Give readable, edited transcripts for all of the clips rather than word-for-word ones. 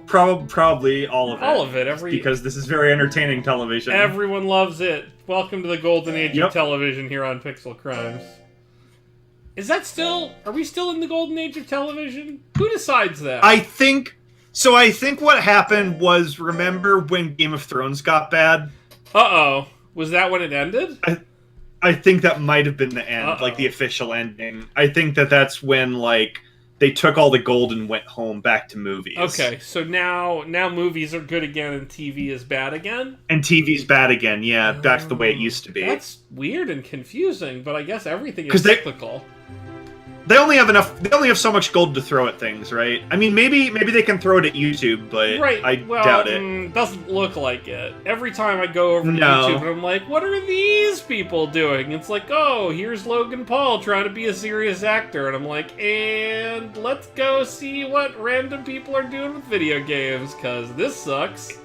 Probably all of it. All of it. Because this is very entertaining television. Everyone loves it. Welcome to the golden age Yep. of television here on Pixel Crimes. Is that still... Are we still in the golden age of television? Who decides that? I think what happened was, remember when Game of Thrones got bad? Uh-oh. Was that when it ended? I think that might have been the end, Uh-oh. like the official ending. I think that's when, like, they took all the gold and went home back to movies. Okay, so now movies are good again and TV is bad again? And TV's bad again, yeah, back to the way it used to be. That's weird and confusing, but I guess everything is 'Cause cyclical. They only have so much gold to throw at things, right? I mean, maybe they can throw it at YouTube, but Right. I doubt it. Doesn't look like it. Every time I go over to No. YouTube and I'm like, what are these people doing? It's like, oh, here's Logan Paul trying to be a serious actor. And I'm like, and let's go see what random people are doing with video games, because this sucks.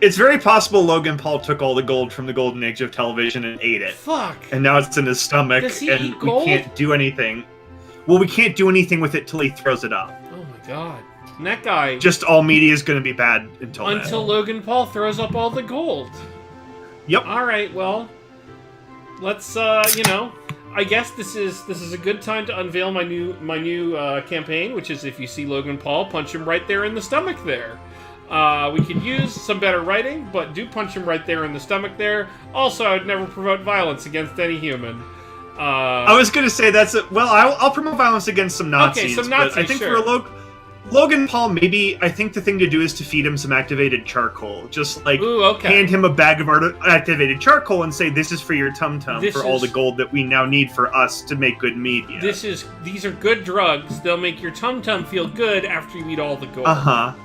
It's very possible Logan Paul took all the gold from the golden age of television and ate it. Fuck. And now it's in his stomach, Does he and eat we gold? can't do anything. Well, we can't do anything with it till he throws it up. Oh my god. And that guy... Just all media is going to be bad until then. Logan Paul throws up all the gold. Yep. Alright, well... Let's, I guess this is a good time to unveil my new campaign, which is if you see Logan Paul, punch him right there in the stomach there. We could use some better writing, but do punch him right there in the stomach there. Also, I would never promote violence against any human. I was going to say I'll promote violence against some Nazis. Okay, some Nazis, but I think sure. for Logan Paul, maybe I think the thing to do is to feed him some activated charcoal. Just like Ooh, okay. hand him a bag of activated charcoal and say, "This is for your tum tum for all the gold that we now need for us to make good media." These are good drugs. They'll make your tum tum feel good after you eat all the gold.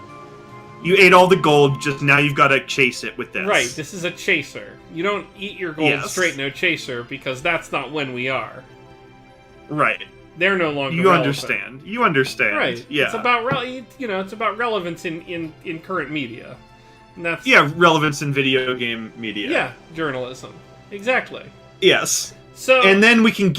You ate all the gold, just now you've got to chase it with this. Right, this is a chaser. You don't eat your gold Yes. straight, no chaser, because that's not when we are. Right. They're no longer You relevant. understand. You understand. Right. Yeah. It's about relevance in current media. And that's relevance in video game media. Yeah, journalism. Exactly. Yes. So And then we can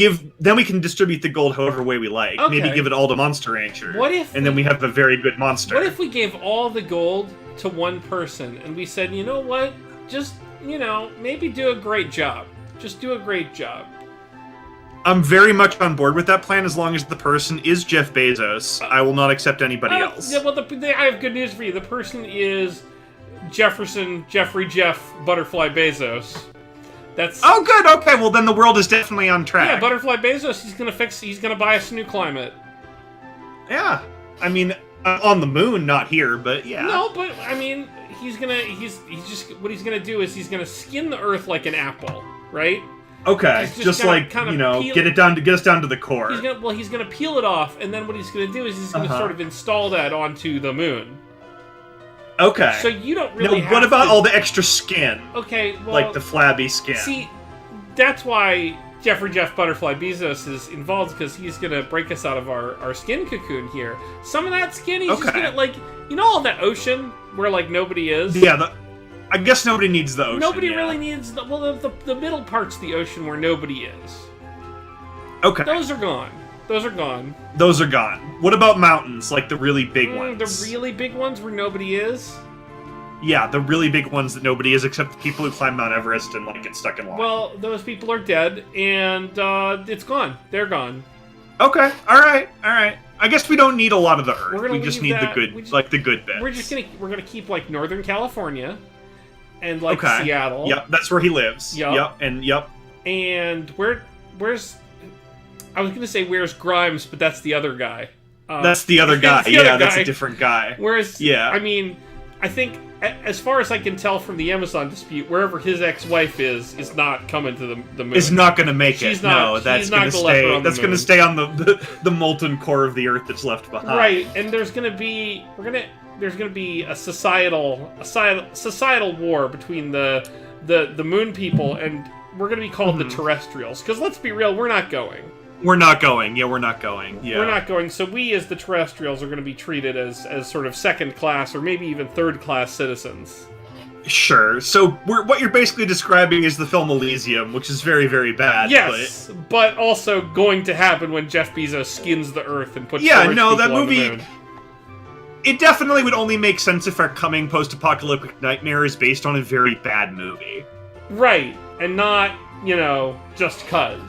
distribute the gold however way we like. Okay. Maybe give it all to Monster Rancher. Then we have a very good monster. What if we gave all the gold to one person and we said, you know what? Just, maybe do a great job. Just do a great job. I'm very much on board with that plan as long as the person is Jeff Bezos. I will not accept anybody else. Yeah, well, I have good news for you. The person is Jeffrey Jeff Butterfly Bezos. That's... Oh, good. Okay, well then the world is definitely on track. Yeah, Butterfly Bezos. He's gonna buy us a new climate. Yeah, I mean, on the moon, not here, but yeah. No, but I mean, he's gonna do is he's gonna skin the Earth like an apple, right? Okay, He's just like get us down to the core. He's gonna peel it off, and then what he's gonna do is he's gonna sort of install that onto the moon. Okay. So you don't really. Now, what about all the extra skin? Okay, well, like the flabby skin. See, that's why Jeff Butterfly Bezos is involved, because he's gonna break us out of our skin cocoon here. Some of that skin, he's just gonna all that ocean where nobody is. Yeah, I guess nobody needs the ocean. Nobody really needs the middle parts of the ocean where nobody is. Okay. Those are gone. Those are gone. Those are gone. What about mountains, like the really big ones? The really big ones where nobody is? Yeah, the really big ones that nobody is except the people who climb Mount Everest and get stuck in water. Well, those people are dead, and it's gone. They're gone. Okay, alright. I guess we don't need a lot of the Earth. We just need that. the good bits. We're gonna keep Northern California and okay. Seattle. Yep, that's where he lives. Yep. Yep. And where's I was gonna say where's Grimes, but that's the other guy. That's the other guy. That's a different guy. Whereas, I mean, I think as far as I can tell from the Amazon dispute, wherever his ex-wife is not coming to the moon. Is not going to make it. That's going to stay. That's going to stay on the molten core of the Earth that's left behind. Right, and there's going to be a societal war between the moon people, and we're going to be called the terrestrials. Because let's be real, we're not going. We're not going. Yeah, we're not going. Yeah. We're not going, so we as the terrestrials are going to be treated as sort of second class or maybe even third class citizens. Sure. So what you're basically describing is the film Elysium, which is very, very bad. Yes, but also going to happen when Jeff Bezos skins the Earth and puts that people movie. on the moon. it definitely would only make sense if our coming post-apocalyptic nightmare is based on a very bad movie. Right, and not, just cuz.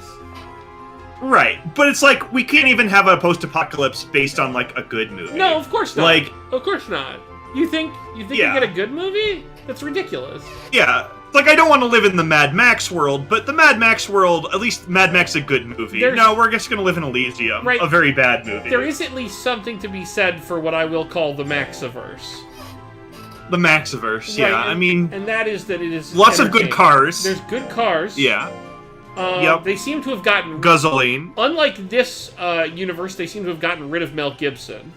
Right, but it's like, we can't even have a post-apocalypse based on, like, a good movie. No, of course not. Like, of course not. You think you Yeah. get a good movie? That's ridiculous. yeah. Like, I don't want to live in the Mad Max world, but the Mad Max world, at least Mad Max is a good movie. No, we're just gonna live in Elysium, Right. a very bad movie. There is at least something to be said for what I will call the Maxiverse. The Maxiverse, yeah. Right, I mean, and that is that it is lots of good entertaining. cars. There's good cars. Yeah. Yep. They seem to have gotten... Guzzling. Unlike this universe, they seem to have gotten rid of Mel Gibson.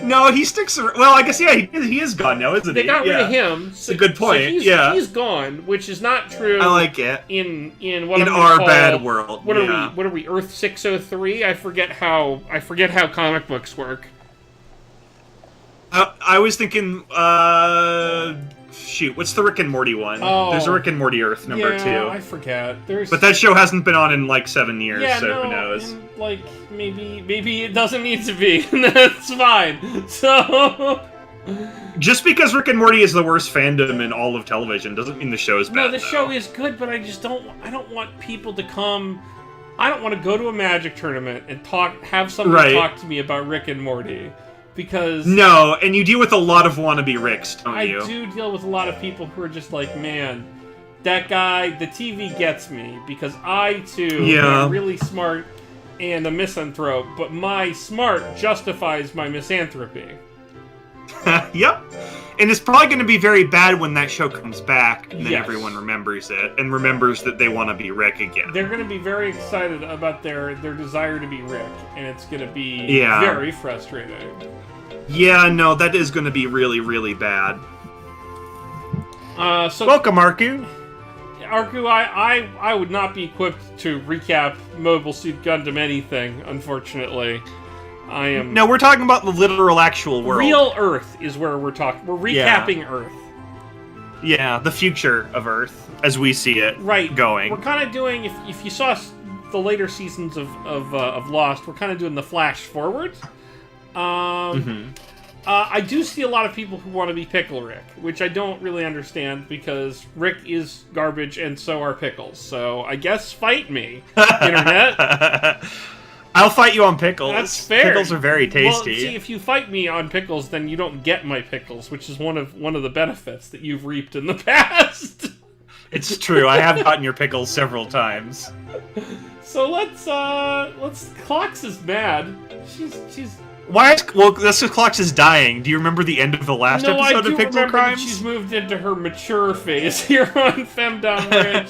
No, he sticks around. Well, I guess, yeah, he is gone now, isn't They he? got rid Yeah. of him. So, a good point, so yeah. he's gone, which is not true. I like it. in what In I'm our gonna call, bad world. What yeah. are we? What are we? Earth 603? I forget how comic books work. I was thinking, shoot, what's the Rick and Morty one? Oh. There's a Rick and Morty Earth number Yeah, 2. I forget. There's But that show hasn't been on in like 7 years, yeah, so no, who knows? and, like maybe it doesn't need to be. That's fine. So Just because Rick and Morty is the worst fandom in all of television doesn't mean the show is bad. no, the though. show is good, but I don't want people to come. I don't want to go to a Magic tournament and have someone Right. talk to me about Rick and Morty. Because No, and you deal with a lot of wannabe Ricks, don't I you? do deal with a lot of people who are just like, man, that guy, the TV gets me because I too Yeah. am really smart and a misanthrope, but my smart justifies my misanthropy. Yep. And it's probably going to be very bad when that show comes back, and then Yes. everyone remembers it, and remembers that they want to be Rick again. They're going to be very excited about their desire to be Rick, and it's going to be Yeah. very frustrating. Yeah, no, that is going to be really, really bad. So Welcome, Arku. Arku, I would not be equipped to recap Mobile Suit Gundam anything, unfortunately. I am... No, we're talking about the literal actual world. Real Earth is where we're talking. We're Yeah. recapping Earth. Yeah, the future of Earth, as we see it Right. going. We're kind of doing, if you saw the later seasons of Lost, we're kind of doing the flash forward. I do see a lot of people who want to be Pickle Rick, which I don't really understand because Rick is garbage and so are pickles. So I guess fight me, Internet. I'll fight you on pickles. That's fair. Pickles are very tasty. Well, see, if you fight me on pickles, then you don't get my pickles, which is one of the benefits that you've reaped in the past. It's true. I have gotten your pickles several times. So let's Clocks is mad. She's Why is this Clocks is dying? Do you remember the end of the last no, I episode do of Pickle remember that Crimes? she's moved into her mature phase here on Femdom Ridge.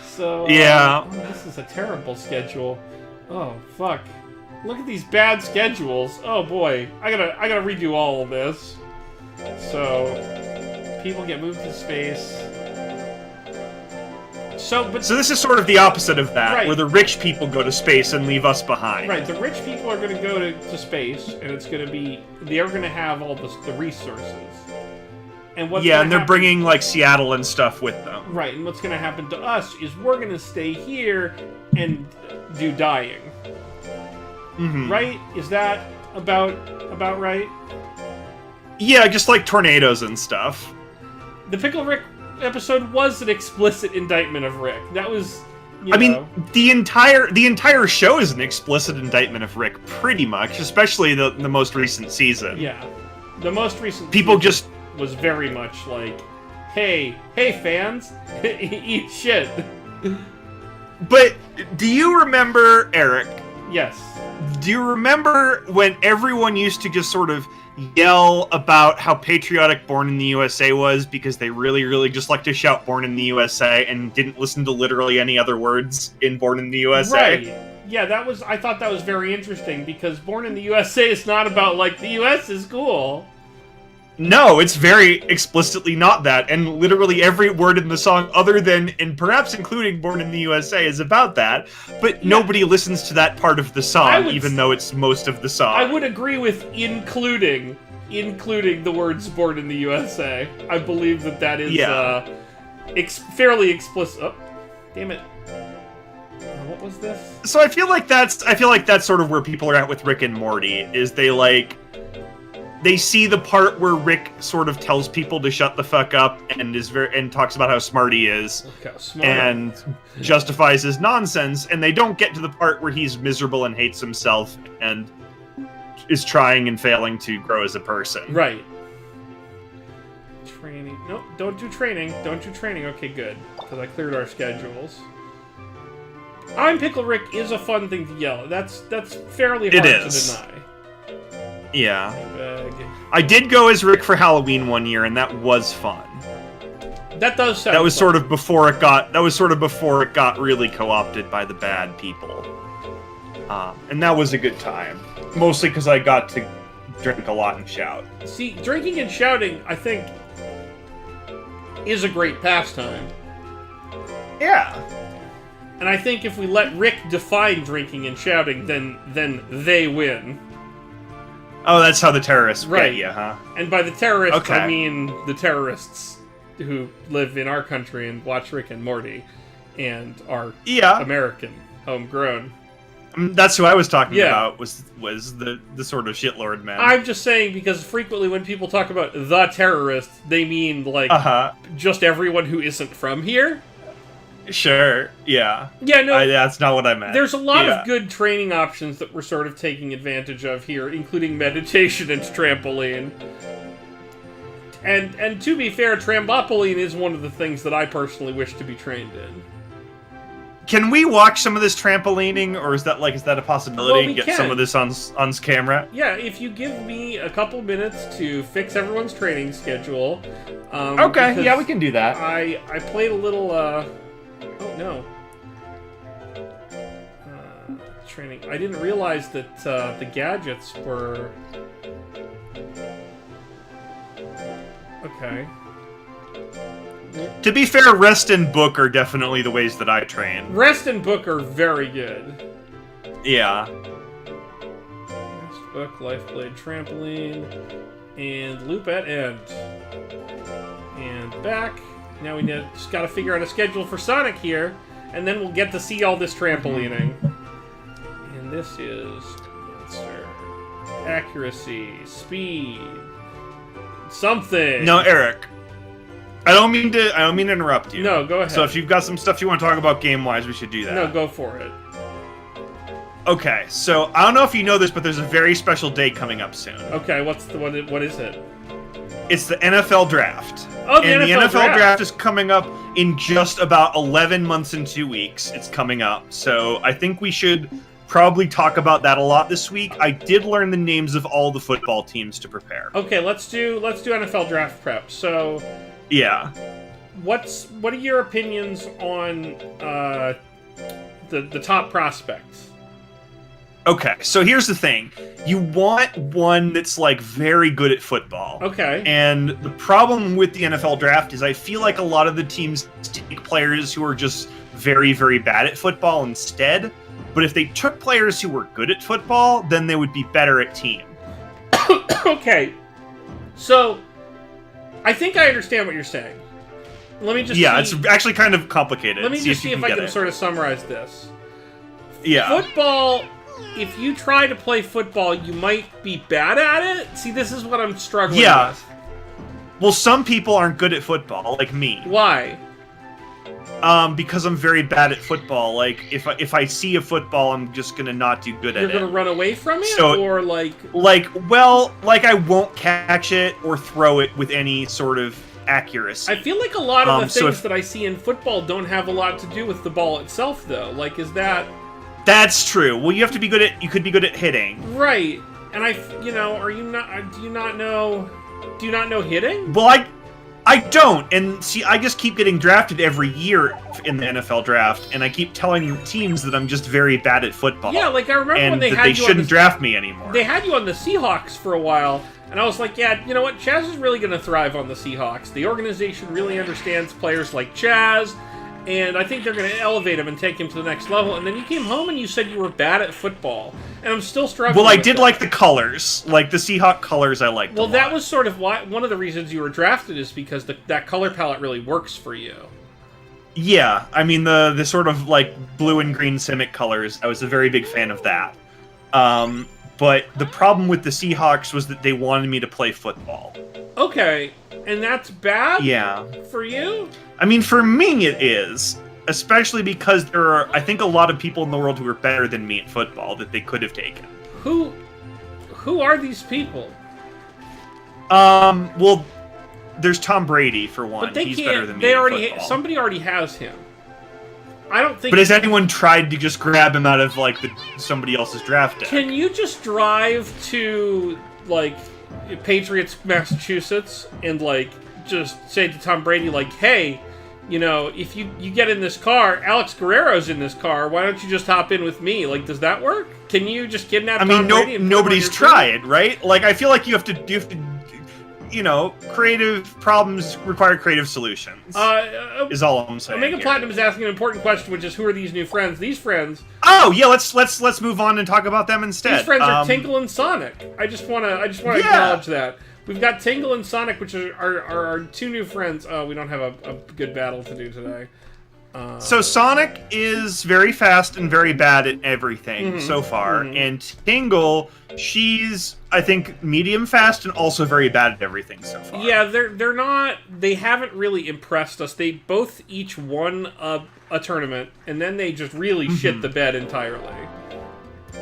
So Yeah. oh, this is a terrible schedule. Oh fuck! Look at these bad schedules. Oh boy, I gotta redo all of this. So people get moved to space. So So this is sort of the opposite of that, Right. where the rich people go to space and leave us behind. right, the rich people are gonna go to space, and it's gonna be they're gonna have all the resources. And what's Yeah, gonna and they're happen- bringing like Seattle and stuff with them. Right, and what's gonna happen to us is we're gonna stay here and do dying. Mhm. Right? Is that about right? Yeah, just like tornadoes and stuff. The Pickle Rick episode was an explicit indictment of Rick. That was, I mean, the entire show is an explicit indictment of Rick, pretty much, especially the most recent season. yeah, the most recent People season just was very much like, hey fans, eat shit. But do you remember, Eric? Yes. Do you remember when everyone used to just sort of yell about how patriotic Born in the USA was because they really, really just like to shout Born in the USA and didn't listen to literally any other words in Born in the USA? Right. Yeah, I thought that was very interesting because Born in the USA is not about like the US is cool. No, it's very explicitly not that, and literally every word in the song, other than, and perhaps including Born in the USA, is about that, but nobody listens to that part of the song, even though it's most of the song. I would agree with including the words "Born in the USA." I believe that is fairly explicit. Oh, damn it! What was this? So I feel like that's sort of where people are at with Rick and Morty. Is they see the part where Rick sort of tells people to shut the fuck up and talks about how smart he is, Look how smart. and justifies his nonsense, and they don't get to the part where he's miserable and hates himself and is trying and failing to grow as a person. Right. Training. Nope, don't do training. Don't do training. Okay, good. Because I cleared our schedules. I'm Pickle Rick is a fun thing to yell. That's fairly hard to deny. Yeah. Bag. I did go as Rick for Halloween one year, and that was fun. That does sound That was fun. sort of before it got really co-opted by the bad people. And that was a good time. Mostly because I got to drink a lot and shout. See, drinking and shouting, I think, is a great pastime. Yeah. And I think if we let Rick define drinking and shouting, then they win. Oh, that's how the terrorists Right. get you, huh? And by the terrorists, Okay. I mean the terrorists who live in our country and watch Rick and Morty and are Yeah. American, homegrown. That's who I was talking Yeah. about, was the sort of shitlord man. I'm just saying because frequently when people talk about the terrorists, they mean, like, just everyone who isn't from here. Sure, yeah. Yeah, no, That's not what I meant. there's a lot Yeah. of good training options that we're sort of taking advantage of here, including meditation and trampoline. And to be fair, trampoline is one of the things that I personally wish to be trained in. Can we watch some of this trampolining, or is that a possibility? Well, we Get can. some of this on camera? Yeah, if you give me a couple minutes to fix everyone's training schedule. Okay, because yeah, we can do that. I played a little, oh no. Training. I didn't realize that the gadgets were... Okay. To be fair, rest and book are definitely the ways that I train. Rest and book are very good. Yeah. Rest, book, life blade, trampoline, and loop at end. And back. Now we just gotta figure out a schedule for Sonic here, and then we'll get to see all this trampolining. And this is monster. Accuracy, speed, something. No, Eric. I don't mean to interrupt you. No, go ahead. So if you've got some stuff you want to talk about game-wise, we should do that. No, go for it. Okay, so I don't know if you know this, but there's a very special day coming up soon. Okay, what is it? It's the NFL Draft. Oh, the and NFL the NFL Draft. Draft is coming up in just about 11 months and 2 weeks. It's coming up. So I think we should probably talk about that a lot this week. I did learn the names of all the football teams to prepare. Okay, let's do NFL Draft prep. So, Yeah. what are your opinions on the top prospects? Okay, so here's the thing. You want one that's, like, very good at football. Okay. And the problem with the NFL Draft is I feel like a lot of the teams take players who are just very, very bad at football instead. But if they took players who were good at football, then they would be better at team. Okay. So, I think I understand what you're saying. Let me just It's actually kind of complicated. Let me just see if I get can it. sort of summarize this. Yeah. Football, if you try to play football, you might be bad at it. See, this is what I'm struggling with. Well, some people aren't good at football, like me. Why? Because I'm very bad at football. Like, if I see a football, I'm just gonna not do good You're at gonna it. run away from it? So- Or, like... Like I won't catch it or throw it with any sort of accuracy. I feel like a lot of the so things if- that I see in football don't have a lot to do with the ball itself, though. Like, is that... That's true. Well, you could be good at hitting. Right. And are you not... Do you not know hitting? Well, I don't, and see, I just keep getting drafted every year in the NFL draft, and I keep telling teams that I'm just very bad at football. Yeah, like, I remember and when they that had they you on shouldn't the... draft me anymore. They had you on the Seahawks for a while, and I was like, yeah, you know what? Chaz is really going to thrive on the Seahawks. The organization really understands players like Chaz, and I think they're going to elevate him and take him to the next level. And then you came home and you said you were bad at football, and I'm still struggling. Well, I with did that. like the colors, like the Seahawk colors. I liked. Well, a that lot. was sort of why one of the reasons you were drafted is because that color palette really works for you. Yeah, I mean the sort of like blue and green Simic colors. I was a very big fan of that. But the problem with the Seahawks was that they wanted me to play football. Okay, and that's bad. Yeah. For you? I mean, for me it is, especially because there are, I think, a lot of people in the world who are better than me at football that they could have taken. Who are these people? Well, there's Tom Brady for one. But they He's can't. better than me. They at already. football. Somebody already has him. I don't think. But has anyone tried to just grab him out of like somebody else's draft deck? Can you just drive to like Patriots, Massachusetts, and like just say to Tom Brady, like, "Hey, you know, if you get in this car, Alex Guerrero's in this car. Why don't you just hop in with me? Like, does that work? Can you just kidnap? I mean, Tom Brady and nobody's put him on your tried, right? Like, I feel like you have to, you know, creative problems require creative solutions. Is all I'm saying. Omega here. Platinum is asking an important question, which is, who are these new friends? These friends. Oh yeah, let's move on and talk about them instead. These friends are Tingle and Sonic. I just wanna acknowledge that. We've got Tingle and Sonic, which are our two new friends. We don't have a good battle to do today. So Sonic is very fast and very bad at everything so far, and Tingle, she's, I think, medium fast and also very bad at everything so far. Yeah, they're not. They haven't really impressed us. They both each won a tournament, and then they just really shit the bed entirely.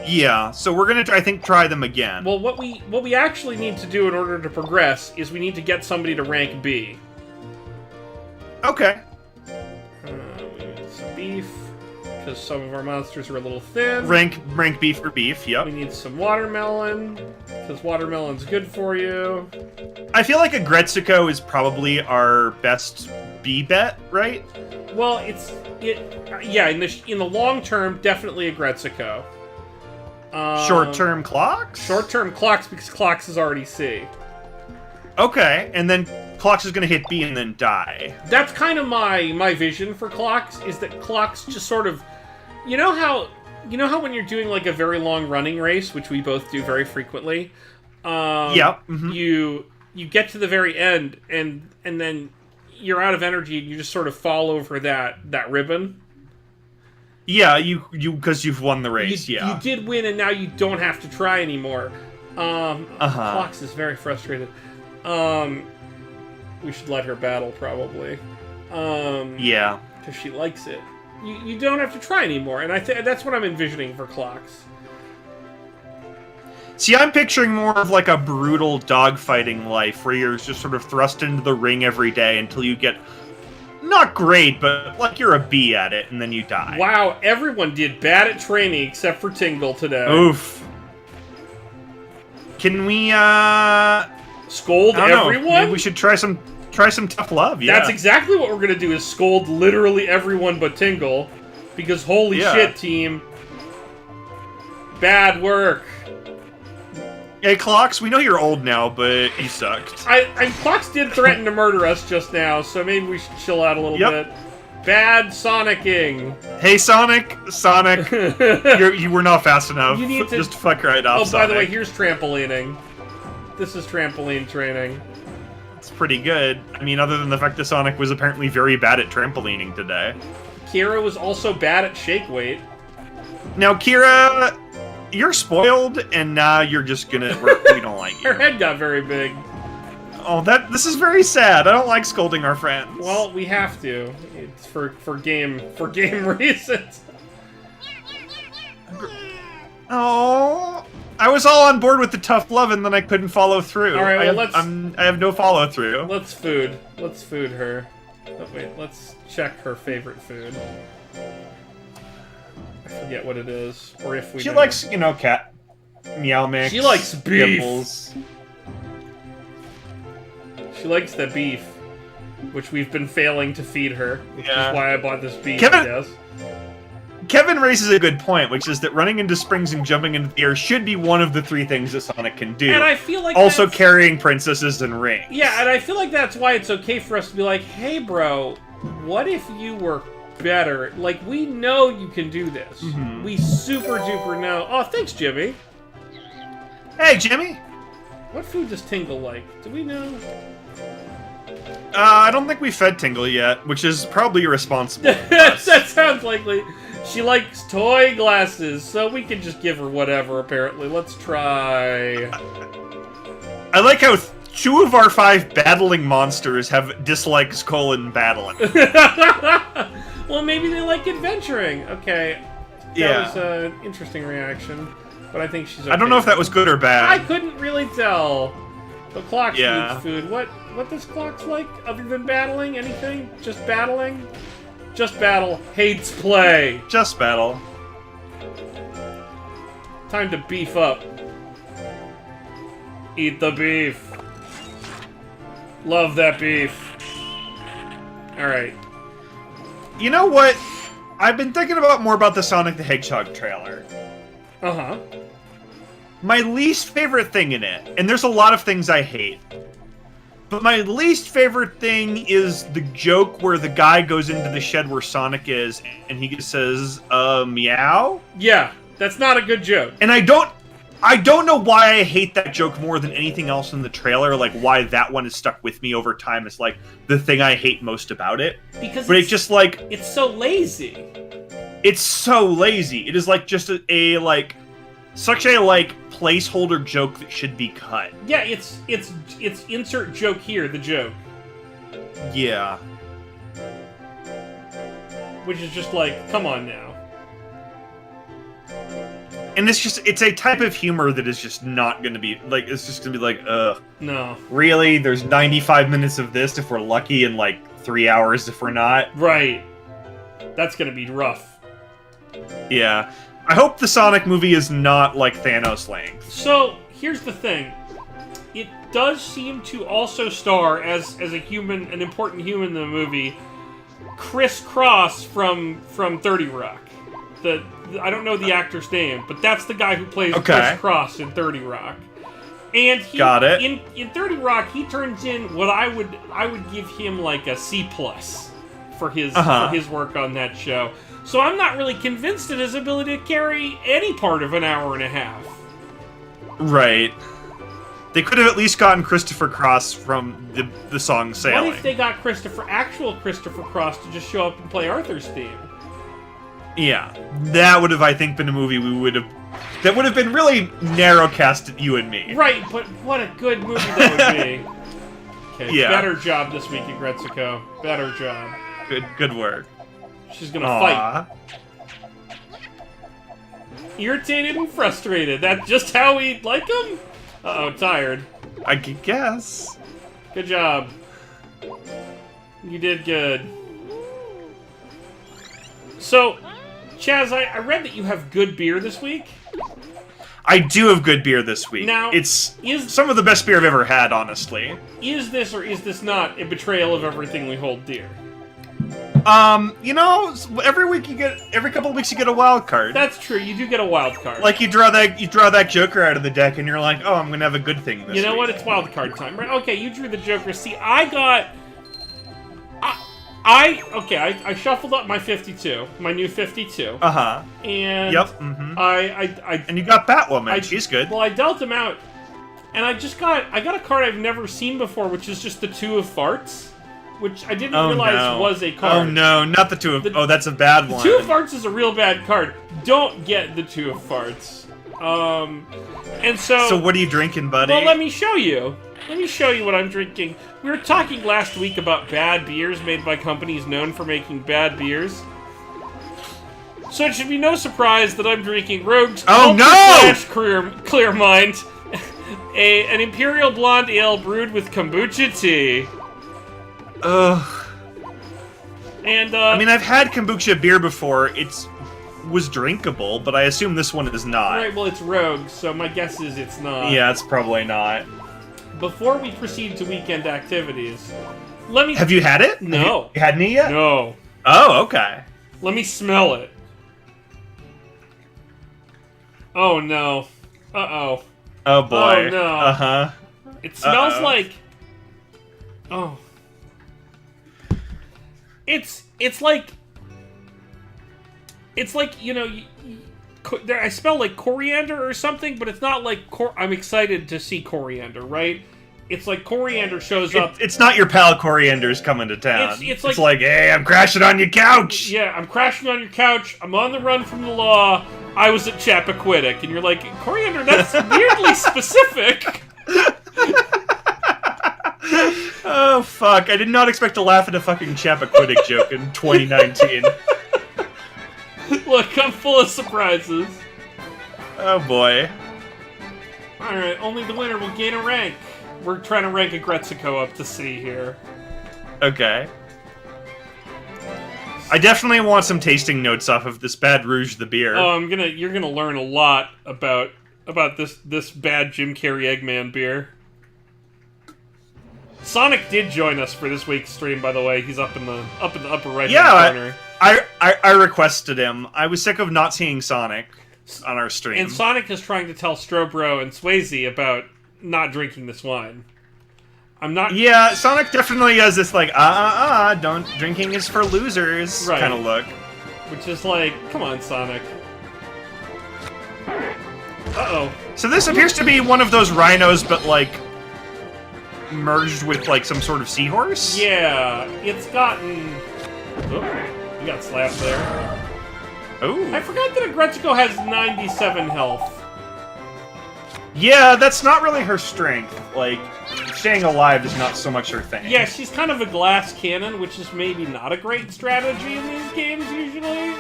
Yeah, so we're gonna, I think, try them again. Well, what we actually need to do in order to progress is we need to get somebody to rank B. Okay. We need some beef, because some of our monsters are a little thin. Rank beef for beef. Yep. We need some watermelon, because watermelon's good for you. I feel like a Gretzico is probably our best B bet, right? Well, yeah. In the long term, definitely a Gretzico. Short-term clocks? Short-term clocks, because clocks is already C. Okay, and then clocks is gonna hit B and then die. That's kind of my vision for clocks, is that clocks just sort of, you know how when you're doing like a very long running race, which we both do very frequently. Yep. You get to the very end, and then you're out of energy, and you just sort of fall over that ribbon. Yeah, you because you've won the race. You did win, and now you don't have to try anymore. Clocks is very frustrated. We should let her battle, probably. Yeah. Because she likes it. You don't have to try anymore, and that's what I'm envisioning for clocks. See, I'm picturing more of like a brutal dogfighting life where you're just sort of thrust into the ring every day until you get not great, but like you're a B at it, and then you die. Wow, everyone did bad at training except for Tingle today. Oof. Can we scold everyone? Maybe we should try some tough love. Yeah. That's exactly what we're gonna do, is scold literally everyone but Tingle. Because holy shit, team. Bad work. Hey, Clocks, we know you're old now, but you sucked. Clocks did threaten to murder us just now, so maybe we should chill out a little bit. Bad Sonicking. Hey, Sonic, you were not fast enough. You need to just fuck right off. Oh, Sonic. by the way, here's trampolining. This is trampoline training. It's pretty good. I mean, other than the fact that Sonic was apparently very bad at trampolining today. Kira was also bad at shake weight. Now, Kira, you're spoiled, and now you're just gonna. We don't like you. Her head got very big. Oh, this is very sad. I don't like scolding our friends. Well, we have to. It's for game reasons. Oh, I was all on board with the tough love, and then I couldn't follow through. All right, well, I have no follow through. Let's food her. Oh, wait, let's check her favorite food. I forget what it is, or if we. She likes, cat meow mix. She likes beef. Dimples. She likes the beef, which we've been failing to feed her. Which is why I bought this beef. Kevin raises a good point, which is that running into springs and jumping into the air should be one of the three things that Sonic can do. And I feel like also carrying princesses and rings. Yeah, and I feel like that's why it's okay for us to be like, hey, bro, what if you were better? Like, we know you can do this. Mm-hmm. We super duper know. Oh, thanks, Jimmy. Hey, Jimmy. What food does Tingle like? Do we know? I don't think we fed Tingle yet, which is probably irresponsible of us. That sounds likely. She likes toy glasses, so we can just give her whatever, apparently. Let's try... I like how 2 of our 5 battling monsters have dislikes battling. Well, maybe they like adventuring. Okay. That was an interesting reaction, but I think she's okay. I don't know if that was good or bad. I couldn't really tell. But Clocks Yeah. needs food. What does Clocks like other than battling? Anything? Just battling? Just battle. Hates play. Just battle. Time to beef up. Eat the beef. Love that beef. Alright. You know what? I've been thinking more about the Sonic the Hedgehog trailer. Uh-huh. My least favorite thing in it, and there's a lot of things I hate, but my least favorite thing is the joke where the guy goes into the shed where Sonic is, and he just says, meow? Yeah, that's not a good joke. And I don't know why I hate that joke more than anything else in the trailer, like why that one has stuck with me over time. It's like the thing I hate most about it. Because but it's just like... It's so lazy. It's so lazy. It is like just such a placeholder joke that should be cut. Yeah, it's insert joke here, the joke. Yeah. Which is just like, come on now. And it's a type of humor that is just not gonna be, like, it's just gonna be like, ugh. No. Really? There's 95 minutes of this if we're lucky and, 3 hours if we're not? Right. That's gonna be rough. Yeah. I hope the Sonic movie is not like Thanos length. So, here's the thing. It does seem to also star, as a human, an important human in the movie, Chris Cross from 30 Rock. I don't know the actor's name, but that's the guy who plays Chris Cross in 30 Rock. And he, got it. In 30 Rock, he turns in what I would give him like a C+ for his work on that show. So I'm not really convinced of his ability to carry any part of an hour and a half. Right. They could have at least gotten Christopher Cross from the song Sailing. What if they got actual Christopher Cross to just show up and play Arthur's theme? Yeah. That would have, I think, been a movie that would have been really narrow cast at you and me. Right, but what a good movie that would be. Okay, yeah. Better job this week at Gretzico. Better job. Good work. She's gonna fight. Irritated and frustrated. That's just how we like him? Uh-oh, tired. I could guess. Good job. You did good. So, Chaz, I read that you have good beer this week. I do have good beer this week. Now, it's some of the best beer I've ever had, honestly. Is this or is this not a betrayal of everything we hold dear? Every couple of weeks you get a wild card. That's true. You do get a wild card. Like you draw that Joker out of the deck, and you're like, oh, I'm gonna have a good thing this week. You know what? It's wild card time, right? Okay, you drew the Joker. See, I shuffled up my 52, my new 52. And yep. And you got Batwoman. She's good. Well, I dealt him out, and I got a card I've never seen before, which is just the Two of Farts. Which I didn't realize was a card. Oh no, not the Two of... Oh, that's a bad one. The Two of Farts is a real bad card. Don't get the Two of Farts. And so... So what are you drinking, buddy? Well, let me show you. Let me show you what I'm drinking. We were talking last week about bad beers made by companies known for making bad beers. So it should be no surprise that I'm drinking Rogue's Clear Mind, an Imperial Blonde Ale brewed with kombucha tea. Ugh. And, I mean, I've had kombucha beer before. Was drinkable, but I assume this one is not. Right, well, it's Rogue, so my guess is it's not. Yeah, it's probably not. Before we proceed to weekend activities, let me... Have you had it? No. Have you had any yet? No. Oh, okay. Let me smell it. Oh, no. Uh-oh. Oh, boy. Oh, no. Uh-huh. It smells like... Oh. It's like, you know, I smell like coriander or something, but it's not like I'm excited to see coriander, right? It's like Coriander shows up. It's not your pal Coriander's coming to town. It's like, hey, I'm crashing on your couch. Yeah, I'm crashing on your couch. I'm on the run from the law. I was at Chappaquiddick, and you're like, Coriander, that's weirdly specific. Oh fuck! I did not expect to laugh at a fucking Chappaquiddick joke in 2019. Look, I'm full of surprises. Oh boy. All right, only the winner will gain a rank. We're trying to rank Agretsuko up to C here. Okay. I definitely want some tasting notes off of this Bad Rouge the beer. Oh, you're gonna learn a lot about this bad Jim Carrey Eggman beer. Sonic did join us for this week's stream, by the way. He's up in the upper right hand corner. I requested him. I was sick of not seeing Sonic on our stream. And Sonic is trying to tell Strobro and Swayze about not drinking this wine. I'm not. Yeah, Sonic definitely has this like don't drinking is for losers Right. kind of look. Which is like, come on, Sonic. Uh-oh. So this appears to be one of those rhinos, but like merged with like some sort of seahorse. Yeah, it's gotten. Oh, you got slapped there. Oh. I forgot that Agretsuko has 97 health. Yeah, that's not really her strength. Like, staying alive is not so much her thing. Yeah, she's kind of a glass cannon, which is maybe not a great strategy in these games usually.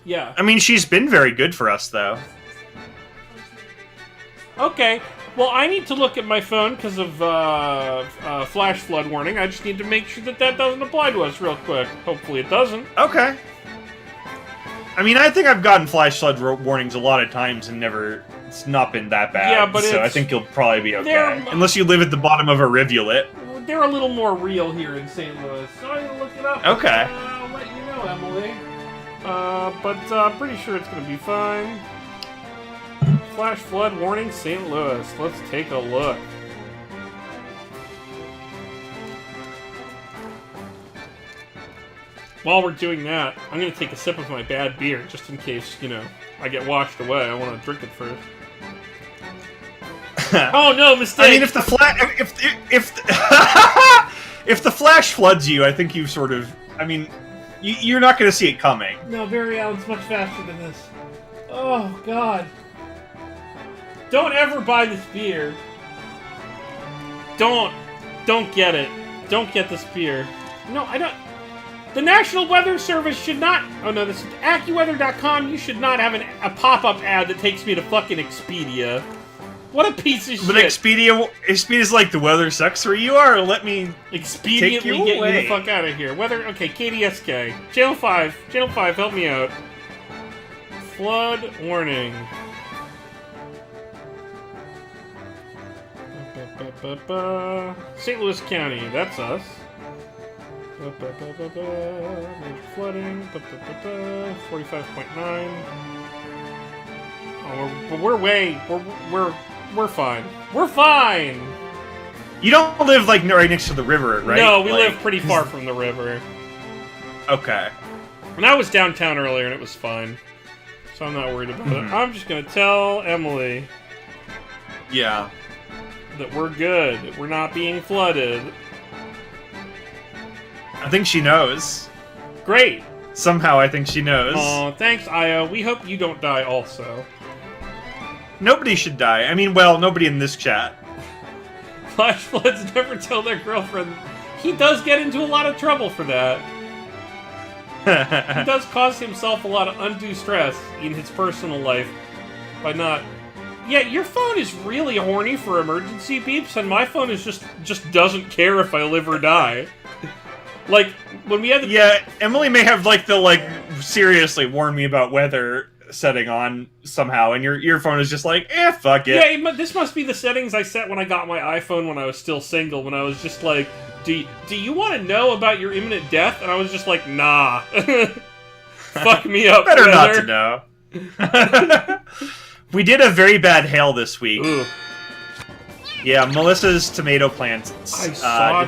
Yeah. I mean, she's been very good for us, though. Okay. Well, I need to look at my phone because of flash flood warning. I just need to make sure that doesn't apply to us real quick. Hopefully it doesn't. Okay. I mean, I think I've gotten flash flood warnings a lot of times and it's not been that bad. Yeah, but so I think you'll probably be okay. They're- Unless you live at the bottom of a rivulet. They're a little more real here in St. Louis, so I'm gonna look it up. Okay. I'll let you know, Emily. But pretty sure it's gonna be fine. Flash flood warning, St. Louis. Let's take a look. While we're doing that, I'm gonna take a sip of my bad beer, just in case, I get washed away. I want to drink it first. Oh no, mistake! I mean, if the if the flash floods you, I think you sort of. I mean, you're not going to see it coming. No, Barry Allen's much faster than this. Oh God! Don't ever buy this beer. Don't get it. Don't get this beer. No, I don't. The National Weather Service should not. Oh no, this is AccuWeather.com. You should not have a pop-up ad that takes me to fucking Expedia. What a piece of shit. But Expedia's like, the weather sucks where you are. Let me expediently get you the fuck out of here. Weather. Okay, KDSK. Channel 5. Channel 5, help me out. Flood warning. St. Louis County, that's us. Major flooding. 45.9. Oh, we're fine. We're fine. You don't live like right next to the river, right? No, we live pretty far from the river. Okay. And I was downtown earlier, and it was fine, so I'm not worried about it. I'm just gonna tell Emily. Yeah. That we're good. That we're not being flooded. I think she knows. Great. Somehow, I think she knows. Oh, thanks, Io. We hope you don't die also. Nobody should die. I mean, well, nobody in this chat. Flash floods never tell their girlfriend. He does get into a lot of trouble for that. He does cause himself a lot of undue stress in his personal life by not. Yeah, your phone is really horny for emergency beeps, and my phone is just doesn't care if I live or die. Like when we had the Yeah, Emily may have seriously warned me about weather setting on somehow, and your phone is just like, fuck it. Yeah, this must be the settings I set when I got my iPhone when I was still single, when I was just like, do you want to know about your imminent death? And I was just like, nah. Fuck me up, Better weather. not to know. We did a very bad hail this week. Ooh. Yeah, Melissa's tomato plants did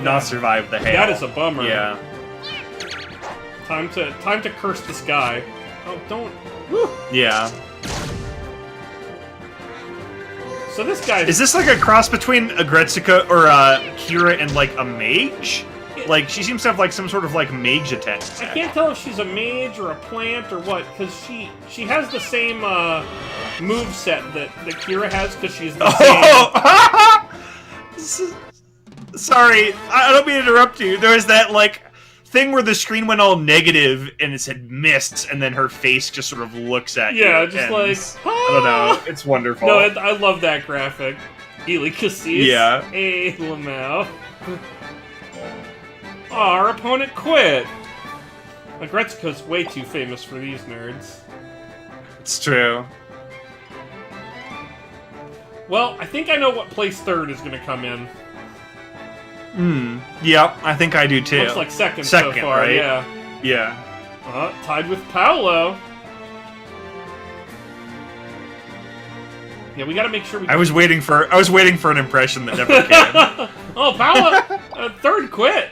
not survive the hail. That is a bummer. Yeah. Time to curse the sky. Oh, don't. Woo. Yeah. So this guy Is this like a cross between Agretsuka or Kira and like a mage? Like she seems to have like some sort of like mage attack. I can't tell if she's a mage or a plant or what, because she has the same move set that Kira has, because she's the same. Sorry, I don't mean to interrupt you. There was that like thing where the screen went all negative and it said missed, and then her face just sort of looks at you. Yeah, just and like I don't know. It's wonderful. No, I love that graphic. Ely Cassis. Yeah. Hey, Lamau. Oh, our opponent quit. Agretsuko's way too famous for these nerds. It's true. Well, I think I know what place third is going to come in. Yep, I think I do too. Looks like second so far, right? yeah. Yeah. Tied with Paolo. Yeah, we got to make sure we. I was waiting for an impression that never came. Oh, Paolo, third quit.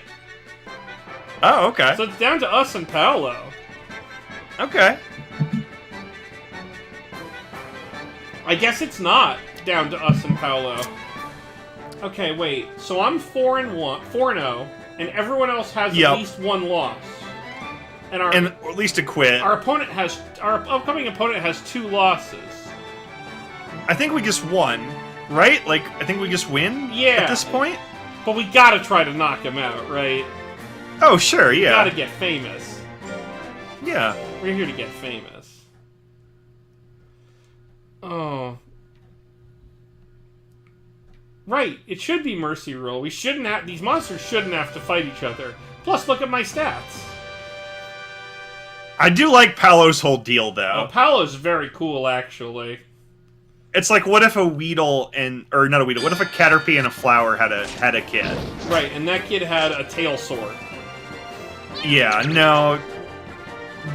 Oh, okay. So it's down to us and Paolo. Okay. I guess it's not down to us and Paolo. Okay, wait. So I'm 4-0, and everyone else has at least one loss. And at least a quit. Our upcoming opponent has 2 losses. I think we just won, right? Like I think we just win. Yeah. At this point. But we gotta try to knock him out, right? Oh sure, yeah. We gotta get famous. Yeah. We're here to get famous. Oh. Right, it should be Mercy Rule. We shouldn't have. These monsters shouldn't have to fight each other. Plus, look at my stats. I do like Paolo's whole deal, though. Oh, Paolo's very cool, actually. It's like, what if a Weedle or not a Weedle? What if a Caterpie and a Flower had a kid? Right, and that kid had a tail sword. Yeah, no.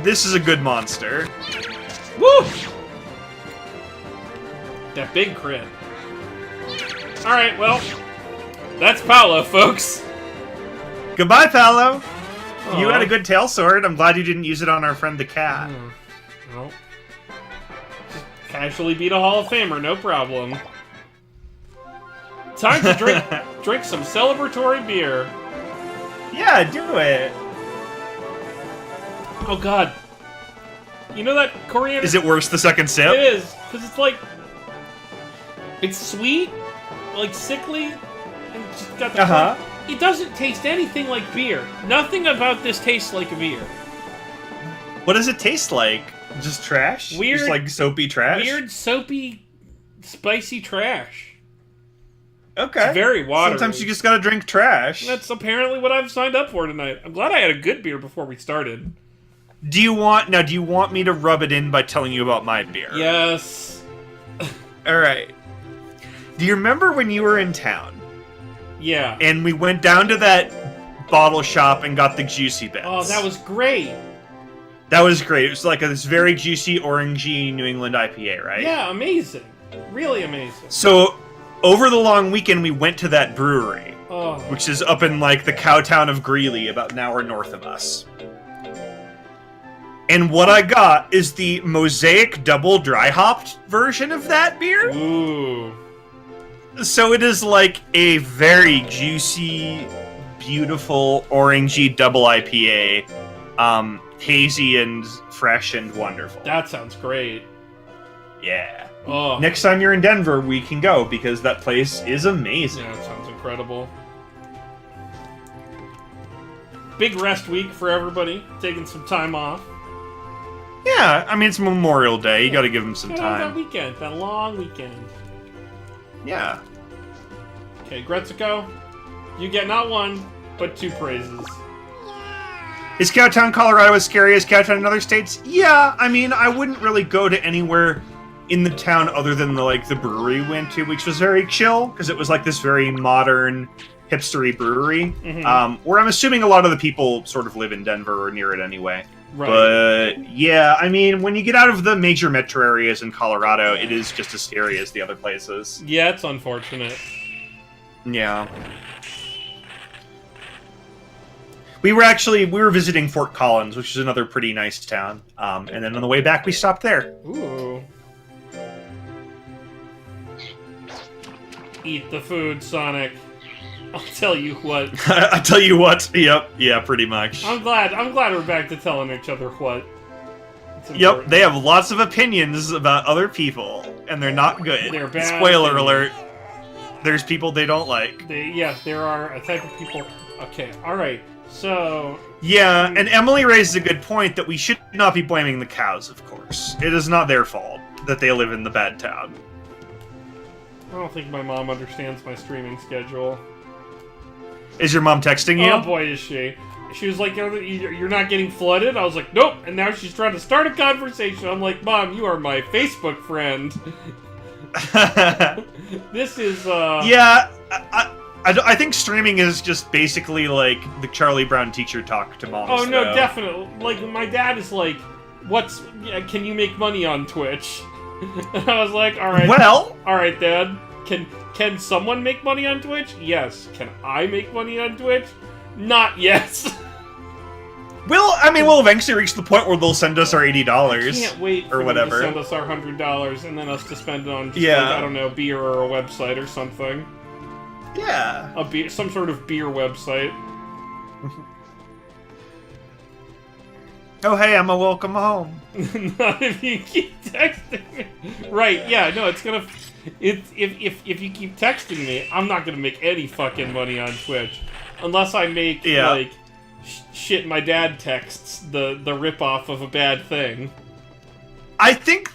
This is a good monster. Woo! That big crit. Alright, well, that's Paolo, folks. Goodbye, Paolo. Aww. You had a good tail sword. I'm glad you didn't use it on our friend the cat. Well, just casually beat a Hall of Famer, no problem. Time to drink some celebratory beer. Yeah, do it. Oh god. You know that coriander... Is it worse the second sip? It is, because it's like... It's sweet, like sickly, and it's just got the... It doesn't taste anything like beer. Nothing about this tastes like beer. What does it taste like? Just trash? Weird, just like soapy trash? Weird, soapy, spicy trash. Okay. It's very watery. Sometimes you just gotta drink trash. That's apparently what I've signed up for tonight. I'm glad I had a good beer before we started. Do you want me to rub it in by telling you about my beer? Yes. Alright. Do you remember when you were in town? Yeah. And we went down to that bottle shop and got the juicy bits. Oh, that was great. That was great. It was like this very juicy, orangey New England IPA, right? Yeah, amazing. Really amazing. So, over the long weekend, we went to that brewery, Oh. which is up in like the cow town of Greeley, about an hour north of us. And what I got is the Mosaic double dry hopped version of that beer. Ooh. So it is like a very juicy, beautiful, orangey double IPA. Hazy and fresh and wonderful. That sounds great. Yeah. Oh. Next time you're in Denver, we can go, because that place is amazing. Yeah, that sounds incredible. Big rest week for everybody. Taking some time off. Yeah, I mean, it's Memorial Day. You gotta give them some That time. weekend. That long weekend. Yeah. Okay, Gretzico, you get not 1, but 2 praises. Is Cowtown, Colorado as scary as Cowtown in other states? Yeah, I mean, I wouldn't really go to anywhere in the town other than the brewery we went to, which was very chill, because it was like this very modern, hipstery brewery, where I'm assuming a lot of the people sort of live in Denver or near it anyway. Right. But, yeah, I mean, when you get out of the major metro areas in Colorado, it is just as scary as the other places. Yeah, it's unfortunate. Yeah. We were visiting Fort Collins, which is another pretty nice town. And then on the way back, we stopped there. Ooh. eat the food, Sonic. I'll tell you what. I tell you what. Yep. Yeah, pretty much. I'm glad we're back to telling each other what. Yep, they have lots of opinions about other people, and they're not good. They're bad Spoiler opinions. alert. There's people they don't like. There are a type of people. Okay, alright. So, Yeah, and Emily raises a good point that we should not be blaming the cows, of course. It is not their fault that they live in the bad town. I don't think my mom understands my streaming schedule. Is your mom texting you? Oh boy, is she. She was like, you're not getting flooded? I was like, nope. And now she's trying to start a conversation. I'm like, Mom, you are my Facebook friend. This is, Yeah, I think streaming is just basically like the Charlie Brown teacher talk to moms. Oh, no, though. definitely. Like, my dad is like, can you make money on Twitch? And I was like, alright. Well, Alright, Dad. Can someone make money on Twitch? Yes. Can I make money on Twitch? Not yet. we'll eventually reach the point where they'll send us our $80. Can't wait for or whatever. them to send us our $100 and then us to spend it on just Yeah. like, I don't know, beer or a website or something. Yeah. Some sort of beer website. Oh, hey, Emma, welcome home. Not if you keep texting me. Right? Yeah. No, it's gonna. If you keep texting me, I'm not gonna make any fucking money on Twitch unless I make like shit. My dad texts the ripoff of a bad thing. I think,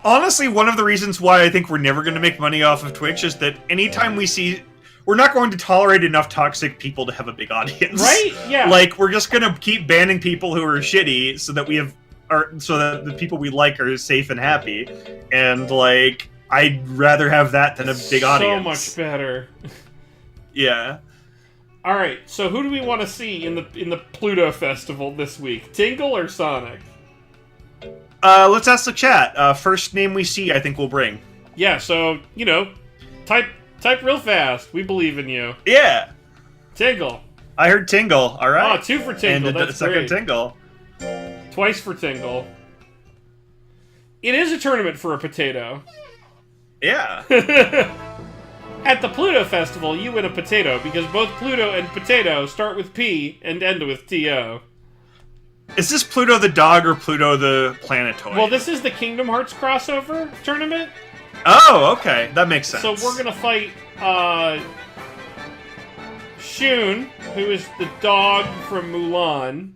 honestly, one of the reasons why I think we're never going to make money off of Twitch is that anytime we see... We're not going to tolerate enough toxic people to have a big audience. Right? Yeah. Like, we're just going to keep banning people who are shitty so that so that the people we like are safe and happy. And, like, I'd rather have that than a big audience. So much better. Yeah. All right. So who do we want to see in the Pluto Festival this week? Tingle or Sonic? Let's ask the chat. First name we see, I think we'll bring. Yeah. So type real fast. We believe in you. Yeah. Tingle. I heard Tingle. All right. Oh, 2 for Tingle. And That's second great. Tingle. Twice for Tingle. It is a tournament for a potato. Yeah. At the Pluto Festival, you win a potato because both Pluto and potato start with P and end with TO. Is this Pluto the dog or Pluto the planetoid? Well, this is the Kingdom Hearts crossover tournament. Oh, okay. That makes sense. So we're gonna fight Shun, who is the dog from Mulan.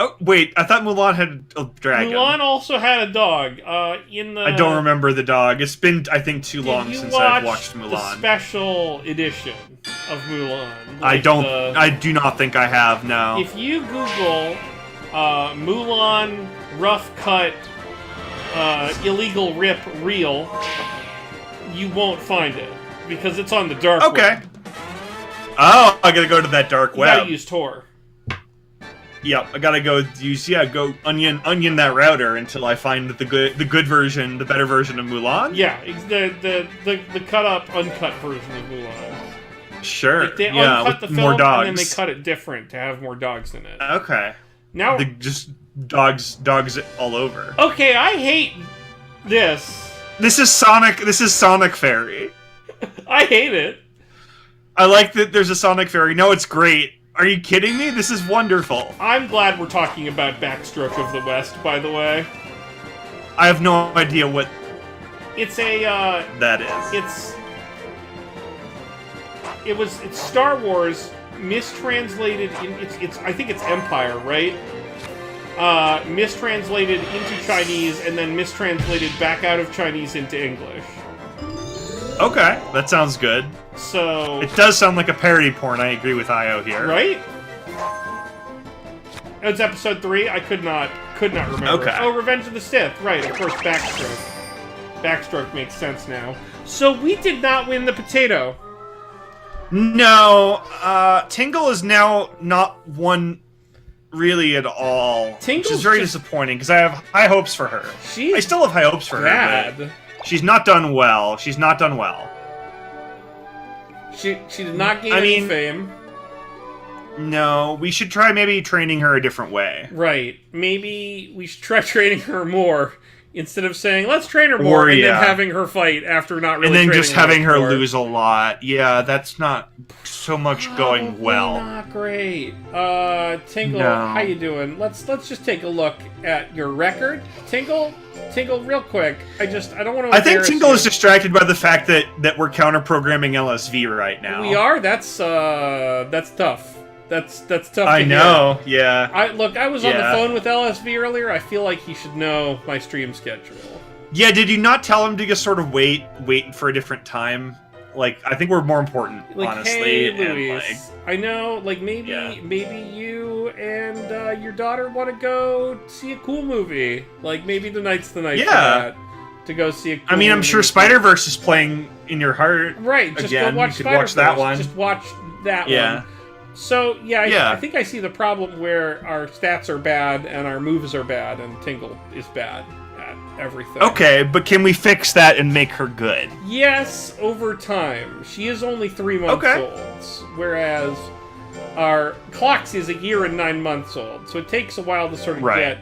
Oh, wait. I thought Mulan had a dragon. Mulan also had a dog. I don't remember the dog. It's been, I think, too long since I've watched the Mulan. special edition of Mulan. I do not think I have, no. If you Google Mulan rough cut illegal rip reel, you won't find it because it's on the dark web. Okay. Oh, I gotta go to that dark You web. gotta use Tor. Yep, I gotta go go onion that router until I find the good version, the better version of Mulan. Yeah, the cut up, uncut version of Mulan. Sure. Like they yeah, uncut with the more film dogs. and then they cut it different to have more dogs in it. Okay. Now, Just dogs all over. okay, I hate this. This is Sonic Fairy. I hate it. I like that there's a Sonic Fairy. No, it's great. Are you kidding me? This is wonderful. I'm glad we're talking about Backstroke of the West, by the way. I have no idea what It's a, that is. It's Star Wars mistranslated I think it's Empire, right? Mistranslated into Chinese and then mistranslated back out of Chinese into English. Okay, that sounds good. So It does sound like a parody porn. I agree with Io here. right? It's episode 3. I could not remember. Okay. Oh, Revenge of the Sith. Right, of course, Backstroke. Backstroke makes sense now. So we did not win the potato. No, Tingle is now not one really at all. Which Tingle's is very just disappointing because I have high hopes for her. She's I still have high hopes for her. bad. But she's not done well. She's not done well. She did not gain I any mean- fame. No, we should try maybe training her a different way. Right. Maybe we should try training her more instead of saying let's train her more and then having her fight after not really, and then just having her before. lose a lot. Yeah, that's not so much going well. Not great. Tingle, No. how you doing? Let's just take a look at your record. Tingle, real quick. I don't want to. I think Tingle is distracted by the fact that we're counter programming LSV right now. We are. That's tough. That's tough. I know. Yeah. I was on the phone with LSV earlier. I feel like he should know my stream schedule. Yeah. Did you not tell him to just sort of wait for a different time? Like, I think we're more important, like, honestly. Hey, Luis, and, like, I know, like, maybe you and your daughter want to go see a cool movie. Like, maybe tonight's the night for that. To go see a cool movie. I'm sure Spider-Verse is playing in your heart. Right, just again. go watch You could watch that one. Just watch that one. So, I think I see the problem where our stats are bad and our moves are bad and Tingle is bad at everything. Okay, but can we fix that and make her good? Yes, over time. She is only 3 months old, whereas our Clocks is 1 year and 9 months old. So it takes a while to sort of get...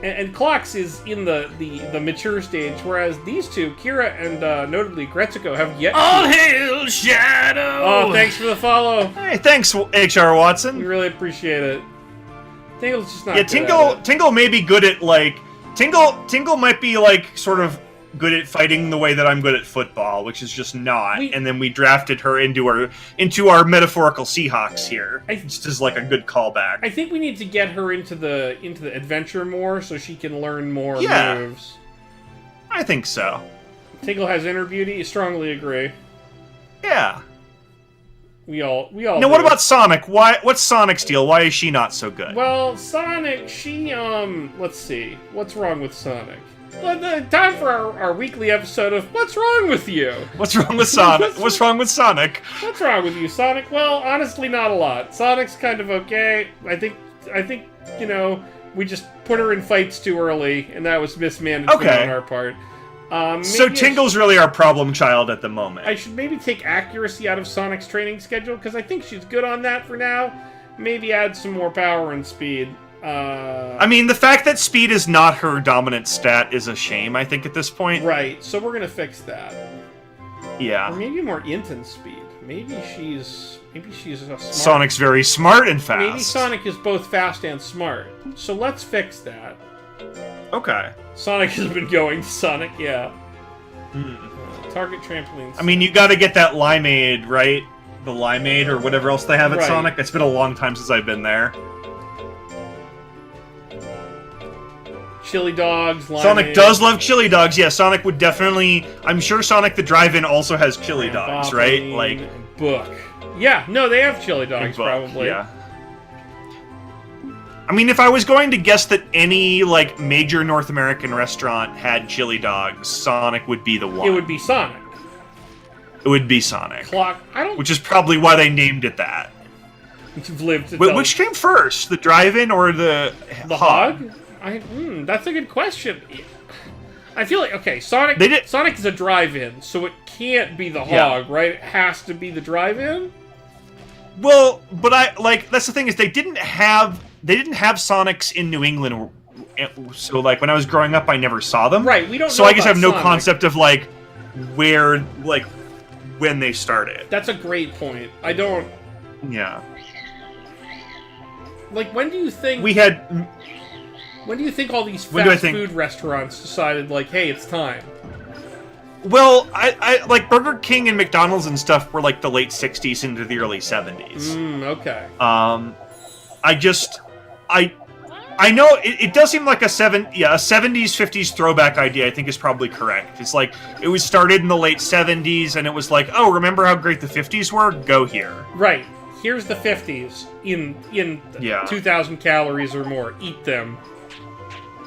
And Clocks is in the mature stage, whereas these two, Kira and notably Gretzico, have yet All hail Shadow! Oh, thanks for the follow. Hey, thanks, H.R. Watson. We really appreciate it. Tingle's just not Yeah, good at it. Tingle may be good at, like... Tingle might be, like, sort of good at fighting the way that I'm good at football, which is just not. And then we drafted her into our metaphorical Seahawks here. Just as, like, a good callback. I think we need to get her into the adventure more so she can learn more moves. I think so. Tingle has inner beauty. Strongly agree. Yeah. We all. Now, what about Sonic? What's Sonic's deal? Why is she not so good? Well, Sonic, she let's see. What's wrong with Sonic? Time for our weekly episode of What's Wrong With You? What's wrong with Sonic? What's wrong with Sonic? What's wrong with you, Sonic? Well, honestly, not a lot. Sonic's kind of okay. I think we just put her in fights too early, and that was mismanagement on our part. So Tingle's really our problem child at the moment. I should maybe take accuracy out of Sonic's training schedule, because I think she's good on that for now. Maybe add some more power and speed. I mean, the fact that speed is not her dominant stat is a shame, I think, at this point. Right, so we're gonna fix that. Yeah. Or maybe more int and speed. Maybe she's a smart... Sonic's very smart and fast. Maybe Sonic is both fast and smart. So let's fix that. Okay. Sonic has been going to Sonic, yeah. Target trampolines. I mean, you gotta get that limeade, right? The limeade or whatever else they have at Sonic. It's been a long time since I've been there. Chili dogs, limeade. Sonic does love chili dogs. Yeah, Sonic would definitely... I'm sure Sonic the Drive-In also has chili dogs, right? Like... Book. Yeah, no, they have chili dogs, probably. Yeah. I mean, if I was going to guess that any, like, major North American restaurant had chili dogs, Sonic would be the one. It would be Sonic. It would be Sonic. Which is probably why they named it that. You've lived to Which came first, the Drive-In or the Hog? That's a good question. I feel like, okay, Sonic is a drive-in, so it can't be the Hog, right? It has to be the drive-in? Well, but that's the thing is they didn't have Sonics in New England, so like when I was growing up I never saw them. Right, we don't know. So I guess I have no Sonic. concept of like where, like, when they started. That's a great point. I don't... Yeah. Like, when do you think... When do you think all these fast food restaurants decided, like, hey, it's time? Well, I like Burger King and McDonald's and stuff were like the late 60s into the early 70s. Okay. I know it does seem like a 70s, 50s throwback idea, I think is probably correct. It's like, it was started in the late 70s, and it was like, oh, remember how great the 50s were? Go here. Right. Here's the 50s in 2,000 calories or more. Eat them.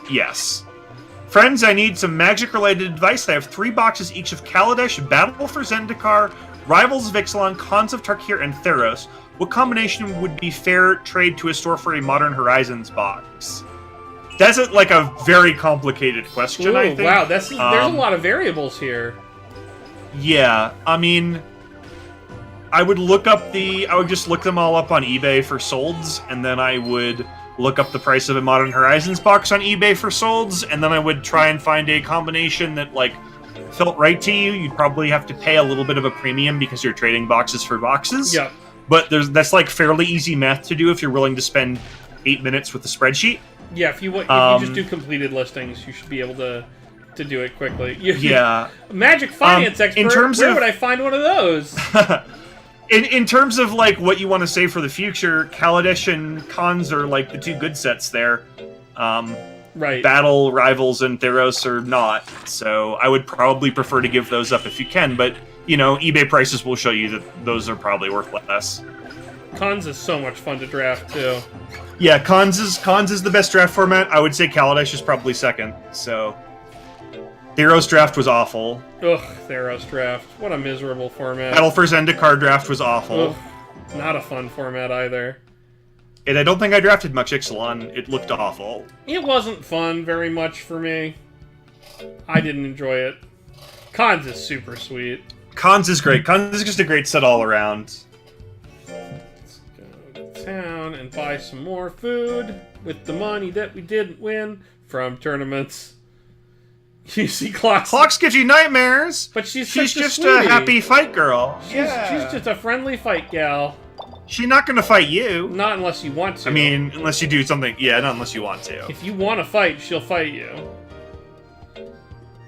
Yes. Friends, I need some magic-related advice. I have 3 boxes each of Kaladesh, Battle for Zendikar, Rivals of Ixalan, Cons of Tarkir, and Theros. What combination would be fair trade to a store for a Modern Horizons box? That's a very complicated question, I think. Wow, there's a lot of variables here. Yeah, I mean, I would just look them all up on eBay for solds, and then I would look up the price of a Modern Horizons box on eBay for solds, and then I would try and find a combination that, like, felt right to you. You'd probably have to pay a little bit of a premium because you're trading boxes for boxes. Yeah. But that's, like, fairly easy math to do if you're willing to spend 8 minutes with the spreadsheet. Yeah, if you just do completed listings, you should be able to do it quickly. Yeah. Magic Finance Expert, in terms where of- would I find one of those? In terms of, like, what you want to save for the future, Kaladesh and Khans are, like, the two good sets there. Right. Battle, Rivals, and Theros are not, so I would probably prefer to give those up if you can, but, you know, eBay prices will show you that those are probably worth less. Khans is so much fun to draft, too. Yeah, Khans is the best draft format. I would say Kaladesh is probably second, so... Theros draft was awful. Ugh, Theros draft. What a miserable format. Battle for Zendikar draft was awful. Ugh, not a fun format either. And I don't think I drafted much Ixalan. It looked awful. It wasn't fun very much for me. I didn't enjoy it. Khans is super sweet. Khans is great. Khans is just a great set all around. Let's go to town and buy some more food with the money that we didn't win from tournaments. You see Clocks. Clocks give you nightmares! But she's just sweetie. a happy fight girl. She's just a friendly fight gal. She's not gonna fight you. Not unless you want to. I mean, unless you do something. Yeah, not unless you want to. If you want to fight, she'll fight you.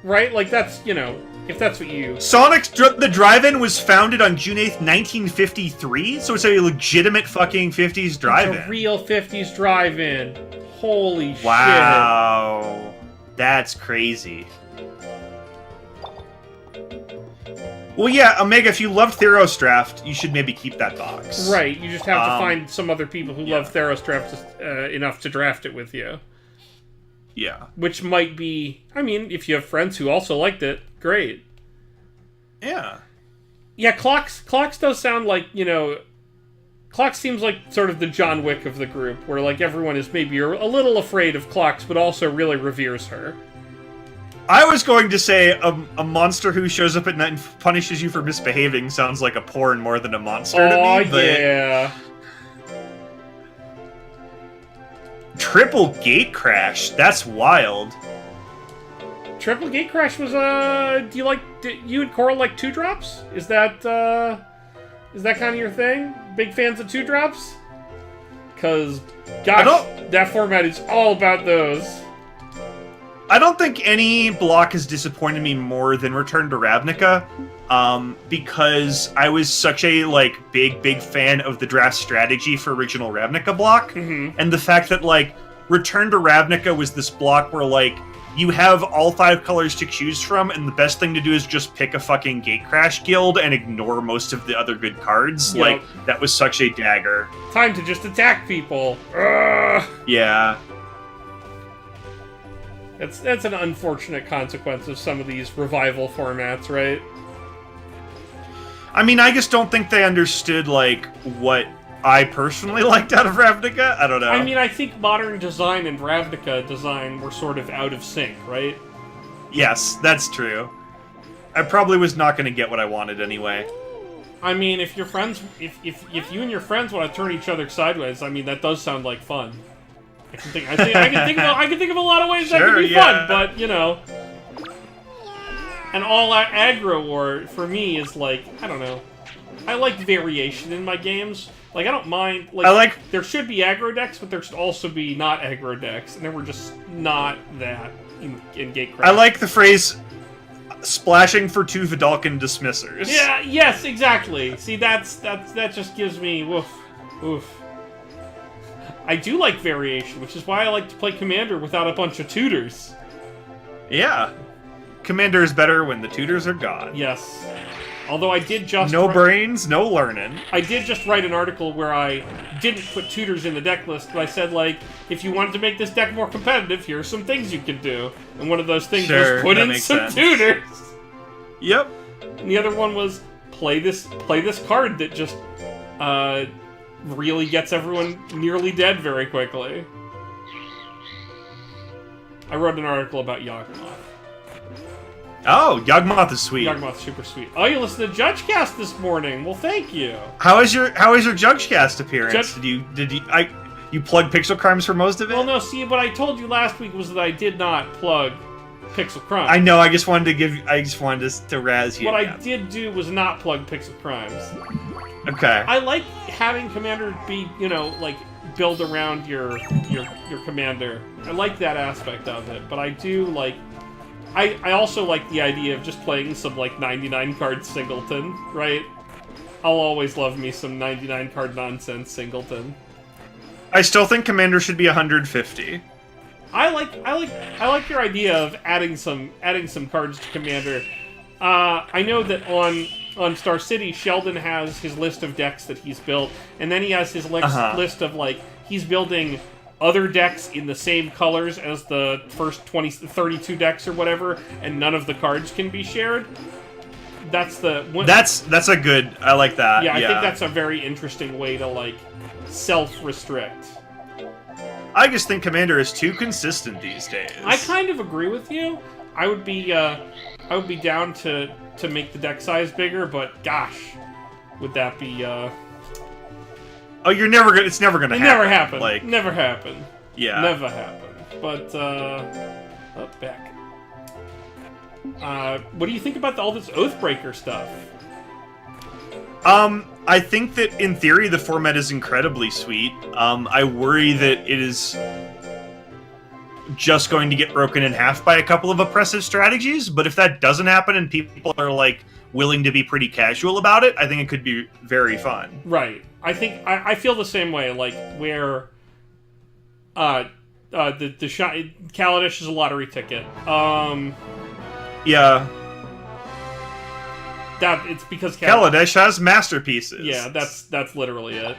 Right? Like, that's, you know, if that's what you... The drive-in was founded on June 8th, 1953, so it's a legitimate fucking 50s It's drive-in. a real 50s drive-in. Holy shit. Wow. That's crazy. Well, yeah, Omega, if you loved Theros Draft, you should maybe keep that box. Right, you just have to find some other people who love Theros Draft enough to draft it with you. Yeah. Which might be... I mean, if you have friends who also liked it, great. Yeah. Yeah, Clocks does sound like, you know... Clocks seems like sort of the John Wick of the group, where, like, everyone is maybe a little afraid of Clocks, but also really reveres her. I was going to say a monster who shows up at night and punishes you for misbehaving sounds like a porn more than a monster to me, but... yeah. Triple Gate Crash, that's wild. Triple Gate Crash was, you and Coral like 2-drops? Is that kind of your thing? Big fans of 2-drops? Because, gosh, that format is all about those. I don't think any block has disappointed me more than Return to Ravnica, because I was such a, like, big fan of the draft strategy for original Ravnica block, and the fact that, like, Return to Ravnica was this block where, like, you have all 5 colors to choose from, and the best thing to do is just pick a fucking Gatecrash guild and ignore most of the other good cards. Yep. Like, that was such a dagger. Time to just attack people. Ugh. Yeah. That's an unfortunate consequence of some of these revival formats, right? I mean, I just don't think they understood, like, what I personally liked out of Ravnica. I don't know. I mean, I think modern design and Ravnica design were sort of out of sync, right? Yes, that's true. I probably was not going to get what I wanted anyway. I mean, if your friends, if you and your friends want to turn each other sideways, I mean, that does sound like fun. I can think of a lot of ways that could be fun, but you know, an all-out aggro war for me is like, I don't know. I like variation in my games. Like, I don't mind. Like, there should be aggro decks, but there should also be not aggro decks, and there were just not that in Gatecrash. I like the phrase "splashing for 2 Vidalcan dismissers." Yeah. Yes. Exactly. See, that just gives me woof. I do like variation, which is why I like to play Commander without a bunch of tutors. Yeah. Commander is better when the tutors are gone. Yes. Although I did just... No brains, no learning. I did just write an article where I didn't put tutors in the deck list, but I said, like, if you wanted to make this deck more competitive, here are some things you can do. And one of those things was put in some tutors. Yep. And the other one was play this card that just... really gets everyone nearly dead very quickly. I wrote an article about Yawgmoth. Oh, Yawgmoth is sweet. Yawgmoth's super sweet. Oh, you listened to JudgeCast this morning. Well, thank you. How is your JudgeCast appearance? You plug Pixel Crimes for most of it? Well, no, see, what I told you last week was that I did not plug Pixel Crimes. I know, I just wanted to razz you. What I did do was not plug Pixel Crimes. Okay. I like having Commander be, like, build around your commander. I like that aspect of it, but I do like... I also like the idea of just playing some, like, 99-card Singleton, right? I'll always love me some 99-card nonsense Singleton. I still think Commander should be 150. I like your idea of adding some cards to Commander. I know that on Star City, Sheldon has his list of decks that he's built, and then he has his list of, like, he's building other decks in the same colors as the first 32 decks or whatever, and none of the cards can be shared. That's a good... I like that. Yeah, I think that's a very interesting way to, like, self-restrict. I just think Commander is too consistent these days. I kind of agree with you. I would be down to make the deck size bigger, but gosh, would that be Oh, it's never gonna happen. Never happened. Like, never happened. Yeah. Never happened. But back. What do you think about all this Oathbreaker stuff? I think that in theory the format is incredibly sweet. I worry that it is just going to get broken in half by a couple of oppressive strategies, but if that doesn't happen and people are, like, willing to be pretty casual about it, I think it could be very fun. Right. I think I feel the same way, like, where the Kaladesh is a lottery ticket. Yeah. That it's because Kaladesh has masterpieces. Yeah, that's literally it.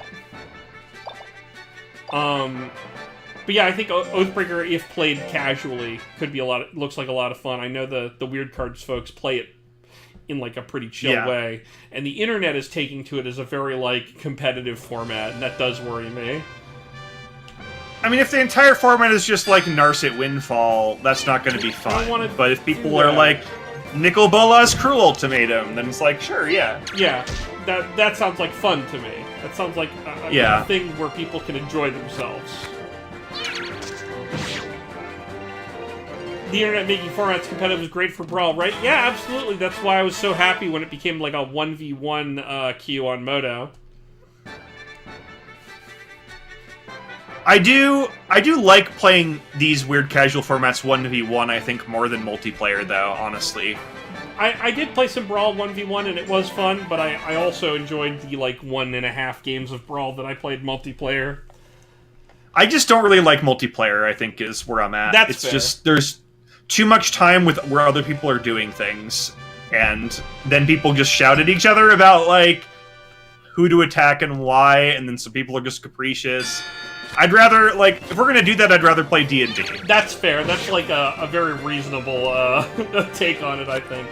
But yeah, I think Oathbreaker, if played casually, could be looks like a lot of fun. I know the Weird Cards folks play it in, like, a pretty chill way, and the internet is taking to it as a very, like, competitive format, and that does worry me. I mean, if the entire format is just like Narset Windfall, that's not going to be fun. But if people are like, Nicol Bolas Cruel Ultimatum, then it's like, sure, yeah. Yeah, that sounds like fun to me. That sounds like a thing where people can enjoy themselves. The internet making formats competitive is great for Brawl, right? Yeah, absolutely. That's why I was so happy when it became like a 1v1 queue on Moto. I do like playing these weird casual formats 1v1, I think, more than multiplayer, though, honestly. I did play some Brawl 1v1, and it was fun, but I also enjoyed the, like, 1.5 games of Brawl that I played multiplayer. I just don't really like multiplayer, I think, is where I'm at. That's fair. Just, there's too much time with where other people are doing things, and then people just shout at each other about, like, who to attack and why, and then some people are just capricious. I'd rather, like, if we're gonna do that, I'd rather play D&D. That's fair. That's, like, a very reasonable take on it, I think.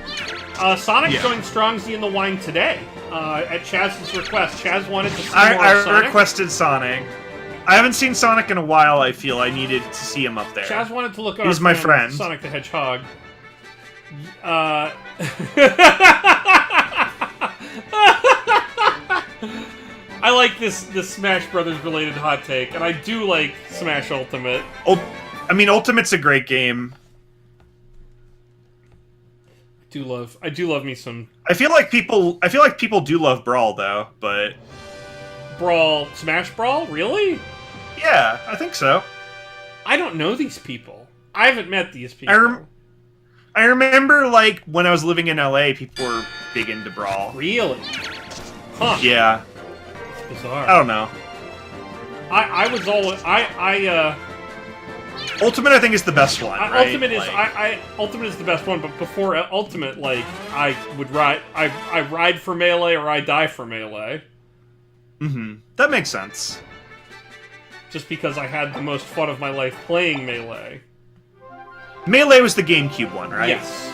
Sonic's going strong Z in the wine today, at Chaz's request. Chaz wanted to see more of Sonic. I requested Sonic. I haven't seen Sonic in a while, I feel. I needed to see him up there. Chaz wanted to look at He's my friend. Sonic the Hedgehog. I like this Smash Brothers related hot take, and I do like Smash Ultimate. I mean, Ultimate's a great game. I do love me some. I feel like people do love Brawl though, but Brawl, Smash Brawl, really? Yeah, I think so. I don't know these people. I haven't met these people. I remember, like, when I was living in LA, people were big into Brawl. Really? Huh. Yeah. It's bizarre. I don't know. Ultimate, I think, is the best one, right? Ultimate is the best one, but before Ultimate, like, I ride for Melee or I die for Melee. Mm-hmm. That makes sense. Just because I had the most fun of my life playing Melee. Melee was the GameCube one, right? Yes.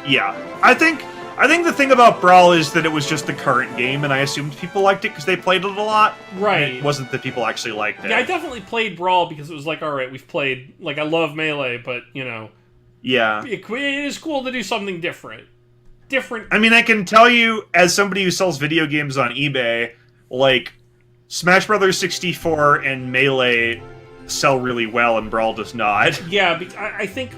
Yeah. I think the thing about Brawl is that it was just the current game, and I assumed people liked it because they played it a lot. Right. It wasn't that people actually liked it. Yeah, I definitely played Brawl because it was like, alright, we've played... Like, I love Melee, but, you know... Yeah. It is cool to do something different. I mean, I can tell you, as somebody who sells video games on eBay, like, Smash Brothers 64 and Melee sell really well, and Brawl does not. Yeah, I think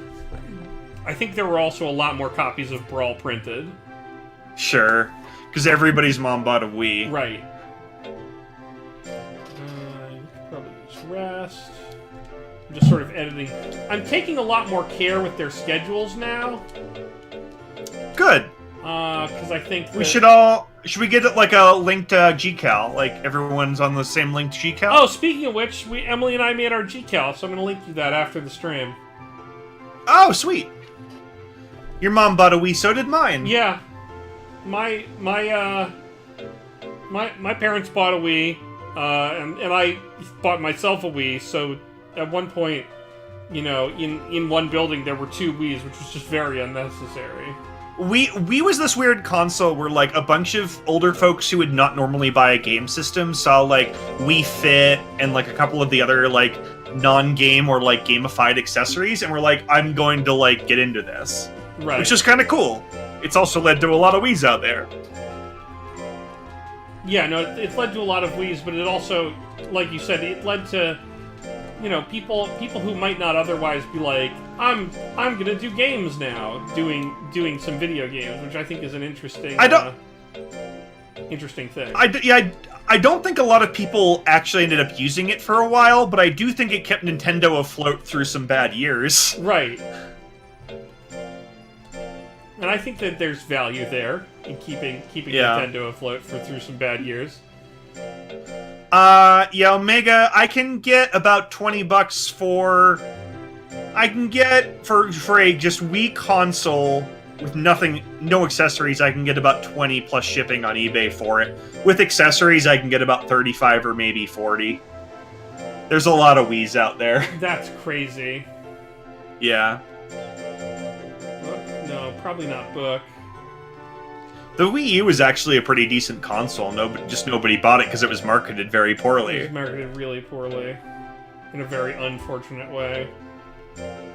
there were also a lot more copies of Brawl printed. Sure, because everybody's mom bought a Wii. Right. Probably just rest. I'm just sort of editing. I'm taking a lot more care with their schedules now. Good. Because I think that... Should we get it like a linked GCal? Like everyone's on the same linked GCal? Oh, speaking of which, Emily and I made our GCal, so I'm going to link you that after the stream. Oh, sweet. Your mom bought a Wii, so did mine. Yeah. My parents bought a Wii, and I bought myself a Wii, so at one point, you know, in one building there were 2 Wiis, which was just very unnecessary. Wii was this weird console where, like, a bunch of older folks who would not normally buy a game system saw, like, Wii Fit and, like, a couple of the other, like, non-game or, like, gamified accessories, and were like, I'm going to, like, get into this. Right. Which is kind of cool. It's also led to a lot of Wiis out there. Yeah, no, it's led to a lot of Wiis, but it also, like you said, it led to, you know, people who might not otherwise be like, I'm gonna do games now, doing some video games, which I think is an interesting interesting thing. I don't think a lot of people actually ended up using it for a while, but I do think it kept Nintendo afloat through some bad years. Right. And I think that there's value there in keeping Nintendo afloat through some bad years. Yeah, Omega, I can get about $20 for... I can get, for a just Wii console with no accessories, I can get about 20 plus shipping on eBay for it. With accessories, I can get about 35 or maybe 40. There's a lot of Wiis out there. That's crazy. Yeah. Book? No, probably not Book. The Wii U was actually a pretty decent console. Nobody bought it because it was marketed very poorly. It was marketed really poorly. In a very unfortunate way.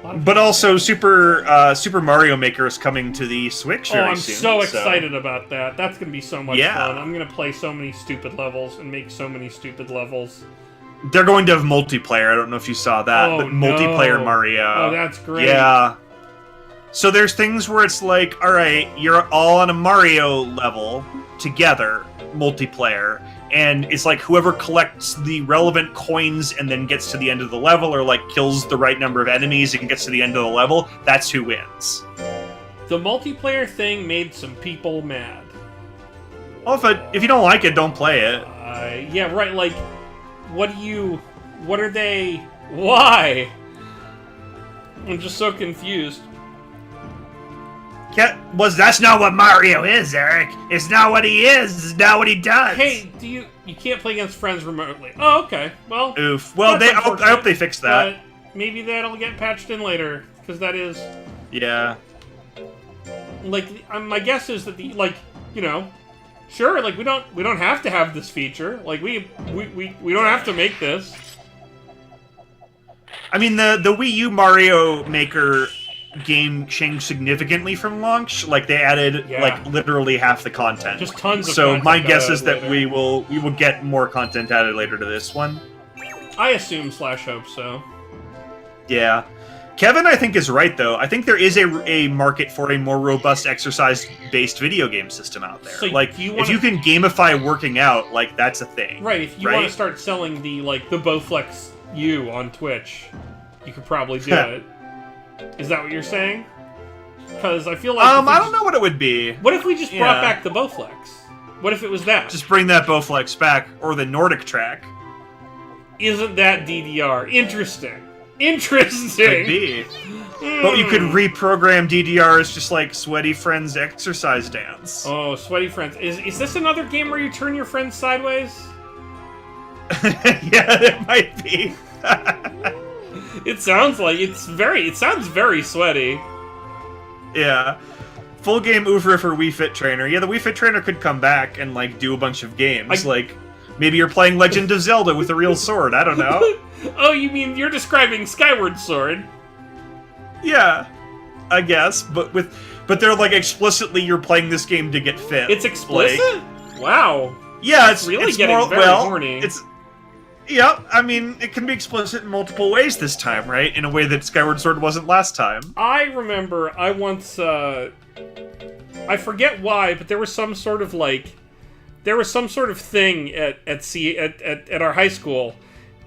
But also, Super Mario Maker is coming to the Switch very soon. I'm so excited about that. That's going to be so much fun. I'm going to play so many stupid levels and make so many stupid levels. They're going to have multiplayer. I don't know if you saw that, but multiplayer Mario. Oh, that's great. Yeah. So there's things where it's like, all right, you're all on a Mario level together, multiplayer, and it's like whoever collects the relevant coins and then gets to the end of the level, or like kills the right number of enemies and gets to the end of the level, that's who wins. The multiplayer thing made some people mad. Well, if you don't like it, don't play it. Yeah, right, like, what are they, why? I'm just so confused. That's not what Mario is, Eric. It's not what he is. It's not what he does. Hey, you can't play against friends remotely. Oh, okay. Well, oof. Well, I hope they fix that. But maybe that'll get patched in later, because that is. Yeah. Like, my guess is that sure, like we don't have to have this feature. Like we don't have to make this. I mean, the Wii U Mario Maker game changed significantly from launch. Like they added like literally half the content. Just tons of so content. My guess is that we will get more content added later to this one. I assume / hope so. Yeah. Kevin, I think, is right, though. I think there is a market for a more robust exercise-based video game system out there. So like, if you can gamify working out, like, that's a thing. Right, if you want to start selling the Bowflex U on Twitch, you could probably do it. Is that what you're saying? Because I feel like... I don't know what it would be. What if we just brought back the Bowflex? What if it was that? Just bring that Bowflex back, or the Nordic track. Isn't that DDR? Interesting. Interesting! Could be. But you could reprogram DDR as just like Sweaty Friends exercise dance. Oh, Sweaty Friends. Is this another game where you turn your friends sideways? Yeah, it might be. It sounds like it sounds very sweaty. Yeah. Full game oeuvre for Wii Fit Trainer. Yeah, the Wii Fit Trainer could come back and like do a bunch of games. Like maybe you're playing Legend of Zelda with a real sword, I don't know. Oh, you mean you're describing Skyward Sword? Yeah, I guess, but they're like explicitly you're playing this game to get fit. It's explicit? Like, wow. Yeah, it's really getting very horny. Yep, I mean, it can be explicit in multiple ways this time, right? In a way that Skyward Sword wasn't last time. I remember I once, I forget why, but there was some sort of thing at our high school,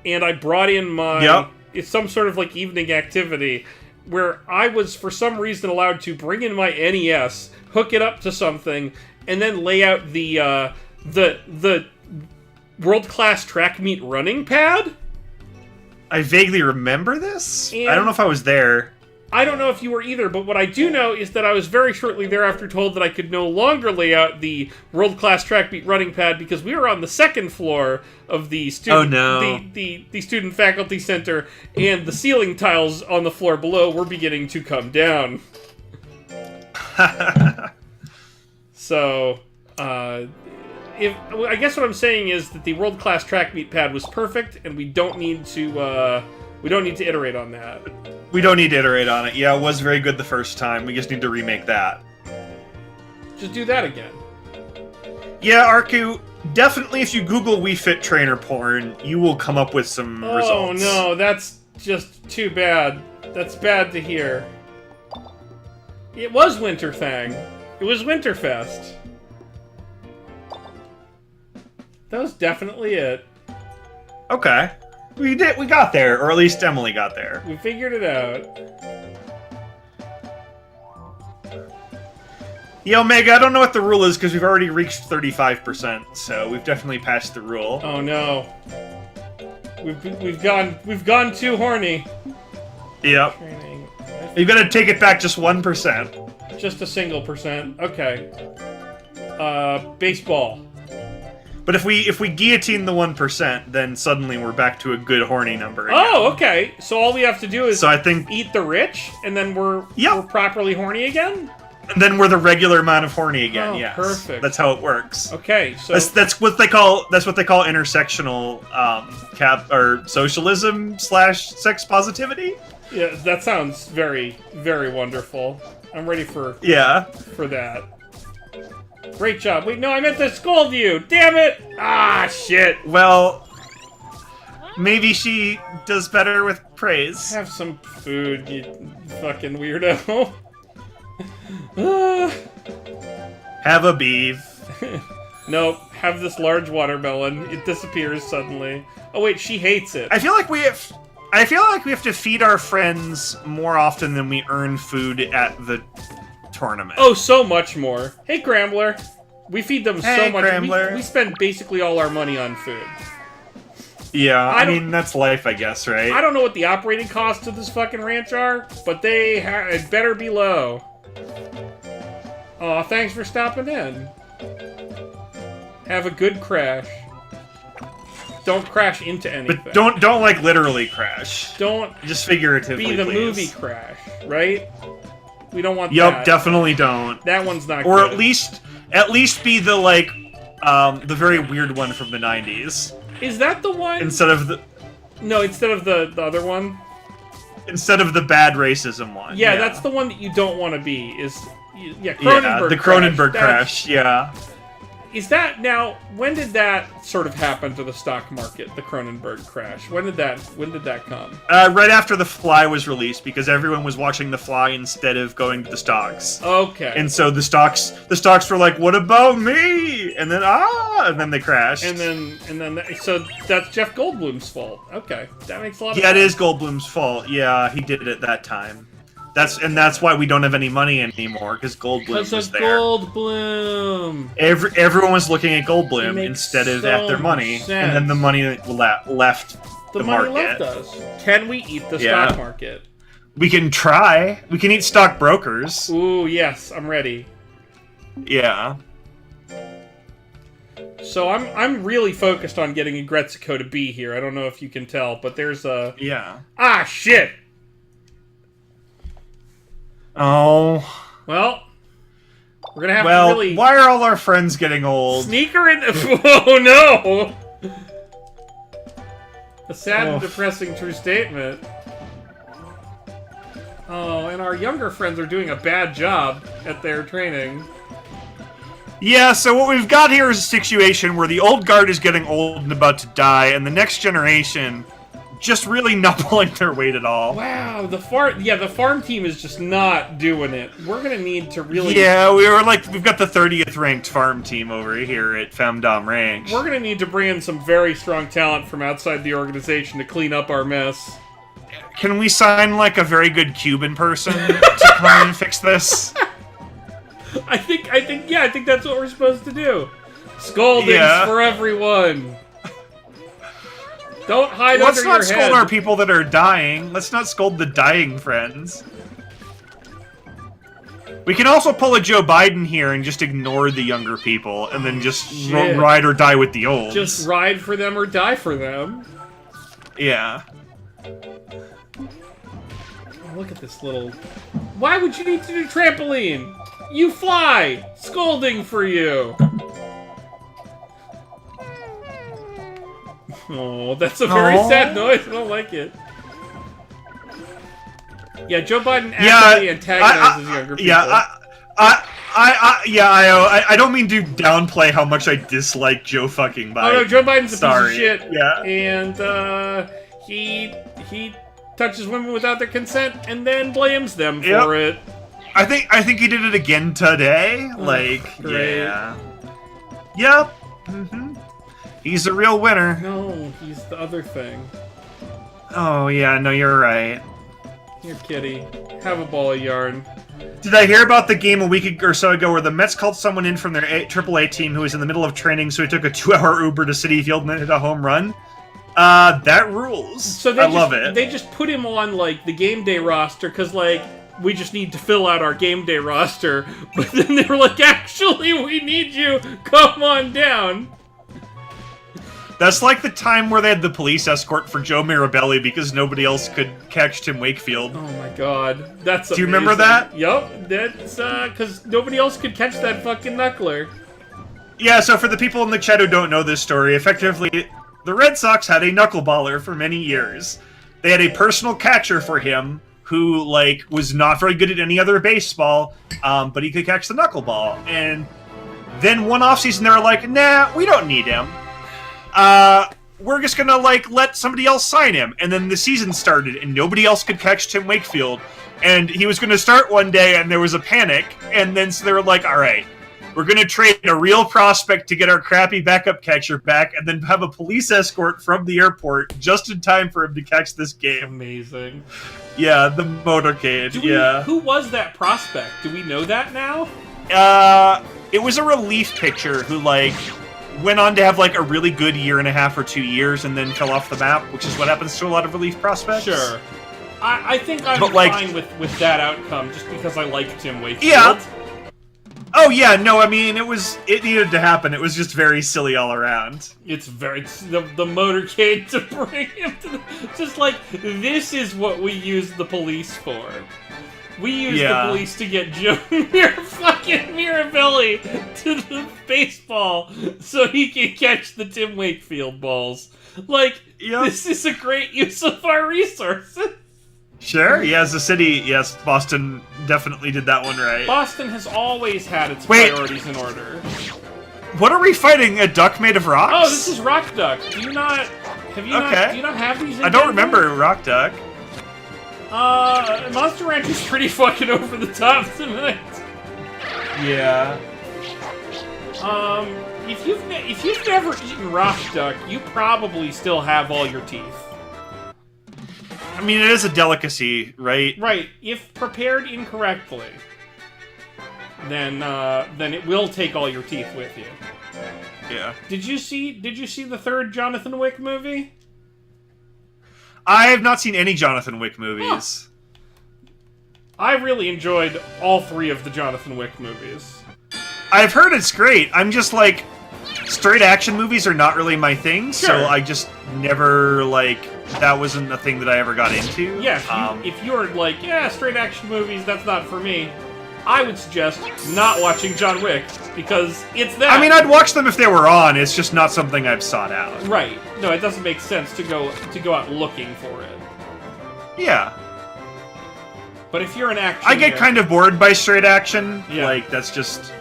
and I brought in my, it's some sort of like evening activity, where I was for some reason allowed to bring in my NES, hook it up to something, and then lay out the world-class track meet running pad. I vaguely remember this. And I don't know if I was there. I don't know if you were either, but what I do know is that I was very shortly thereafter told that I could no longer lay out the world-class track meet running pad because we were on the second floor of the student, the student faculty center, and the ceiling tiles on the floor below were beginning to come down. So, I guess what I'm saying is that the world-class track meet pad was perfect, and we don't need to iterate on that. We don't need to iterate on it. Yeah, it was very good the first time. We just need to remake that. Just do that again. Yeah, Arku, definitely if you Google Wii Fit trainer porn, you will come up with some results. Oh no, that's just too bad. That's bad to hear. It was Winterfang. It was Winterfest. That was definitely it. Okay. We got there, or at least Emily got there. We figured it out. Yeah, Omega, I don't know what the rule is because we've already reached 35%, so we've definitely passed the rule. Oh no. We've gone too horny. Yep. Training. You've got to take it back just 1%. Just a single percent. Okay. Baseball. But if we guillotine the 1%, then suddenly we're back to a good horny number again. Oh, okay. So all we have to do is I think eat the rich, and then we're properly horny again? And then we're the regular amount of horny again. Oh, yes. perfect. That's how it works. Okay, so that's what they call intersectional socialism / sex positivity. yeah, that sounds very, very wonderful. I'm ready for that. Great job. Wait, no, I meant to scold you. Damn it! Ah, shit. Well, maybe she does better with praise. Have some food, you fucking weirdo. Have a beef. Nope. Have this large watermelon. It disappears suddenly. Oh wait, she hates it. I feel like we have to feed our friends more often than we earn food at the tournament. Oh, so much more. Hey, Grambler. We feed them so much. Grambler. We spend basically all our money on food. Yeah, I mean, that's life, I guess, right? I don't know what the operating costs of this fucking ranch are, but it better be low. Aw, thanks for stopping in. Have a good crash. Don't crash into anything. But don't like literally crash. Don't just figuratively. Be the please. Movie Crash, right? We don't want that. Yup, definitely don't. That one's not or good. Or at least be the the very weird one from the 90s. Is that the one? Instead of the other one? Instead of the bad racism one. Yeah, that's the one that you don't want to be. Cronenberg. Yeah, the Cronenberg crash. Yeah. Is that now? When did that sort of happen to the stock market? The Cronenberg crash. When did that come? Right after The Fly was released, because everyone was watching The Fly instead of going to the stocks. Okay. And so the stocks were like, "What about me?" And then they crashed. And then so that's Jeff Goldblum's fault. Okay, that makes a lot of sense. Yeah, it is Goldblum's fault. Yeah, he did it at that time. That's why we don't have any money anymore, because Goldblum was there. Goldblum. Everyone was looking at Goldblum instead of at their money, sense. and then the money left the money market. left us. Can we eat the stock market? We can try. We can eat stockbrokers. Ooh, yes, I'm ready. Yeah. So I'm really focused on getting a Gretzko to be here. I don't know if you can tell, but there's a... Yeah. Ah, shit! Oh. Well, we're gonna have to really... why are all our friends getting old? Sneaker in... Oh, no! A sad and depressing true statement. Oh, and our younger friends are doing a bad job at their training. Yeah, so what we've got here is a situation where the old guard is getting old and about to die, and the next generation just really not pulling their weight at all. Wow, the farm team is just not doing it. We're gonna need to really... Yeah, we've got the 30th ranked farm team over here at Femdom Ranch. We're gonna need to bring in some very strong talent from outside the organization to clean up our mess. Can we sign, like, a very good Cuban person to come in and fix this? I think that's what we're supposed to do. Scoldings for everyone. Don't hide under your head. Let's not scold our people that are dying. Let's not scold the dying friends. We can also pull a Joe Biden here and just ignore the younger people, and then just ride or die with the olds. Just ride for them or die for them. Yeah. Oh, look at this little... Why would you need to do trampoline? You fly! Scolding for you! Oh, that's a very sad noise. I don't like it. Yeah, Joe Biden actively antagonizes younger people. I don't mean to downplay how much I dislike Joe fucking Biden. Oh no, Joe Biden's a piece of shit. Yeah. And he touches women without their consent and then blames them for it. I think he did it again today. Great. Yeah. Yep. Mm-hmm. He's a real winner. No, he's the other thing. Oh, yeah, no, you're right. Here, kitty. Have a ball of yarn. Did I hear about the game a week or so ago where the Mets called someone in from their AAA team who was in the middle of training, so he took a 2-hour Uber to Citi Field and then hit a home run? That rules. So I love it. They just put him on, like, the game day roster, because, like, we just need to fill out our game day roster. But then they were like, actually, we need you. Come on down. That's like the time where they had the police escort for Joe Mirabelli because nobody else could catch Tim Wakefield. Oh my god. That's amazing. Do you remember that? Yup. That's, because nobody else could catch that fucking knuckler. Yeah, so for the people in the chat who don't know this story, effectively, the Red Sox had a knuckleballer for many years. They had a personal catcher for him who, like, was not very good at any other baseball, but he could catch the knuckleball. And then one offseason they were like, nah, we don't need him. We're just gonna, like, let somebody else sign him. And then the season started, and nobody else could catch Tim Wakefield. And he was gonna start one day, and there was a panic. And then so they were like, all right, we're gonna trade a real prospect to get our crappy backup catcher back, and then have a police escort from the airport just in time for him to catch this game. Amazing. Yeah, the motorcade, Who was that prospect? Do we know that now? It was a relief pitcher who, like, went on to have, like, a really good 1.5 or 2 years and then fell off the map, which is what happens to a lot of relief prospects. Sure. I think I'm fine with that outcome, just because I like Tim Wakefield. Yeah. Oh, yeah, no, I mean, it needed to happen. It was just very silly all around. It's the motorcade to bring him to just like, this is what we use the police for. We use the police to get Joe fucking Mirabelli to the baseball so he can catch the Tim Wakefield balls. Like, this is a great use of our resources. Sure, yes, the city, yes, Boston definitely did that one right. Boston has always had its priorities in order. What are we fighting? A duck made of rocks? Oh, this is Rock Duck. Do you not have these in I don't remember Rock Duck. Monster Ranch is pretty fucking over the top tonight. Yeah. If you've never eaten Rock Duck, you probably still have all your teeth. I mean, it is a delicacy, right? Right. If prepared incorrectly, then it will take all your teeth with you. Yeah. Did you see the third Jonathan Wick movie? I have not seen any Jonathan Wick movies. Huh. I really enjoyed all 3 of the Jonathan Wick movies. I've heard it's great. I'm just like, straight action movies are not really my thing, so I just never, like, that wasn't a thing that I ever got into. Yeah, if you're like, straight action movies, that's not for me, I would suggest not watching John Wick, because it's that. I mean, I'd watch them if they were on, it's just not something I've sought out. Right. No, it doesn't make sense to go out looking for it. Yeah. But if you're an action... I get kind of bored by straight action. Yeah. Like, that's just...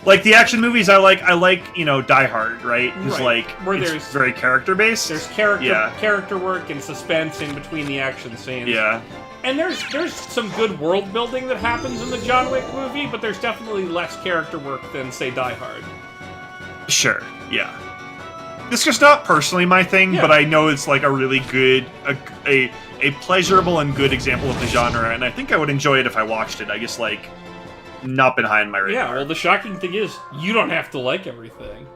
Like the action movies, I like Die Hard, right? Who's Right. like Where it's there's- very character based. There's character Yeah. character work and suspense in between the action scenes. Yeah. And there's some good world building that happens in the John Wick movie, but there's definitely less character work than, say, Die Hard. Sure. Yeah. This is not personally my thing, Yeah. but I know it's like a really good, a pleasurable and good example of the genre, and I think I would enjoy it if I watched it. I just like not been high on my radar. Yeah, well, the shocking thing is, you don't have to like everything.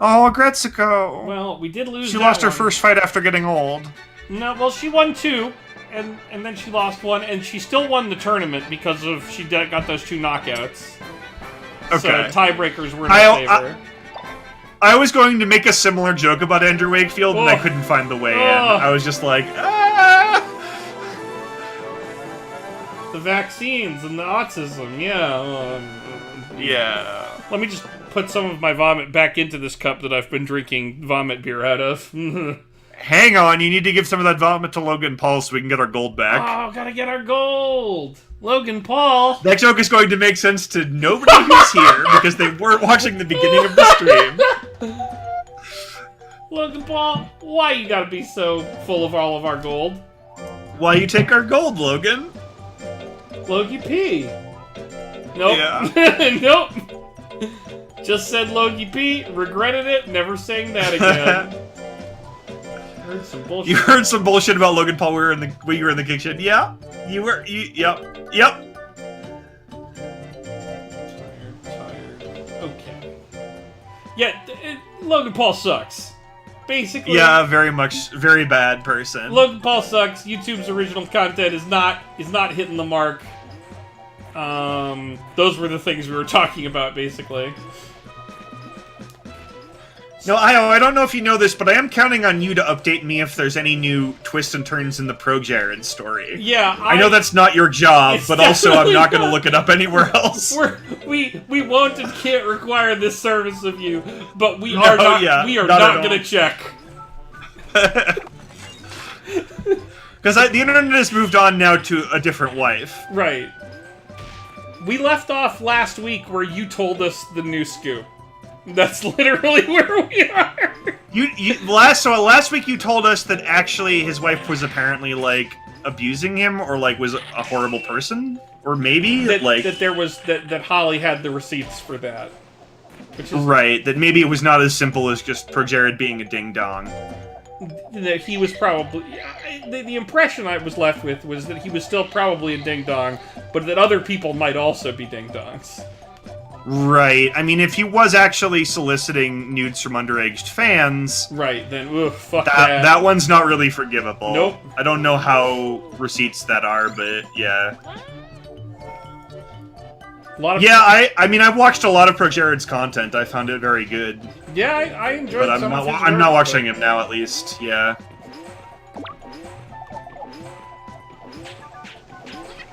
Oh, Agretsuko. Well, we did lose She that lost her one. first fight after getting old. No, well, she won 2, and then she lost 1, and she still won the tournament because of she got those 2 knockouts. Okay. So tiebreakers were in her favor. I was going to make a similar joke about Andrew Wakefield, and I Oh. couldn't find the way in. Oh. I was just like, ah! The vaccines and the autism, yeah. Yeah. Let me just put some of my vomit back into this cup that I've been drinking vomit beer out of. Hang on, you need to give some of that vomit to Logan Paul so we can get our gold back. Oh, gotta get our gold! Logan Paul! That joke is going to make sense to nobody who's here because they weren't watching the beginning of the stream. Logan Paul, why you gotta be so full of all of our gold? Why you take our gold, Logan? Logie P. Nope. Yeah. Nope. Just said Logie P, regretted it, never saying that again. Heard some bullshit. You heard some bullshit about Logan Paul when you were in the kitchen. Yeah, you were. Yep. Tired. Okay. Yeah, Logan Paul sucks. Basically. Yeah, very bad person. Logan Paul sucks. YouTube's original content is not hitting the mark. Those were the things we were talking about, basically. No, I don't know if you know this, but I am counting on you to update me if there's any new twists and turns in the Pro Jared story. Yeah, I know that's not your job, It's but also I'm not going to definitely look it up anywhere else. we won't and can't require this service of you, but we No, are not. yeah, we are not not at going all. to check. Because the internet has moved on now to a different wife. Right. We left off last week where you told us the new scoop. That's literally where we are. Last week you told us that actually his wife was apparently like abusing him or like was a horrible person, or maybe that there was that Holly had the receipts for that. Which is right, that maybe it was not as simple as just Pro Jared being a ding dong. that he was probably the impression I was left with was that he was still probably a ding dong, but that other people might also be ding dongs. Right. I mean, if he was actually soliciting nudes from underage fans, Right, then fuck that. that one's not really forgivable. Nope. I don't know how receipts that are, but yeah. A lot of Yeah, I mean, I've watched a lot of Pro Jared's content. I found it very good. Yeah, I enjoyed But some of his I'm not work, watching him now, at least. Yeah.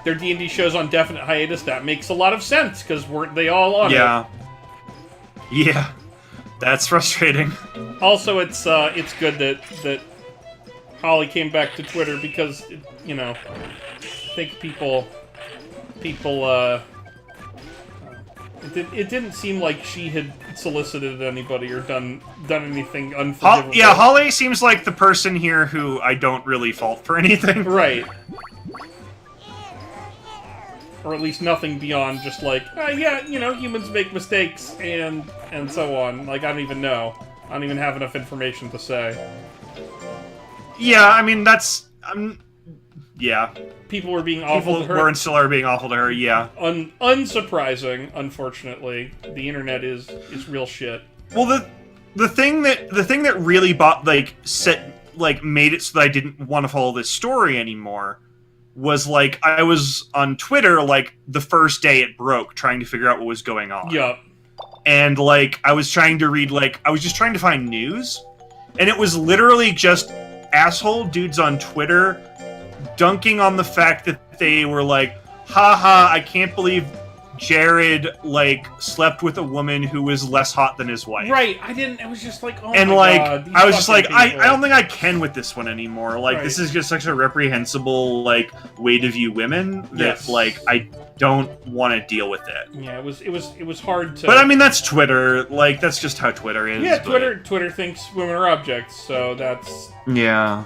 Their D&D show's on definite hiatus. That makes a lot of sense, because weren't they all on Yeah. Yeah. That's frustrating. it? Also, it's good that Holly came back to Twitter because, I think people it didn't seem like she had solicited anybody or done anything unforgivable. Yeah, Holly seems like the person here who I don't really fault for anything. Right. Or at least nothing beyond just like, humans make mistakes and so on. Like, I don't even know. I don't even have enough information to say. Yeah, I mean, that's... yeah. People were being awful People to her. were and still are being awful to her, yeah. Unsurprising, unfortunately. The internet is real shit. Well, the thing that really made it so that I didn't want to follow this story anymore was, like, I was on Twitter, like, the first day it broke, trying to figure out what was going on. Yup. And, like, I was trying to read, like, I was just trying to find news, and it was literally just asshole dudes on Twitter dunking on the fact that they were like, haha, I can't believe Jared like slept with a woman who was less hot than his wife. Right. I didn't. It was just like, oh And my like God, these I was just like, fucking I people. don't think I can with this one anymore. Like Right. this is just such a reprehensible like way to view women that Yes. like I don't want to deal with it. Yeah, it was hard to. But I mean that's Twitter. Like that's just how Twitter is. yeah, but- Twitter thinks women are objects, so that's. Yeah.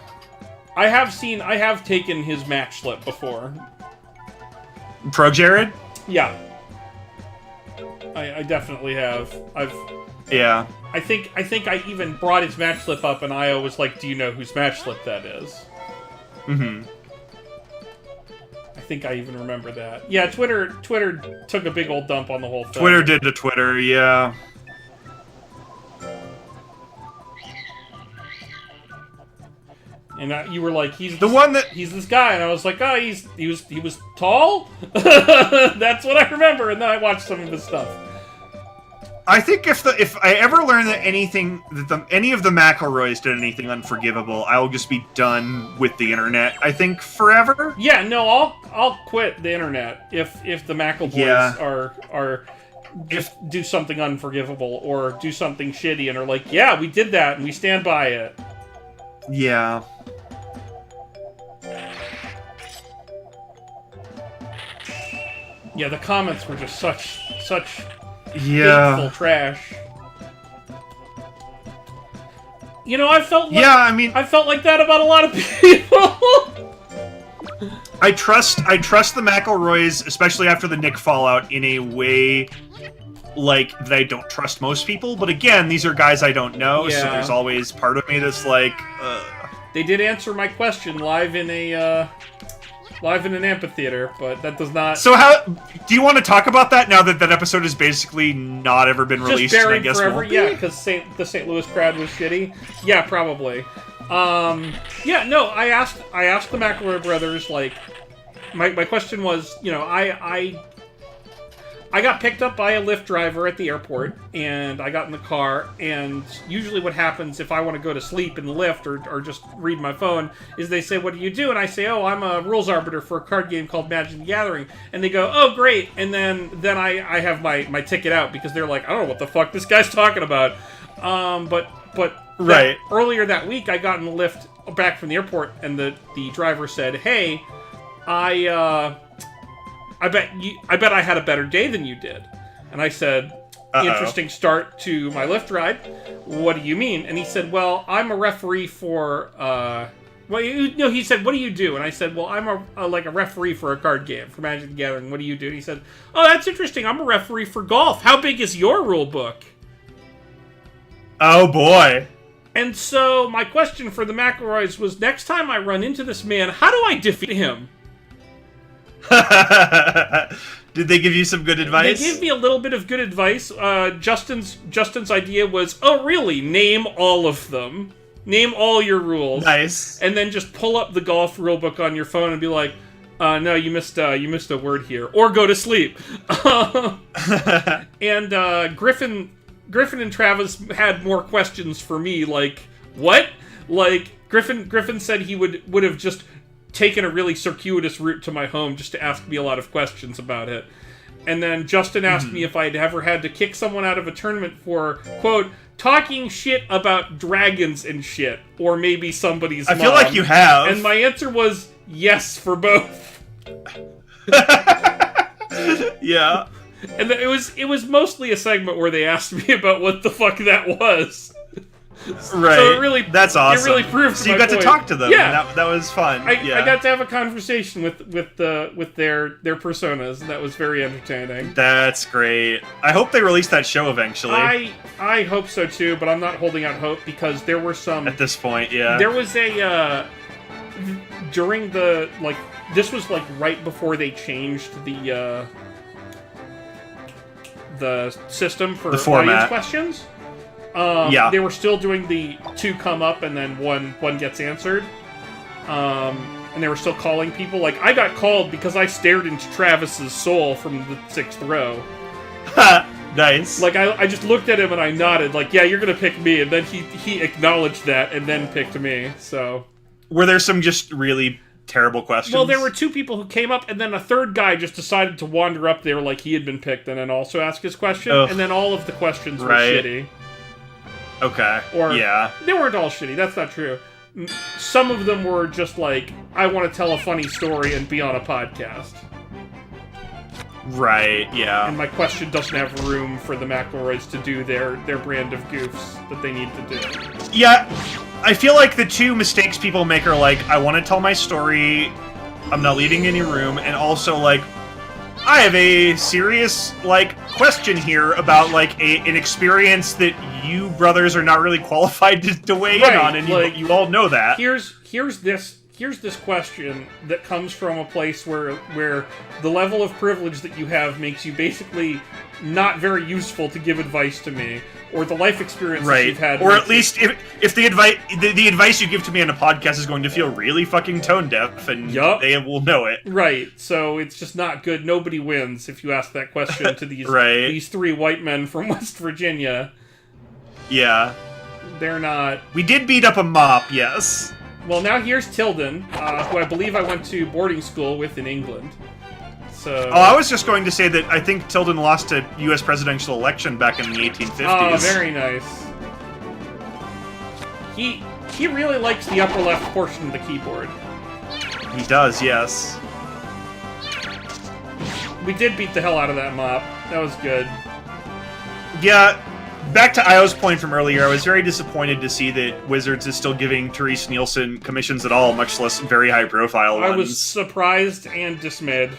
I have taken his match slip before. Pro Jared? Yeah. I definitely have. Yeah. I think I even brought his match slip up, and Io was like, "Do you know whose match slip that is?" Mm-hmm. I think I even remember that. Yeah, Twitter took a big old dump on the whole thing. Twitter did to Twitter, yeah. And you were like, "He's The one that he's this guy," and I was like, "Oh, he was tall." That's what I remember. And then I watched some of his stuff. I think if I ever learn that any of the McElroys did anything unforgivable, I will just be done with the internet. I think forever. Yeah, no, I'll quit the internet if the McElroys Yeah. are do something unforgivable or do something shitty and are like, "Yeah, we did that and we stand by it." Yeah. Yeah, the comments were just such Yeah. hateful trash. You know, I felt like, Yeah, I mean, I felt like that about a lot of people. I trust the McElroys, especially after the Nick fallout, in a way like that I don't trust most people. But again, these are guys I don't know, so Yeah. there's always part of me that's like, They did answer my question live in an amphitheater, but that does not So how do you want to talk about that now that that episode has basically not ever been just released? And I buried guess forever. won't be? Yeah, because the St. Louis crowd was shitty. Yeah, probably. Yeah, no, I asked the McElroy brothers, like, my question was, you know, I got picked up by a Lyft driver at the airport, and I got in the car, and usually what happens if I want to go to sleep in the Lyft or just read my phone is they say, "What do you do?" And I say, "Oh, I'm a rules arbiter for a card game called Magic the Gathering." And they go, "Oh, great." And then I have my ticket out because they're like, "I don't know what the fuck this guy's talking about." But Right. earlier that week, I got in the Lyft back from the airport, and the driver said, "Hey, I bet I had a better day than you did." And I said, "Interesting start to my Lyft ride. What do you mean?" And he said, "Well, I'm a referee for he said, "What do you do?" And I said, "Well, I'm a referee for a card game for Magic the Gathering. What do you do?" And he said, "Oh, that's interesting. I'm a referee for golf. How big is your rule book?" Oh boy. And so my question for the McElroys was, next time I run into this man, how do I defeat him? Did they give you some good advice? They gave me a little bit of good advice. Justin's idea was, "Oh, really? Name all of them. Name all your rules. Nice. And then just pull up the golf rulebook on your phone and be like, no, you missed a word here, or go to sleep." And Griffin and Travis had more questions for me. Like, what? Like Griffin said he would have just taken a really circuitous route to my home just to ask me a lot of questions about it. And then Justin asked me if I'd ever had to kick someone out of a tournament for, quote, talking shit about dragons and shit, or maybe somebody's I mom. feel like you have. And my answer was yes for both. Yeah. And it was mostly a segment where they asked me about what the fuck that was. Right. So it really, that's awesome. It really proved. So you my got point. to talk to them. Yeah, And that was fun. I Yeah. got to have a conversation with their personas, and that was very entertaining. That's great. I hope they release that show eventually. I hope so too, but I'm not holding out hope because there were some. At this point, yeah. There was a during the this was right before they changed the system for The format. audience questions. Yeah. They were still doing the two come up and then one gets answered. And they were still calling people. Like, I got called because I stared into Travis's soul from the 6th row. Nice. Like, I just looked at him and I nodded, like, yeah, you're gonna pick me. And then he acknowledged that and then picked me, so. Were there some just really terrible questions. Well, there were two people who came up, and then a third guy just decided to wander up there like he had been picked, and then also ask his question, and then all of the questions were shitty. Okay. Or yeah. They weren't all shitty. That's not true. Some of them were just like, I want to tell a funny story and be on a podcast. Right, yeah. And my question doesn't have room for the McElroys to do their brand of goofs that they need to do. Yeah, I feel like the two mistakes people make are like, I want to tell my story, I'm not leaving any room, and also like, I have a serious, like, question here about, like, an experience that you brothers are not really qualified to weigh in on, and like, you all know that. Here's this question that comes from a place where the level of privilege that you have makes you basically not very useful to give advice to me, or the life experience that you've had. Or at least if the advice you give to me on a podcast is going to feel really fucking tone deaf, and they will know it. Right. So it's just not good. Nobody wins if you ask that question to these these three white men from West Virginia. Yeah. They're not. We did beat up a mop, yes. Well, now here's Tilden, who I believe I went to boarding school with in England. So. Oh, I was just going to say that I think Tilden lost a U.S. presidential election back in the 1850s. Oh, very nice. He really likes the upper left portion of the keyboard. He does, yes. We did beat the hell out of that mop. That was good. Yeah. Back to Io's point from earlier, I was very disappointed to see that Wizards is still giving Therese Nielsen commissions at all, much less very high-profile ones. I was surprised and dismayed.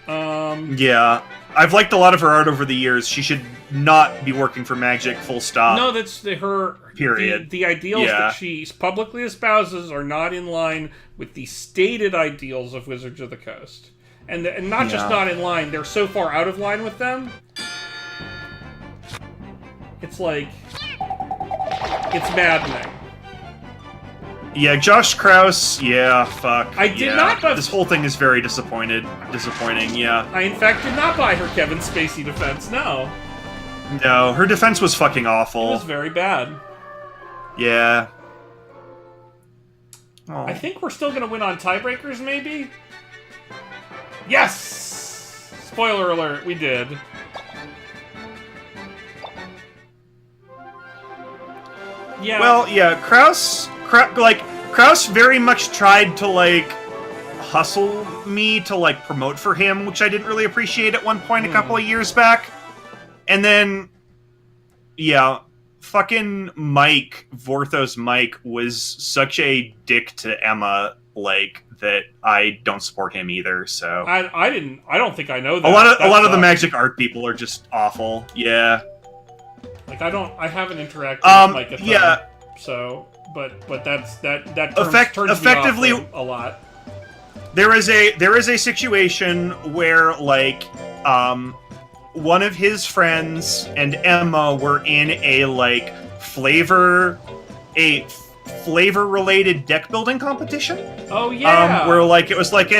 Yeah. I've liked a lot of her art over the years. She should not be working for Magic, full stop. No, that's her... Period. The ideals that she publicly espouses are not in line with the stated ideals of Wizards of the Coast. And not just not in line, they're so far out of line with them... It's like... It's maddening. Yeah, Josh Krause, yeah, fuck. I did not... This whole thing is very disappointing, yeah. I, in fact, did not buy her Kevin Spacey defense, no. No, her defense was fucking awful. It was very bad. Yeah. Aww. I think we're still gonna win on tiebreakers, maybe? Yes! Spoiler alert, we did. Yeah. Well, yeah, Krause very much tried to, like, hustle me to, like, promote for him, which I didn't really appreciate at one point a couple of years back. And then, yeah, fucking Mike, Vorthos Mike, was such a dick to Emma, like, that I don't support him either, so... I don't think I know that. A lot of the Magic art people are just awful, yeah. Like, I haven't interacted with Mike at yeah. So, but that turns effectively me off a lot. There is a situation where, like, one of his friends and Emma were in a, like, flavor-related deck building competition. Oh yeah. Where, like, it was like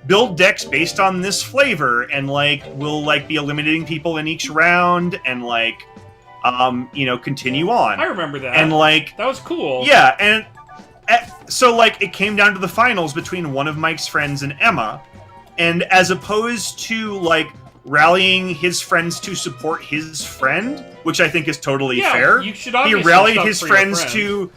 build decks based on this flavor, and, like, we'll, like, be eliminating people in each round, and, like, continue on. I remember that. And, like, that was cool. Yeah, and so, like, it came down to the finals between one of Mike's friends and Emma, and as opposed to, like, rallying his friends to support his friend, which I think is totally fair. You should he rallied his friends to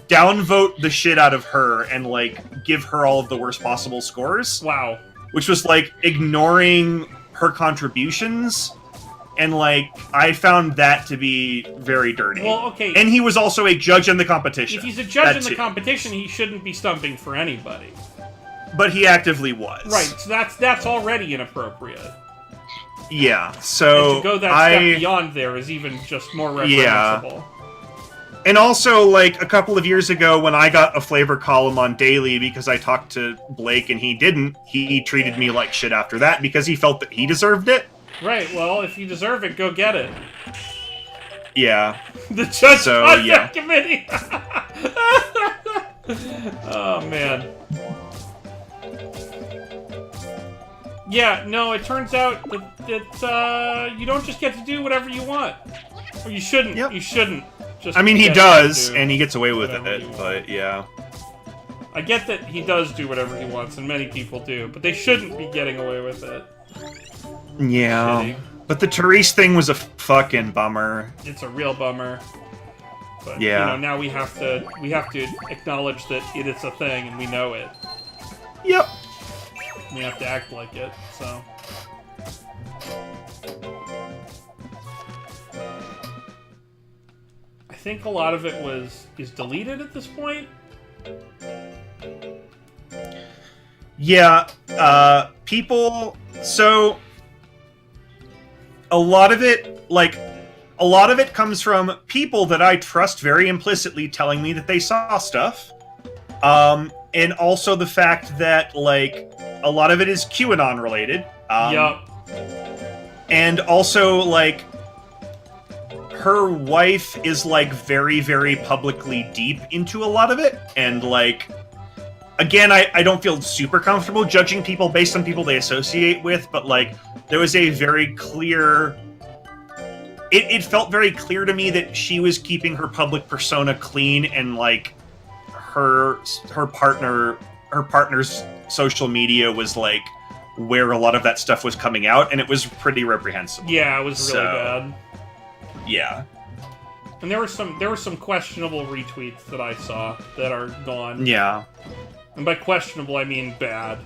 downvote the shit out of her and, like, give her all of the worst possible scores. Wow. Which was, like, ignoring her contributions. And, like, I found that to be very dirty. Well, okay. And he was also a judge in the competition. If he's a judge in the competition, he shouldn't be stumping for anybody. But he actively was. Right, so that's already inappropriate. Yeah, so... And to go that step beyond there is even just more reprehensible. Yeah. And also, like, a couple of years ago when I got a flavor column on Daily because I talked to Blake and he didn't, he treated me like shit after that because he felt that he deserved it. Right, well, if you deserve it, go get it. Yeah. The judge contact committee! Oh, man. Yeah, no, it turns out that you don't just get to do whatever you want. Or you shouldn't. Yep. You shouldn't. Just I mean, he does, and he gets away with it, but yeah. I get that he does do whatever he wants, and many people do, but they shouldn't be getting away with it. Yeah. Shitty. But the Therese thing was a fucking bummer. It's a real bummer. But, Yeah. now we have to acknowledge that it is a thing, and we know it. Yep. We have to act like it, so... I think a lot of it is deleted at this point. Yeah, people... So, a lot of it comes from people that I trust very implicitly telling me that they saw stuff. And also the fact that, like, a lot of it is QAnon related. Yup. And also, like, her wife is, like, very, very publicly deep into a lot of it. And, like, again, I don't feel super comfortable judging people based on people they associate with, but, like, there was a very clear... It felt very clear to me that she was keeping her public persona clean, and, like, her partner's social media was, like, where a lot of that stuff was coming out, and it was pretty reprehensible. Yeah, it was really bad. Yeah. And there were some questionable retweets that I saw that are gone. Yeah. And by questionable, I mean bad.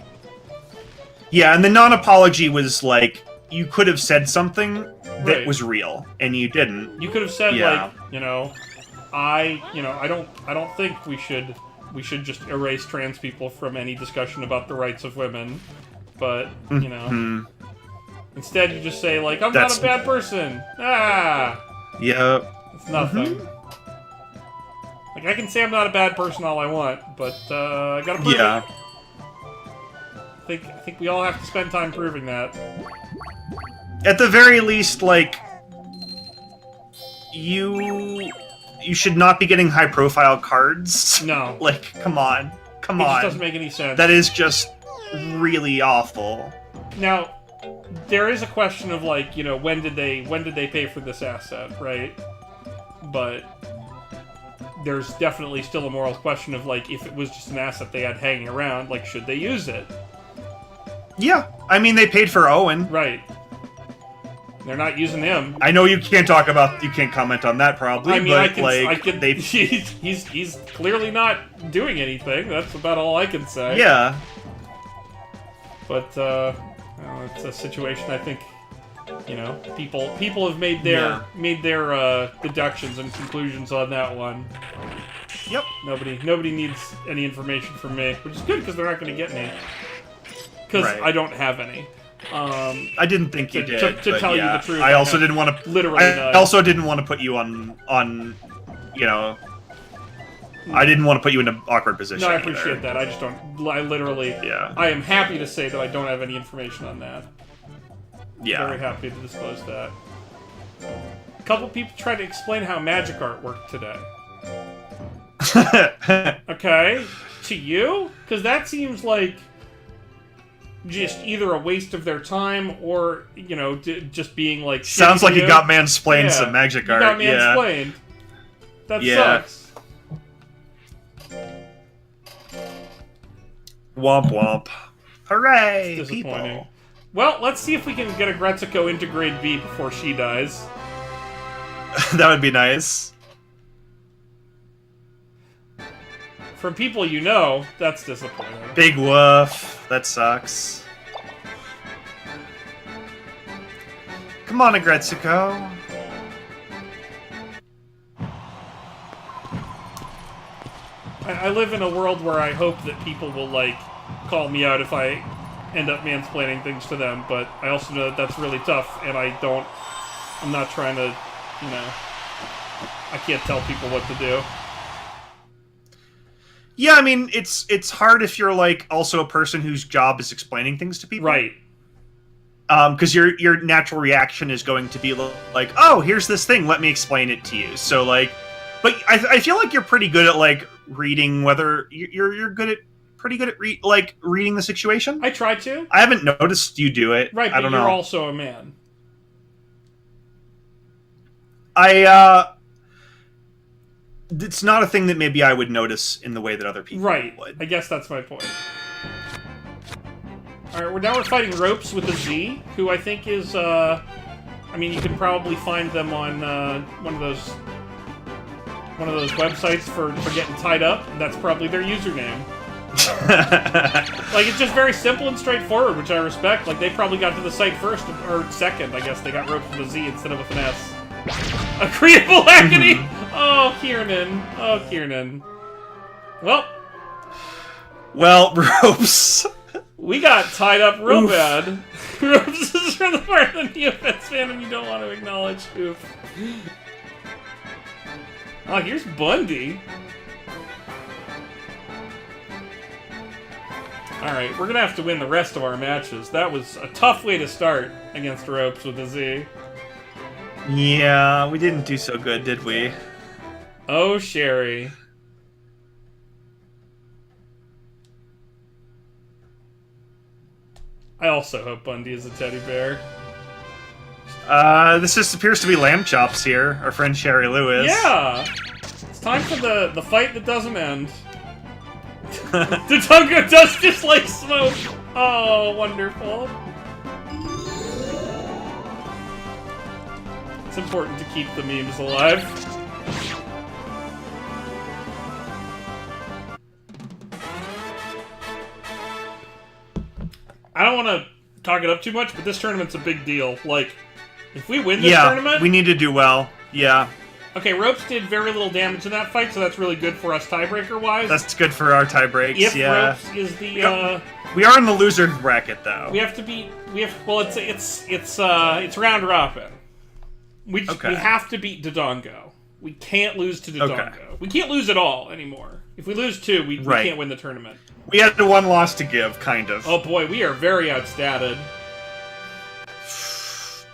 Yeah, and the non-apology was, like, you could have said something that Right. was real, and you didn't. You could have said, Yeah. like, I don't think we should just erase trans people from any discussion about the rights of women. But, Mhm. instead you just say, like, I'm That's- not a bad person. Ah! Yep. It's nothing. Like, I can say I'm not a bad person all I want, but, I gotta prove Yeah. it. I think we all have to spend time proving that. At the very least, like, you should not be getting high-profile cards. No. Like, come on. Come It just on. doesn't make any sense. That is just really awful. Now, there is a question of, like, when did they pay for this asset, right? But there's definitely still a moral question of, like, if it was just an asset they had hanging around, like, should they use it? Yeah. I mean, they paid for Owen. Right. They're not using him. I know you can't comment on that probably, I mean, but, I could. they... He's clearly not doing anything. That's about all I can say. Yeah. But it's a situation. I think people have made their deductions and conclusions on that one. Yep. Nobody needs any information from me, which is good because they're not going to get any. Because Right. I don't have any. I didn't think you did. To but tell you yeah. the truth, I also have didn't want to. literally I none. also didn't want to put you on. I didn't want to put you in an awkward position. No, I either. appreciate that. I just don't. I literally. Yeah. I am happy to say that I don't have any information on that. Yeah. Very happy to disclose that. A couple people tried to explain how magic art worked today. Okay? To you? Because that seems like just either a waste of their time or, just being like... Sounds shitty like to you got mansplained Yeah, some magic you art. got Yeah. mansplained. That Yeah. sucks. Womp womp. Hooray! It's disappointing. People. Well, let's see if we can get a Gretzico into grade B before she dies. That would be nice. From people you know, that's disappointing. Big woof. That sucks. Come on, Agretzico. I live in a world where I hope that people will, like, call me out if I end up mansplaining things to them, but I also know that that's really tough, and I'm not trying to, I can't tell people what to do. Yeah, I mean, it's hard if you're, like, also a person whose job is explaining things to people. Right. Because your natural reaction is going to be like, oh, here's this thing, let me explain it to you. So, like, but I feel like you're pretty good at, like, reading whether you're pretty good at reading the situation. I try to. I haven't noticed you do it. Right, I but don't you're know. also a man. it's not a thing that maybe I would notice in the way that other people Right. would. I guess that's my point. Alright, now we're fighting Ropes with a Z, who I think is, I mean, you can probably find them on, one of those websites for getting tied up, and that's probably their username. Like, it's just very simple and straightforward, which I respect. Like, they probably got to the site first, or second, I guess. They got Ropes with a Z instead of with an S. Agreeable agony! Oh, Kiernan. Oh, Kiernan. Well, Ropes. we got tied up real bad. Ropes is from the part of the Neopets fandom you don't want to acknowledge. Oof. Oh, here's Bundy. Alright, we're gonna have to win the rest of our matches. That was a tough way to start against Ropes with a Z. Yeah, we didn't do so good, did we? Oh, Sherry. I also hope Bundy is a teddy bear. This just appears to be Lamb Chops here, our friend Sherry Lewis. Yeah! It's time for the fight that doesn't end. Dodongo does just like smoke! Oh, wonderful. It's important to keep the memes alive. I don't want to talk it up too much, but this tournament's a big deal. Like, if we win this tournament... we need to do well. Yeah. Okay, Ropes did very little damage in that fight, so that's really good for us tiebreaker-wise. That's good for our tie breaks, If yeah. Ropes is the, We are in the loser bracket, though. we have to beat... Well, it's round robin. We have to beat Dodongo. We can't lose to Dodongo. Okay. We can't lose at all anymore. If we lose two, we can't win the tournament. We had the one loss to give, kind of. Oh boy, we are very outstatted.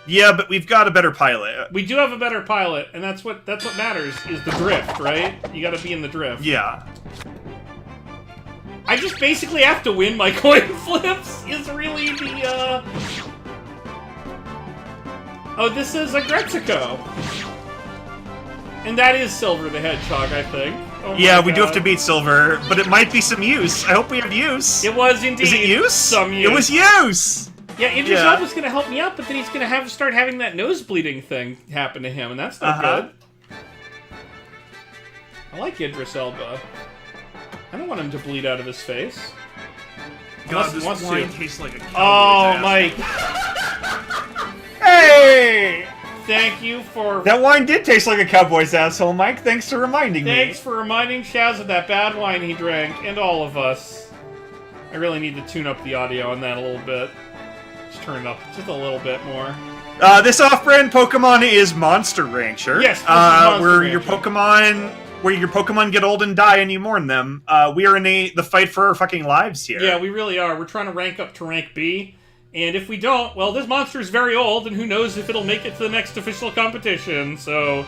Yeah, but we've got a better pilot. We do have a better pilot, and that's what matters, is the drift, right? You gotta be in the drift. Yeah. I just basically have to win my coin flips, is really the, Oh, this is a Gretzico. And that is Silver the Hedgehog, I think. Oh Yeah, we do have to beat Silver, but it might be some use. I hope we have use. It was indeed. Is it use? Some use. It was use! Yeah, Idris Elba's gonna help me out, but then he's gonna start having that nose bleeding thing happen to him, and that's not good. I like Idris Elba. I don't want him to bleed out of his face. God, Unless he wants this wine to. tastes like a cowboy's Oh, ass. Mike. Hey! Thank you for... That wine did taste like a cowboy's asshole, Mike. Thanks for reminding me. Thanks for reminding Shaz of that bad wine he drank, and all of us. I really need to tune up the audio on that a little bit. Just turn it up just a little bit more. This off-brand Pokemon is Monster Rancher. Yes, this is Monster where Rancher. your Pokemon get old and die and you mourn them. We are in the fight for our fucking lives here. Yeah, we really are. We're trying to rank up to rank B. And if we don't, well, this monster is very old, and who knows if it'll make it to the next official competition. So,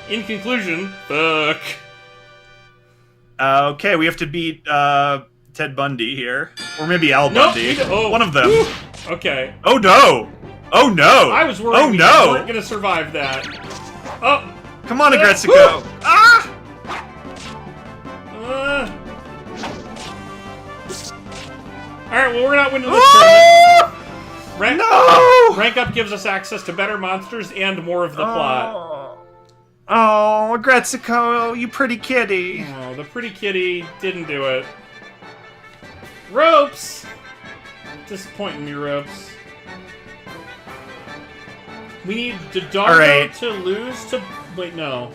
in conclusion, fuck. Okay, we have to beat Ted Bundy here. Or maybe Al Bundy. One of them. Whew. Okay. Oh no! Oh no! I was worried we weren't going to survive that. Oh! Come on, Agretsuko! Ah! Alright, well, we're not winning this tournament. No! Rank up gives us access to better monsters and more of the plot. Oh, Agretsuko, you pretty kitty. Oh, the pretty kitty didn't do it. Ropes! Disappointing me, Ropes. We need Dodongo to lose to... Wait, no.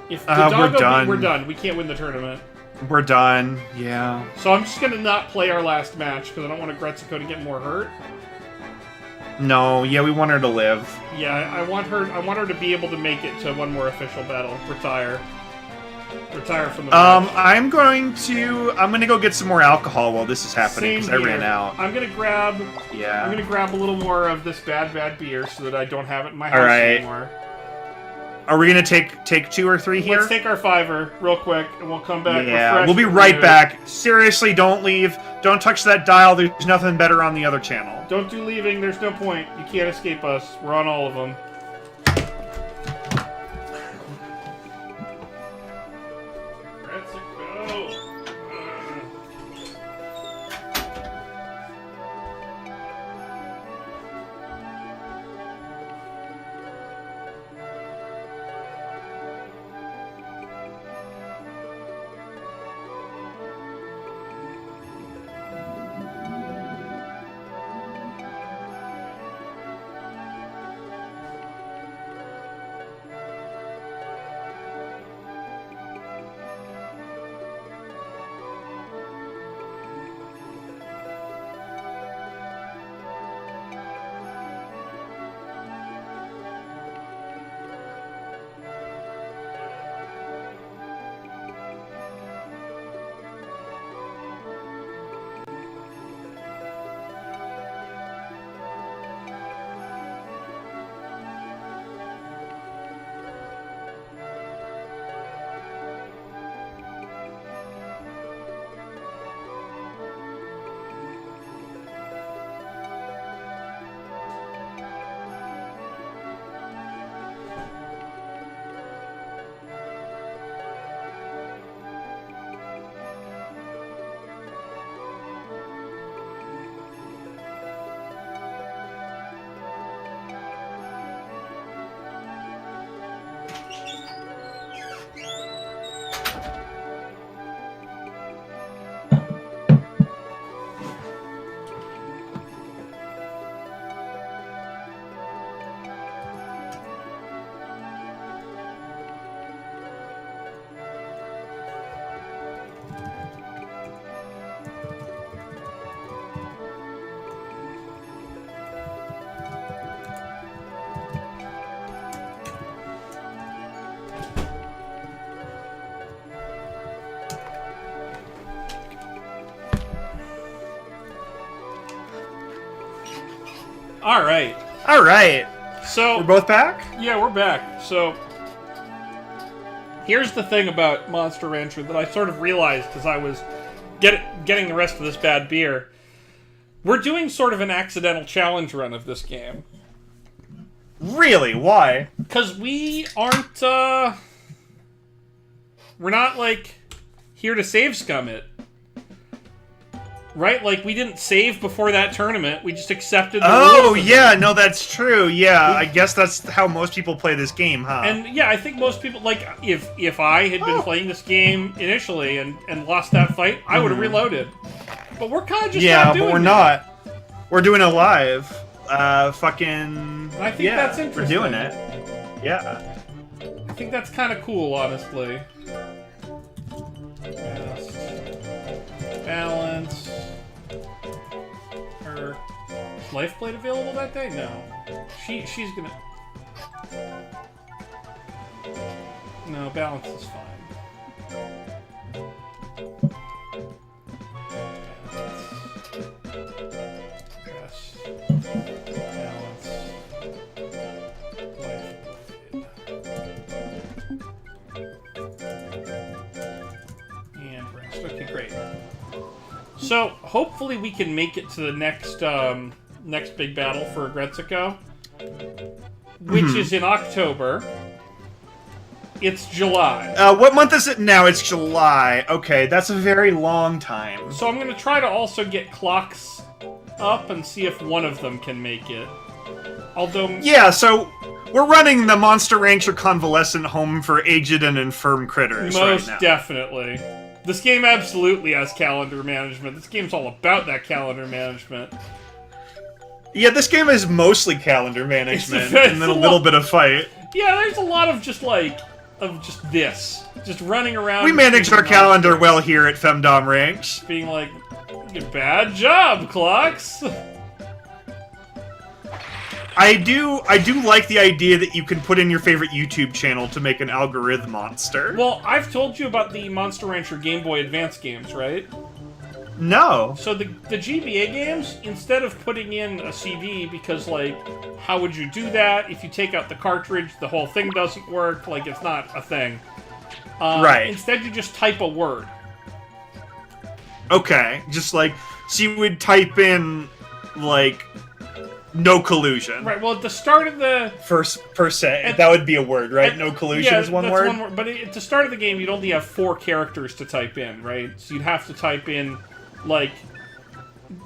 If Dodongo we're done. We can't win the tournament. We're done, yeah. So I'm just gonna not play our last match, because I don't want Agretsuko to get more hurt. No, yeah, we want her to live. Yeah, I want her to be able to make it to one more official battle. Retire from the match. I'm gonna go get some more alcohol while this is happening, because I ran out. I'm gonna grab a little more of this bad beer so that I don't have it in my house anymore. Are we gonna take 2 or 3 here? Let's take our 5-er real quick, and we'll come back. Yeah, we'll be right back. Seriously, don't leave. Don't touch that dial. There's nothing better on the other channel. Don't do leaving. There's no point. You can't escape us. We're on all of them. Gretzico. All right. All right. So We're both back? yeah, we're back. So here's the thing about Monster Rancher that I sort of realized as I was getting the rest of this bad beer. We're doing sort of an accidental challenge run of this game. Really? Why? Because we aren't, we're not, like, here to save scum it. Right? Like, we didn't save before that tournament. We just accepted the Oh, rules of yeah, it. no, that's true. Yeah, I guess that's how most people play this game, huh? And, yeah, I think most people, like, if I had been playing this game initially and lost that fight, I would have reloaded. But we're kind of just not doing but we're that. not. We're doing it live. Fucking... I think yeah, that's we're interesting. doing it. Yeah. I think that's kind of cool, honestly. Yes. Balance. Is Lifeblade available that day? No. She's gonna... No, balance is fine. Yes. Balance. And rest. Okay, great. So, hopefully we can make it to the next, next big battle for Gretzico, which is in October. It's July. What month is it now? It's July. Okay, that's a very long time. So I'm going to try to also get clocks up and see if one of them can make it. Although... Yeah, so we're running the Monster Rancher Convalescent Home for Aged and Infirm Critters Most right now. definitely. This game absolutely has calendar management. This game's all about that calendar management. Yeah, this game is mostly calendar management It's and then a a little lot- bit of fight. Yeah, there's a lot of just like... of just this. Just running around... We manage our between calendar monsters, well here at Femdom Ranks. being like, bad job, clocks! I do like the idea that you can put in your favorite YouTube channel to make an algorithm monster. Well, I've told you about the Monster Rancher Game Boy Advance games, right? No. So the GBA games, instead of putting in a CD, because, like, how would you do that? If you take out the cartridge, the whole thing doesn't work, like, it's not a thing. Right. Instead, you just type a word. Okay, just like, so you would type in, like, no collusion. Right. Well, at the start of the Per se, that would be a word, right? No collusion is one that's word. One word. But at the start of the game, you'd only have 4 characters to type in, right? So you'd have to type in like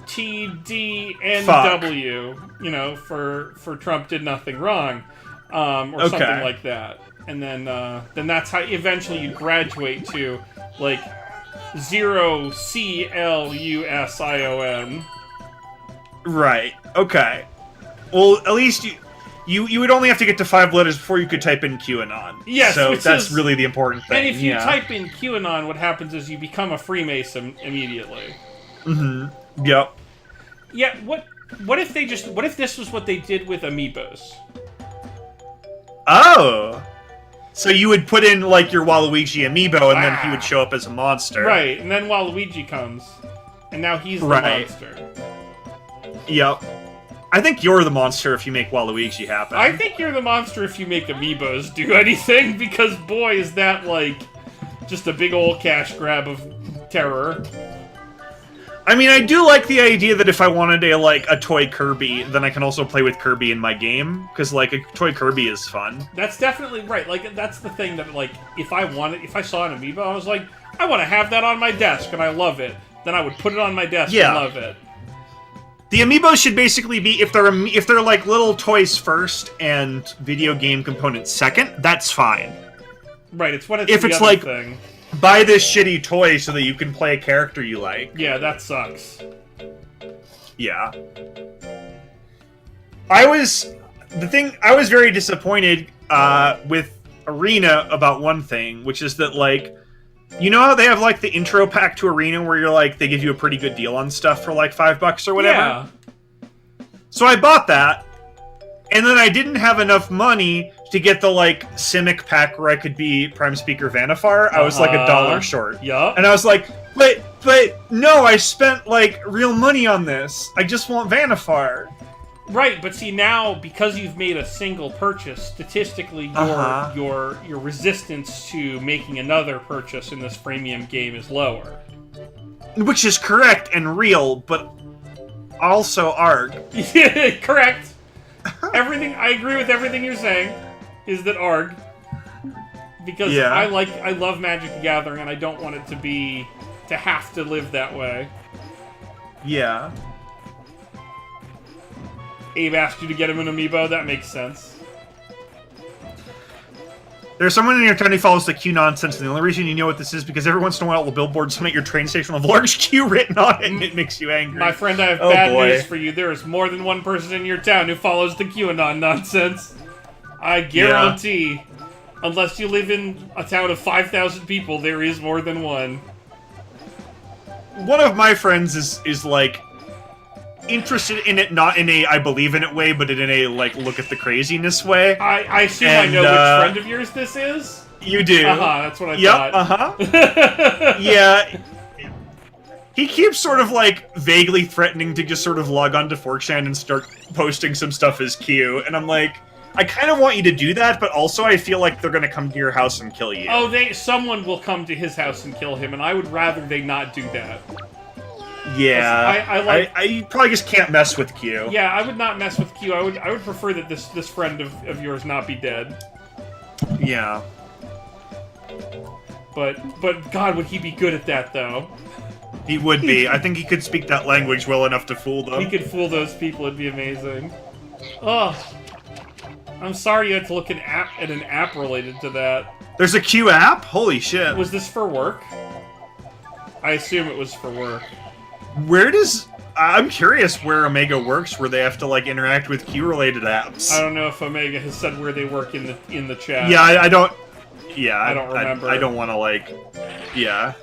T, D, N, W. You know, for Trump did nothing wrong, or something like that. And then that's how eventually you graduate to like 0CLUSION. Right. Okay. Well, at least you would only have to get to 5 letters before you could type in QAnon. Yes, so that's really the important thing. And if you type in QAnon, what happens is you become a Freemason immediately. Mm-hmm. Yep. Yeah. What if this was what they did with Amiibos? Oh. So you would put in like your Waluigi amiibo, and then he would show up as a monster. Right, and then Waluigi comes, and now he's the monster. Yep. I think you're the monster if you make Waluigi happen. I think you're the monster if you make Amiibos do anything, because boy, is that, like, just a big old cash grab of terror. I mean, I do like the idea that if I wanted a toy Kirby, then I can also play with Kirby in my game, because, like, a toy Kirby is fun. That's definitely right. Like, that's the thing that, like, if I saw an Amiibo, I was like, I want to have that on my desk, and I love it. Then I would put it on my desk and love it. The Amiibos should basically be, if they're like little toys first and video game components second, that's fine. Right, it's when it's if the it's other like, thing. Buy this shitty toy so that you can play a character you like. Yeah, that sucks. Yeah. I was very disappointed with Arena about one thing, which is that, like, you know how they have, like, the intro pack to Arena where you're like, they give you a pretty good deal on stuff for, like, $5 or whatever? Yeah. So I bought that, and then I didn't have enough money to get the, like, Simic pack where I could be Prime Speaker Vanifar. I was, like, $1 short. Yup. And I was like, but no, I spent, like, real money on this. I just want Vanifar. Right, but see now, because you've made a single purchase, statistically your resistance to making another purchase in this freemium game is lower. Which is correct and real, but also ARG. Correct. I agree with everything you're saying, is that ARG. Because I love Magic the Gathering and I don't want it to have to live that way. Yeah. Abe asked you to get him an amiibo, that makes sense. There's someone in your town who follows the Q nonsense, and the only reason you know what this is because every once in a while the billboards at your train station with a large Q written on it, and it makes you angry. My friend, I have bad news for you. There is more than one person in your town who follows the QAnon nonsense. I guarantee. Unless you live in a town of 5,000 people, there is more than one. One of my friends is like, interested in it, not in a I believe in it way, but in a, like, look at the craziness way. I assume I know which friend of yours this is? You do. That's what I thought. Yeah. He keeps sort of, like, vaguely threatening to just sort of log on to 4chan and start posting some stuff as Q, and I'm like, I kind of want you to do that, but also I feel like they're gonna come to your house and kill you. Oh, someone will come to his house and kill him, and I would rather they not do that. Yeah, I probably just can't mess with Q. Yeah, I would not mess with Q. I would prefer that this friend of yours not be dead. Yeah. But God, would he be good at that though? He would be. I think he could speak that language well enough to fool them. He could fool those people. It'd be amazing. Oh, I'm sorry you had to look at an app related to that. There's a Q app? Holy shit! Was this for work? I assume it was for work. I'm curious where Omega works, where they have to, like, interact with Q-related apps. I don't know if Omega has said where they work in the chat. Yeah, I don't... Yeah, I don't remember. I don't want to, like... Yeah.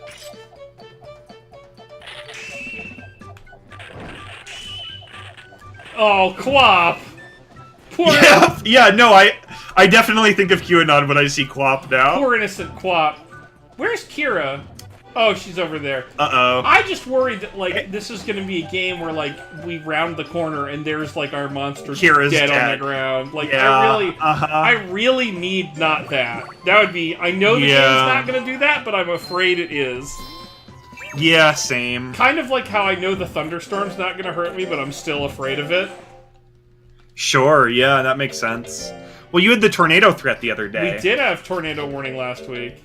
Oh, Quap! Yeah, no, I definitely think of QAnon when I see Quap now. Poor innocent Quap. Where's Kira? Oh, she's over there. Uh-oh. I just worried that, like, this is gonna be a game where, like, we round the corner and there's, like, our monster dead on the ground. Like, yeah, I really need not that. That would be... I know the game's not gonna do that, but I'm afraid it is. Yeah, same. Kind of like how I know the thunderstorm's not gonna hurt me, but I'm still afraid of it. Sure, yeah, that makes sense. Well, you had the tornado threat the other day. We did have tornado warning last week.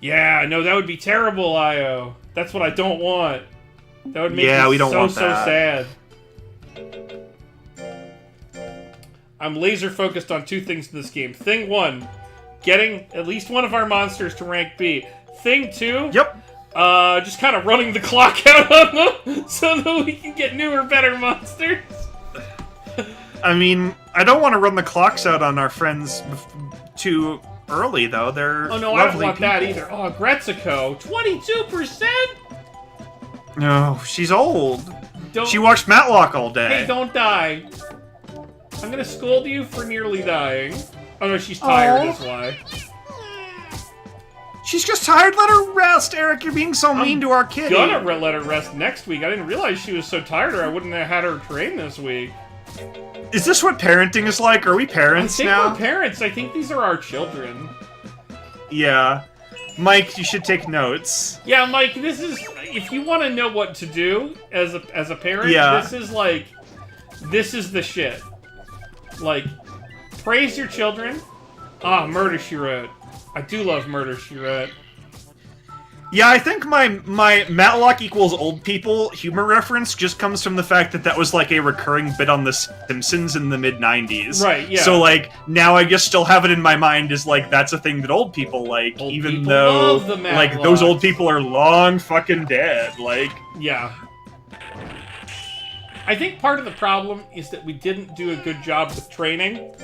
Yeah, no, that would be terrible, Io. That's what I don't want. That would make me we don't want so that. sad. I'm laser focused on two things in this game. Thing one, getting at least one of our monsters to rank B. Thing two, Yep. just kind of running the clock out on them so that we can get newer, better monsters. I mean, I don't want to run the clocks out on our friends too early, though. They're Oh no, I don't lovely want people. that either. Oh, Gretzico, 22%? No, she's old. Don't, She watched Matlock all day. hey, don't die. I'm gonna scold you for nearly dying. Oh no, she's tired, Aw. that's why. She's just tired. Let her rest, Eric. You're being so mean to our kitty. Gonna let her rest next week. I didn't realize she was so tired or I wouldn't have had her train this week. Is this what parenting is like? Are we I parents think now? we're parents. I think these are our children. Yeah. Mike, you should take notes. Yeah, Mike, this is... If you want to know what to do as a parent, Yeah. this is like... This is the shit. Like, praise your children. Ah, Murder, She Wrote. I do love Murder, She Wrote. Yeah, I think my Matlock equals old people humor reference just comes from the fact that that was like a recurring bit on The Simpsons in the mid-90s. Right, yeah. So, like, now I just still have it in my mind as, like, that's a thing that old people like, Old even people though, love the like, those Matlocks. old people are long fucking dead. Like, Yeah. I think part of the problem is that we didn't do a good job with training.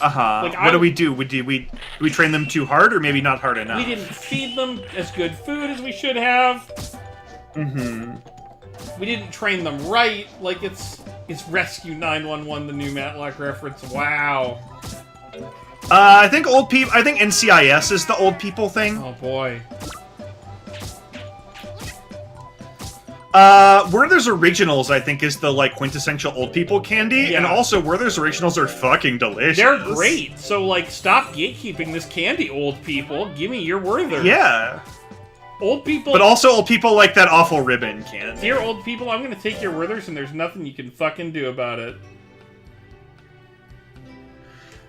Like, what do we do? Do we train them too hard or maybe not hard enough? We didn't feed them as good food as we should have. Mm-hmm. We didn't train them right. Like, it's Rescue 911, the new Matlock reference. Wow. I think old people. I think NCIS is the old people thing. Oh boy. Werther's Originals, I think, is the, like, quintessential old people candy, Yeah. and also Werther's Originals are fucking delicious. They're great. So, like, stop gatekeeping this candy, old people. Give me your Werther. Yeah. Old people. But also old people like that awful ribbon candy. Dear old people, I'm gonna take your Werthers and there's nothing you can fucking do about it.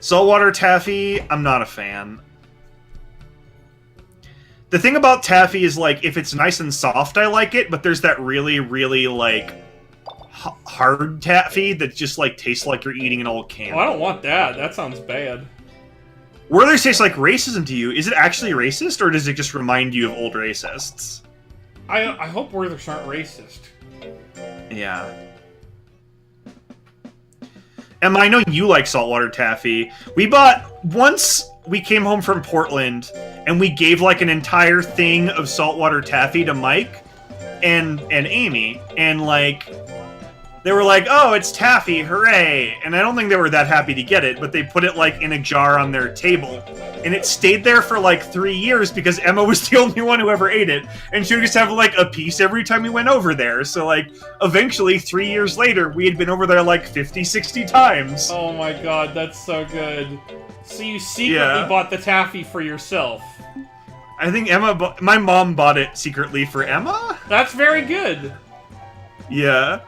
Saltwater taffy, I'm not a fan. The thing about taffy is, like, if it's nice and soft, I like it, but there's that really, really, like, hard taffy that just, like, tastes like you're eating an old candy. Oh, I don't want that. That sounds bad. Werther tastes like racism to you. Is it actually racist, or does it just remind you of old racists? I hope Werthers aren't racist. Yeah. Emma, I know you like saltwater taffy. Once we came home from Portland, and we gave, like, an entire thing of saltwater taffy to Mike and Amy, and, like, they were like, oh, it's taffy, hooray! And I don't think they were that happy to get it, but they put it, like, in a jar on their table. And it stayed there for, like, 3 years because Emma was the only one who ever ate it. And she would just have, like, a piece every time we went over there. So, like, eventually, 3 years later, we had been over there, like, 50, 60 times. Oh my god, that's so good. So you secretly bought the taffy for yourself. I think my mom bought it secretly for Emma? That's very good. Yeah.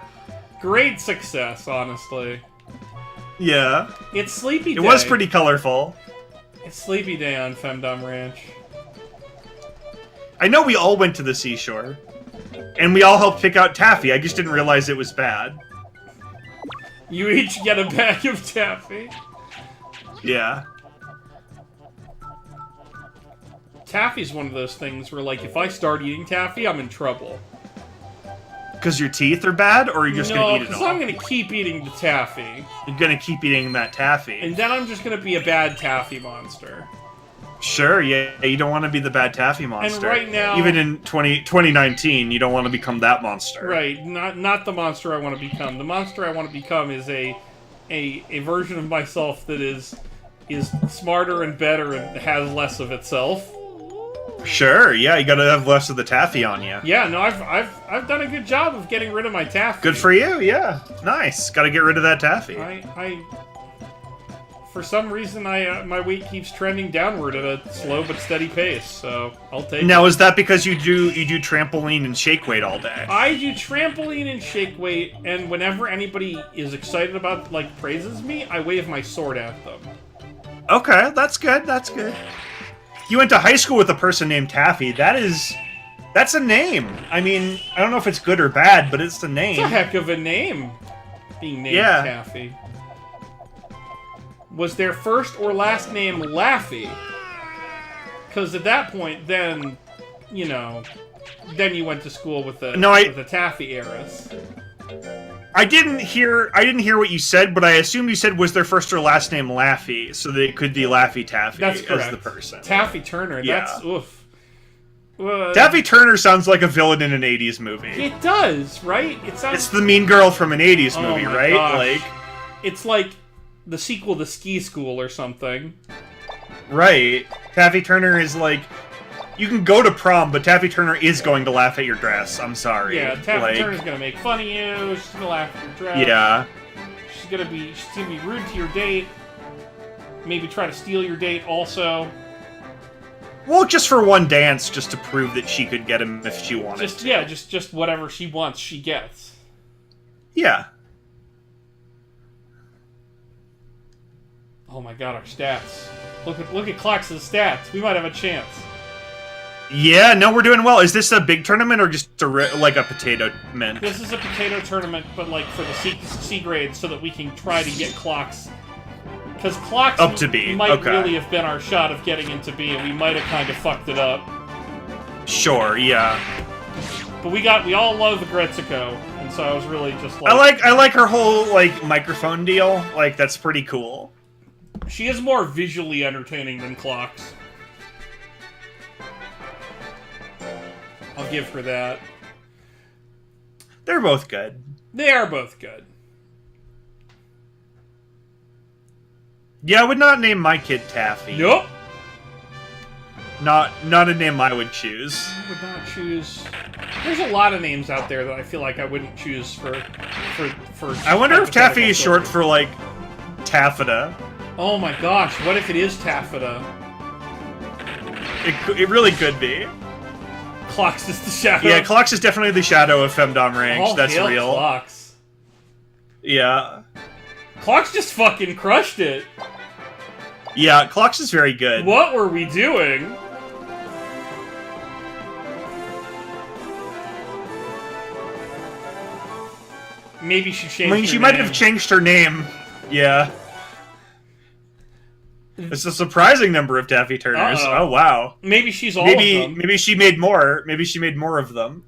Great success, honestly. Yeah. It's Sleepy Day. It was pretty colorful. It's Sleepy Day on Femdom Ranch. I know we all went to the seashore. And we all helped pick out taffy. I just didn't realize it was bad. You each get a bag of taffy. Yeah. Taffy's one of those things where, like, if I start eating taffy, I'm in trouble. Because your teeth are bad, or you're just No, gonna eat it because all? I'm gonna keep eating the taffy. You're gonna keep eating that taffy. And then I'm just gonna be a bad taffy monster. Sure, yeah, you don't want to be the bad taffy monster. right now- Even in 2019, you don't want to become that monster. Right, not the monster I want to become. The monster I want to become is a version of myself that is smarter and better and has less of itself. Sure, yeah, you gotta have less of the taffy on you. Yeah, no, I've done a good job of getting rid of my taffy. Good for you, yeah. Nice. Gotta get rid of that taffy. I for some reason, my weight keeps trending downward at a slow but steady pace. So I'll take it. Now, is that because you do trampoline and shake weight all day? I do trampoline and shake weight, and whenever anybody is excited about, like, praises me, I wave my sword at them. Okay, that's good. That's good. You went to high school with a person named Taffy. That's a name. I mean, I don't know if it's good or bad, but it's a name. It's a heck of a name, being named Taffy. Was their first or last name Laffy? Because at that point, then, you know, then you went to school with the with the Taffy heiress. I didn't hear what you said, but I assumed you said was their first or last name Laffy, so they could be Laffy Taffy That's correct. as the person. Taffy Turner. Yeah. That's oof. Taffy Turner sounds like a villain in an 80s movie. It does, right? It's the mean girl from an 80s movie, right? Gosh. Like, it's like the sequel to Ski School or something. Right. Taffy Turner is like, you can go to prom, but Taffy Turner is going to laugh at your dress. I'm sorry. Yeah, Taffy Turner's gonna make fun of you. She's gonna laugh at your dress. Yeah. She's gonna be rude to your date. Maybe try to steal your date also. Well, just for one dance, just to prove that she could get him if she wanted to. Yeah, just whatever she wants, she gets. Yeah. Oh my god, our stats. Look at Clock's stats. We might have a chance. Yeah, no, we're doing well. Is this a big tournament or just like a potato mint? This is a potato tournament, but like for the C grade, so that we can try to get Clocks. Because Clocks up to B. might really have been our shot of getting into B, and we might have kind of fucked it up. Sure, yeah. But we all love Gretzico, and so I was really just like... I like her whole, like, microphone deal. Like, that's pretty cool. She is more visually entertaining than Clocks. I'll give her that. They're both good. They are both good. Yeah, I would not name my kid Taffy. Nope. Not a name I would choose. I would not choose... There's a lot of names out there that I feel like I wouldn't choose for I wonder if Taffy is short for, like, taffeta. Oh my gosh, what if it is taffeta? It really could be. Clocks is the shadow. Yeah, Clocks is definitely the shadow of Femdom Ranks. That's hail real. Clocks. Yeah. Clocks just fucking crushed it. Yeah, Clocks is very good. What were we doing? Maybe she changed her she might name. have changed her name. Yeah. It's a surprising number of Taffy Turners. Uh-oh. Oh, wow. Maybe she's all of them. Maybe she made more. Maybe she made more of them.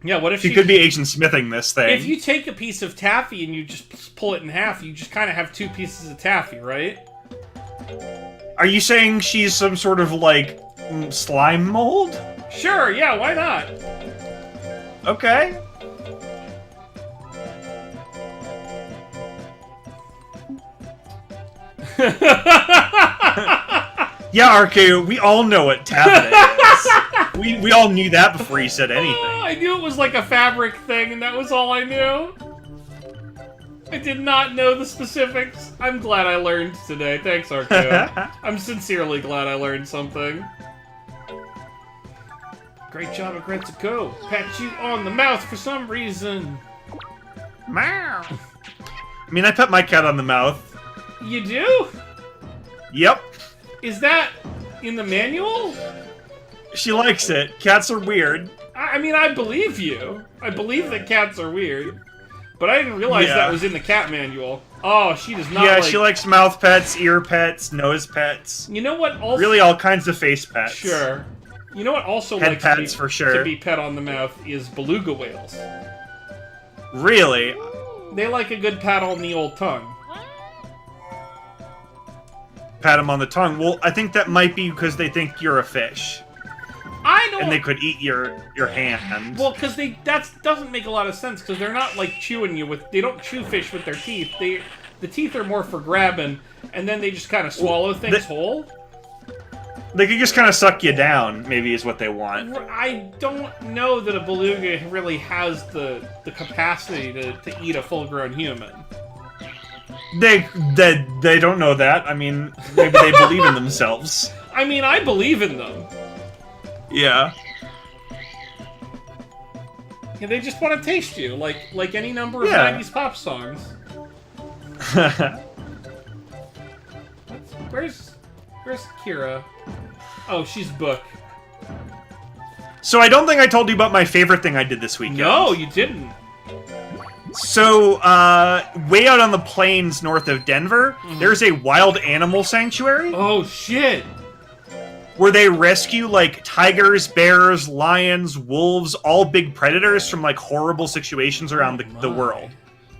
Yeah, what if she could be Agent Smithing this thing? If you take a piece of taffy and you just pull it in half, you just kind of have two pieces of taffy, right? Are you saying she's some sort of, like, slime mold? Sure, yeah, why not? Okay. Yeah, RK, we all know what taffeta is. We all knew that before you said anything. I knew it was like a fabric thing, and that was all I knew. I did not know the specifics. I'm glad I learned today. Thanks, RKO. I'm sincerely glad I learned something. Great job, Agretsuko. Pat you on the mouth for some reason. Meow. I mean, I pet my cat on the mouth. You do? Yep. Is that in the manual? She likes it. Cats are weird. I mean, I believe you. I believe that cats are weird. But I didn't realize that was in the cat manual. Oh, she does not she likes mouth pets, ear pets, nose pets. You know what also... Really all kinds of face pets. Sure. You know what also Head likes pets, to, for sure. to be pet on the mouth is beluga whales. Really? They like a good pat on the old tongue. Pat them on the tongue. Well, I think that might be because they think you're a fish. I don't... And they could eat your hand. Well, because that doesn't make a lot of sense, because they're not, like, chewing you with... They don't chew fish with their teeth. The teeth are more for grabbing, and then they just kind of swallow things whole. They could just kind of suck you down, maybe, is what they want. I don't know that a beluga really has the capacity to eat a full-grown human. They don't know that. I mean, maybe they believe in themselves. I mean, I believe in them. Yeah. Yeah, they just want to taste you, like any number of 90s pop songs. Where's Kira? Oh, she's Book. So I don't think I told you about my favorite thing I did this weekend. No, you didn't. So, way out on the plains north of Denver, there's a wild animal sanctuary. Oh, shit. Where they rescue, like, tigers, bears, lions, wolves, all big predators from, like, horrible situations around the world.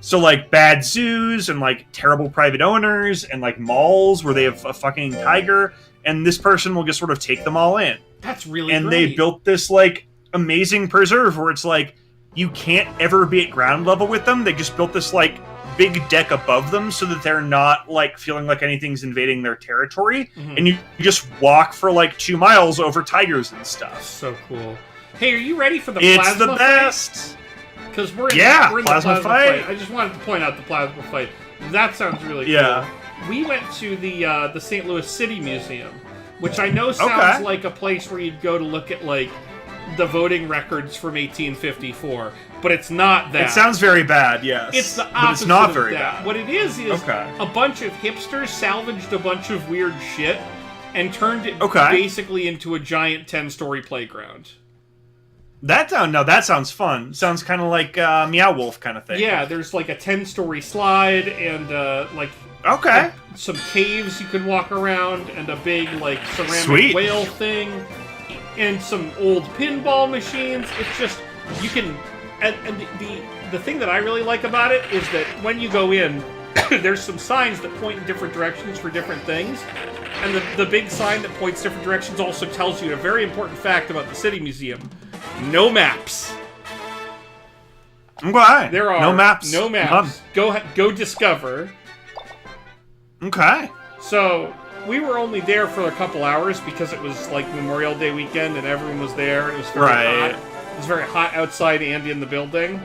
So, like, bad zoos and, like, terrible private owners and, like, malls where they have a fucking tiger. And this person will just sort of take them all in. That's really And great. they built this, like, amazing preserve where it's, like, you can't ever be at ground level with them. They just built this, like, big deck above them so that they're not, like, feeling like anything's invading their territory. And you just walk for, like, 2 miles over tigers and stuff. So cool. Hey, are you ready for the It's plasma the best! Because we're in Yeah, the plasma plasma fight. I just wanted to point out the plasma fight. That sounds really Yeah. cool. We went to the St. Louis City Museum, which I know sounds like a place where you'd go to look at, like, the voting records from 1854, but it's not that. It sounds very bad, yes. It's the opposite but it's not of very that. bad. What it is a bunch of hipsters salvaged a bunch of weird shit and turned it basically into a giant 10-story playground. That sounds fun. Sounds kind of like Meow Wolf kind of thing. Yeah, there's like a 10-story slide and like some caves you can walk around and a big like ceramic whale thing and some old pinball machines. It's just you can and the thing that I really like about it is that when you go in, there's some signs that point in different directions for different things. And the big sign that points different directions also tells you a very important fact about the City Museum. No maps. Okay. There are no maps. No maps. Go discover. Okay. So we were only there for a couple hours because it was like Memorial Day weekend and everyone was there. It was very hot. It was very hot outside and in the building.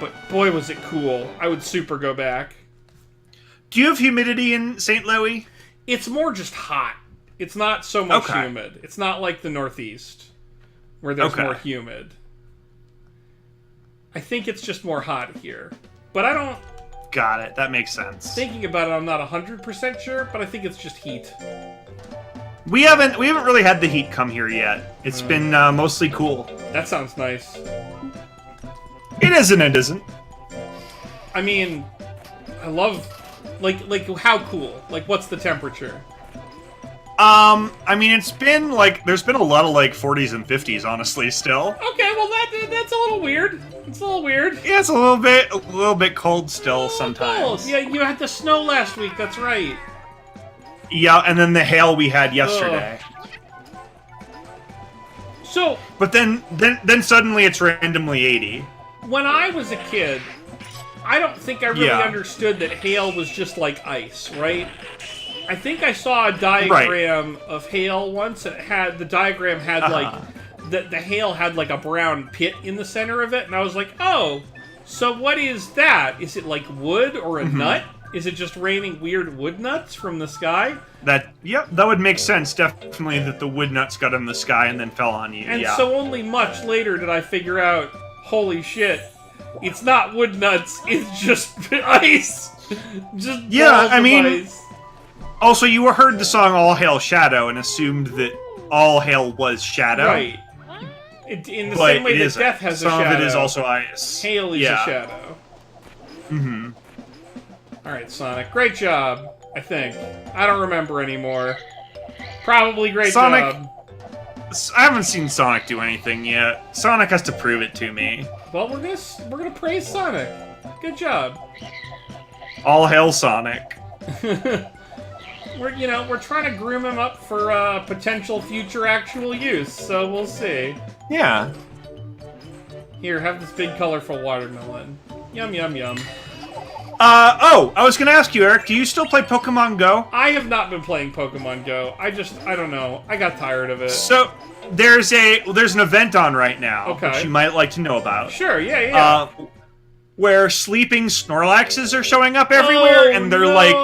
But boy, was it cool. I would super go back. Do you have humidity in St. Louis? It's more just hot. It's not so much humid. It's not like the Northeast, where there's more humid. I think it's just more hot here. But I don't... Got it. That makes sense. Thinking about it, I'm not 100% sure, but I think it's just heat. We haven't really had the heat come here yet. It's been mostly cool. That sounds nice. It is and it isn't. I mean, I love... Like how cool? Like, what's the temperature? I mean, it's been, like, there's been a lot of, like, 40s and 50s, honestly, still. Okay, well, that's a little weird. It's a little weird. Yeah, it's a little bit cold still sometimes. Cold. Yeah, you had the snow last week, that's right. Yeah, and then the hail we had yesterday. So... But then suddenly it's randomly 80. When I was a kid, I don't think I really understood that hail was just like ice, right? I think I saw a diagram of hail once, and the diagram had like the hail had like a brown pit in the center of it, and I was like, oh, so what is that? Is it like wood or a nut? Is it just raining weird wood nuts from the sky? That would make sense, definitely, that the wood nuts got in the sky and then fell on you. And so only much later did I figure out, holy shit, it's not wood nuts, it's just ice. Just balls of ice. Also, you heard the song All Hail Shadow and assumed that all hail was shadow. Right. In the same way that death has a shadow. Some of it is also ice. Hail is a shadow. Mm-hmm. Alright, Sonic. Great job, I think. I don't remember anymore. Probably great job. I haven't seen Sonic do anything yet. Sonic has to prove it to me. Well, we're gonna praise Sonic. Good job. All hail Sonic. We're trying to groom him up for potential future actual use, so we'll see. Yeah. Here, have this big colorful watermelon. Yum, yum, yum. I was gonna ask you, Eric, do you still play Pokemon Go? I have not been playing Pokemon Go. I don't know. I got tired of it. So, there's an event on right now, which you might like to know about. Sure, yeah. where sleeping Snorlaxes are showing up everywhere, and they're like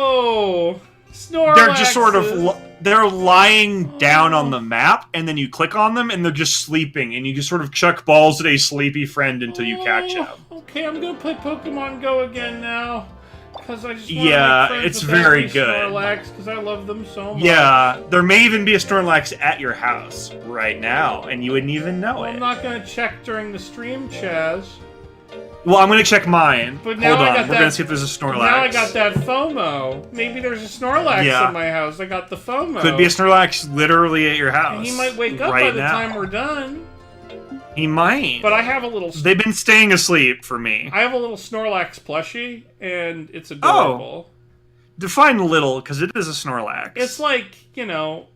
they're just sort of they're lying down on the map, and then you click on them, and they're just sleeping, and you just sort of chuck balls at a sleepy friend until you catch them. Okay, I'm gonna play Pokemon Go again now. Because I just it's very good. Snorlax, because I love them so much. Yeah, there may even be a Snorlax at your house right now, and you wouldn't even know it. I'm not gonna check during the stream, Chaz. Well, I'm gonna check mine. But now Hold on, we're gonna see if there's a Snorlax. Now I got that FOMO. Maybe there's a Snorlax at my house. I got the FOMO. Could be a Snorlax literally at your house. And he might wake up by the time we're done. He might. But I have a little... They've been staying asleep for me. I have a little Snorlax plushie, and it's adorable. Define little, because it is a Snorlax. It's like, you know,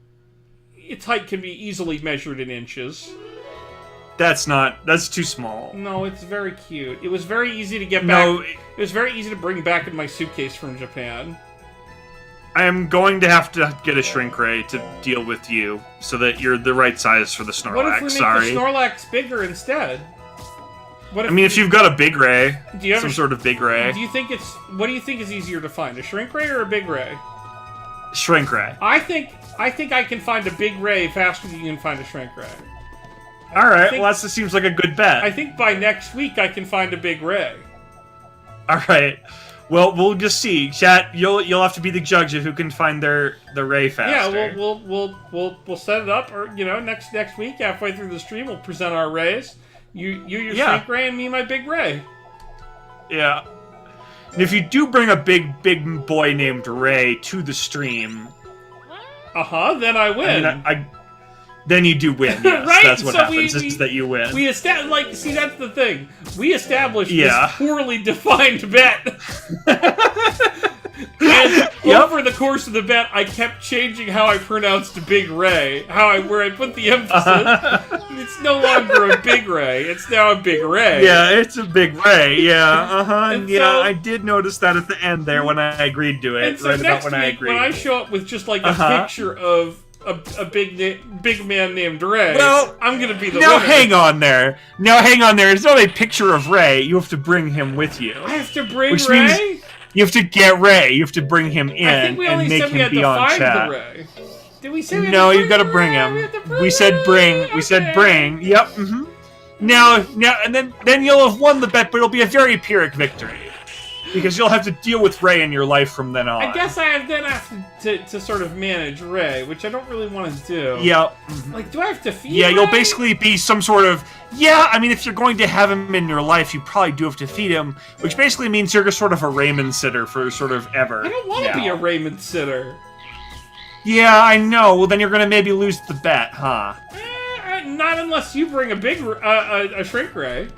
its height can be easily measured in inches. That's too small. No, it's very cute. It was very easy to get back. It was very easy to bring back in my suitcase from Japan. I am going to have to get a shrink ray to deal with you, so that you're the right size for the Snorlax. What if we make the Snorlax bigger instead? I mean, if you've got a big ray, some sort of big ray. Do you think what do you think is easier to find, a shrink ray or a big ray? Shrink ray. I think I can find a big ray faster than you can find a shrink ray. All right, well, that seems like a good bet. I think by next week I can find a big ray. All right. Well, we'll just see. Chat, you'll have to be the judge of who can find the ray faster. Yeah, we'll set it up, or you know, next week, halfway through the stream, we'll present our rays. You your shrink ray, and me my big ray. Yeah. And if you do bring a big boy named Ray to the stream, then I win. I mean, then you do win. Yes, right? That's what happens. Is that you win. See, that's the thing. We established this poorly defined bet. And over the course of the bet, I kept changing how I pronounced Big Ray, where I put the emphasis. It's no longer a Big Ray; it's now a Big Ray. Yeah, it's a Big Ray. Yeah, And yeah, so, I did notice that at the end there when I agreed to it. And so next week, when I show up with just like a picture of a big man named Ray, well, I'm gonna be the winner. Hang on there. It's not a picture of Ray. You have to bring him with you. I have to bring Ray? Means you have to get Ray. You have to bring him in and make him be on chat. The Ray. Did we say we had no, to you've got to bring him. We said bring. We said bring. Yep. Mm-hmm. Now, and then you'll have won the bet, but it'll be a very Pyrrhic victory. Because you'll have to deal with Ray in your life from then on. I guess I have to sort of manage Ray, which I don't really want to do. Yep. Like, do I have to feed Yeah, Ray? You'll basically be some sort of... Yeah, I mean, if you're going to have him in your life, you probably do have to feed him, which basically means you're just sort of a Raymond sitter for sort of ever. I don't want to be a Raymond sitter. Yeah, I know. Well, then you're going to maybe lose the bet, huh? Not unless you bring a shrink Ray.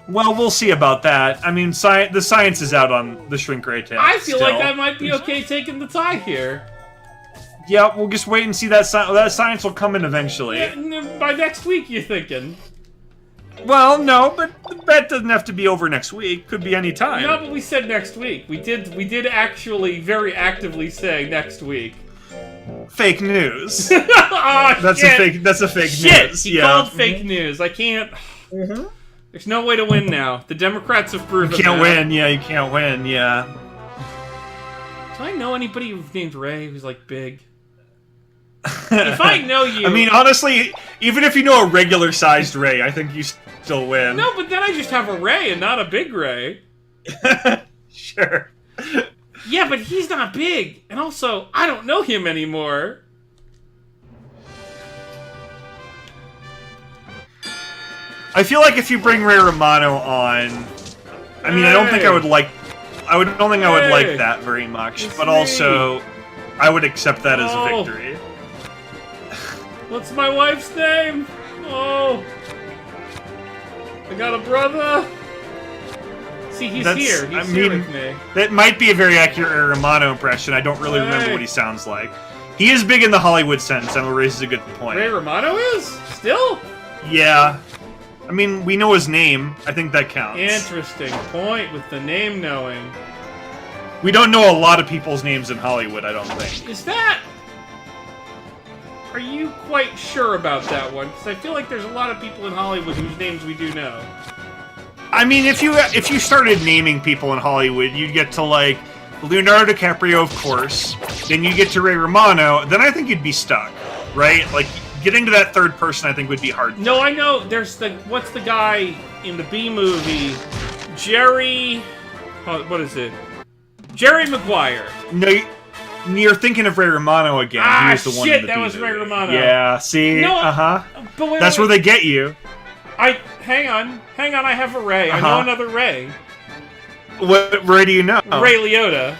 Well, we'll see about that. I mean, the science is out on the shrink ray test. I feel like I might be okay taking the tie here. Yeah, we'll just wait and see that science will come in eventually. Yeah, by next week, you're thinking? Well, no, but the bet doesn't have to be over next week. Could be any time. No, but we said next week. We did actually very actively say next week. Fake news. Oh, that's shit. a fake shit. news. He called fake news. I can't. There's no way to win now. The Democrats have proven you can't win. Yeah, you can't win. Yeah. Do I know anybody who's named Ray who's like big? If I know you, I mean, honestly, even if you know a regular-sized Ray, I think you still win. No, but then I just have a Ray and not a big Ray. Sure. Yeah, but he's not big, and also I don't know him anymore. I feel like if you bring Ray Romano on, I mean, I don't think I would like that very much, but also, I would accept that as a victory. What's my wife's name? Oh, I got a brother. See, he's here. He's here with me. That might be a very accurate Ray Romano impression. I don't really remember what he sounds like. He is big in the Hollywood sense, and raises a good point. Ray Romano is? Still? Yeah. I mean, we know his name. I think that counts. Interesting point with the name knowing. We don't know a lot of people's names in Hollywood, I don't think. Is that... Are you quite sure about that one? Because I feel like there's a lot of people in Hollywood whose names we do know. I mean, if you started naming people in Hollywood, you'd get to like Leonardo DiCaprio, of course. Then you get to Ray Romano. Then I think you'd be stuck, right? Like getting to that third person, I think would be hard. No, I know. There's what's the guy in the B movie? Jerry. What is it? Jerry Maguire. No, you're thinking of Ray Romano again. Ah, he was the one in shit! the That B was movie. Ray Romano. Yeah. See. No, But wait, that's where they get you. Hang on. I have a Ray. I know Uh-huh. another Ray. What Ray do you know? Ray Liotta.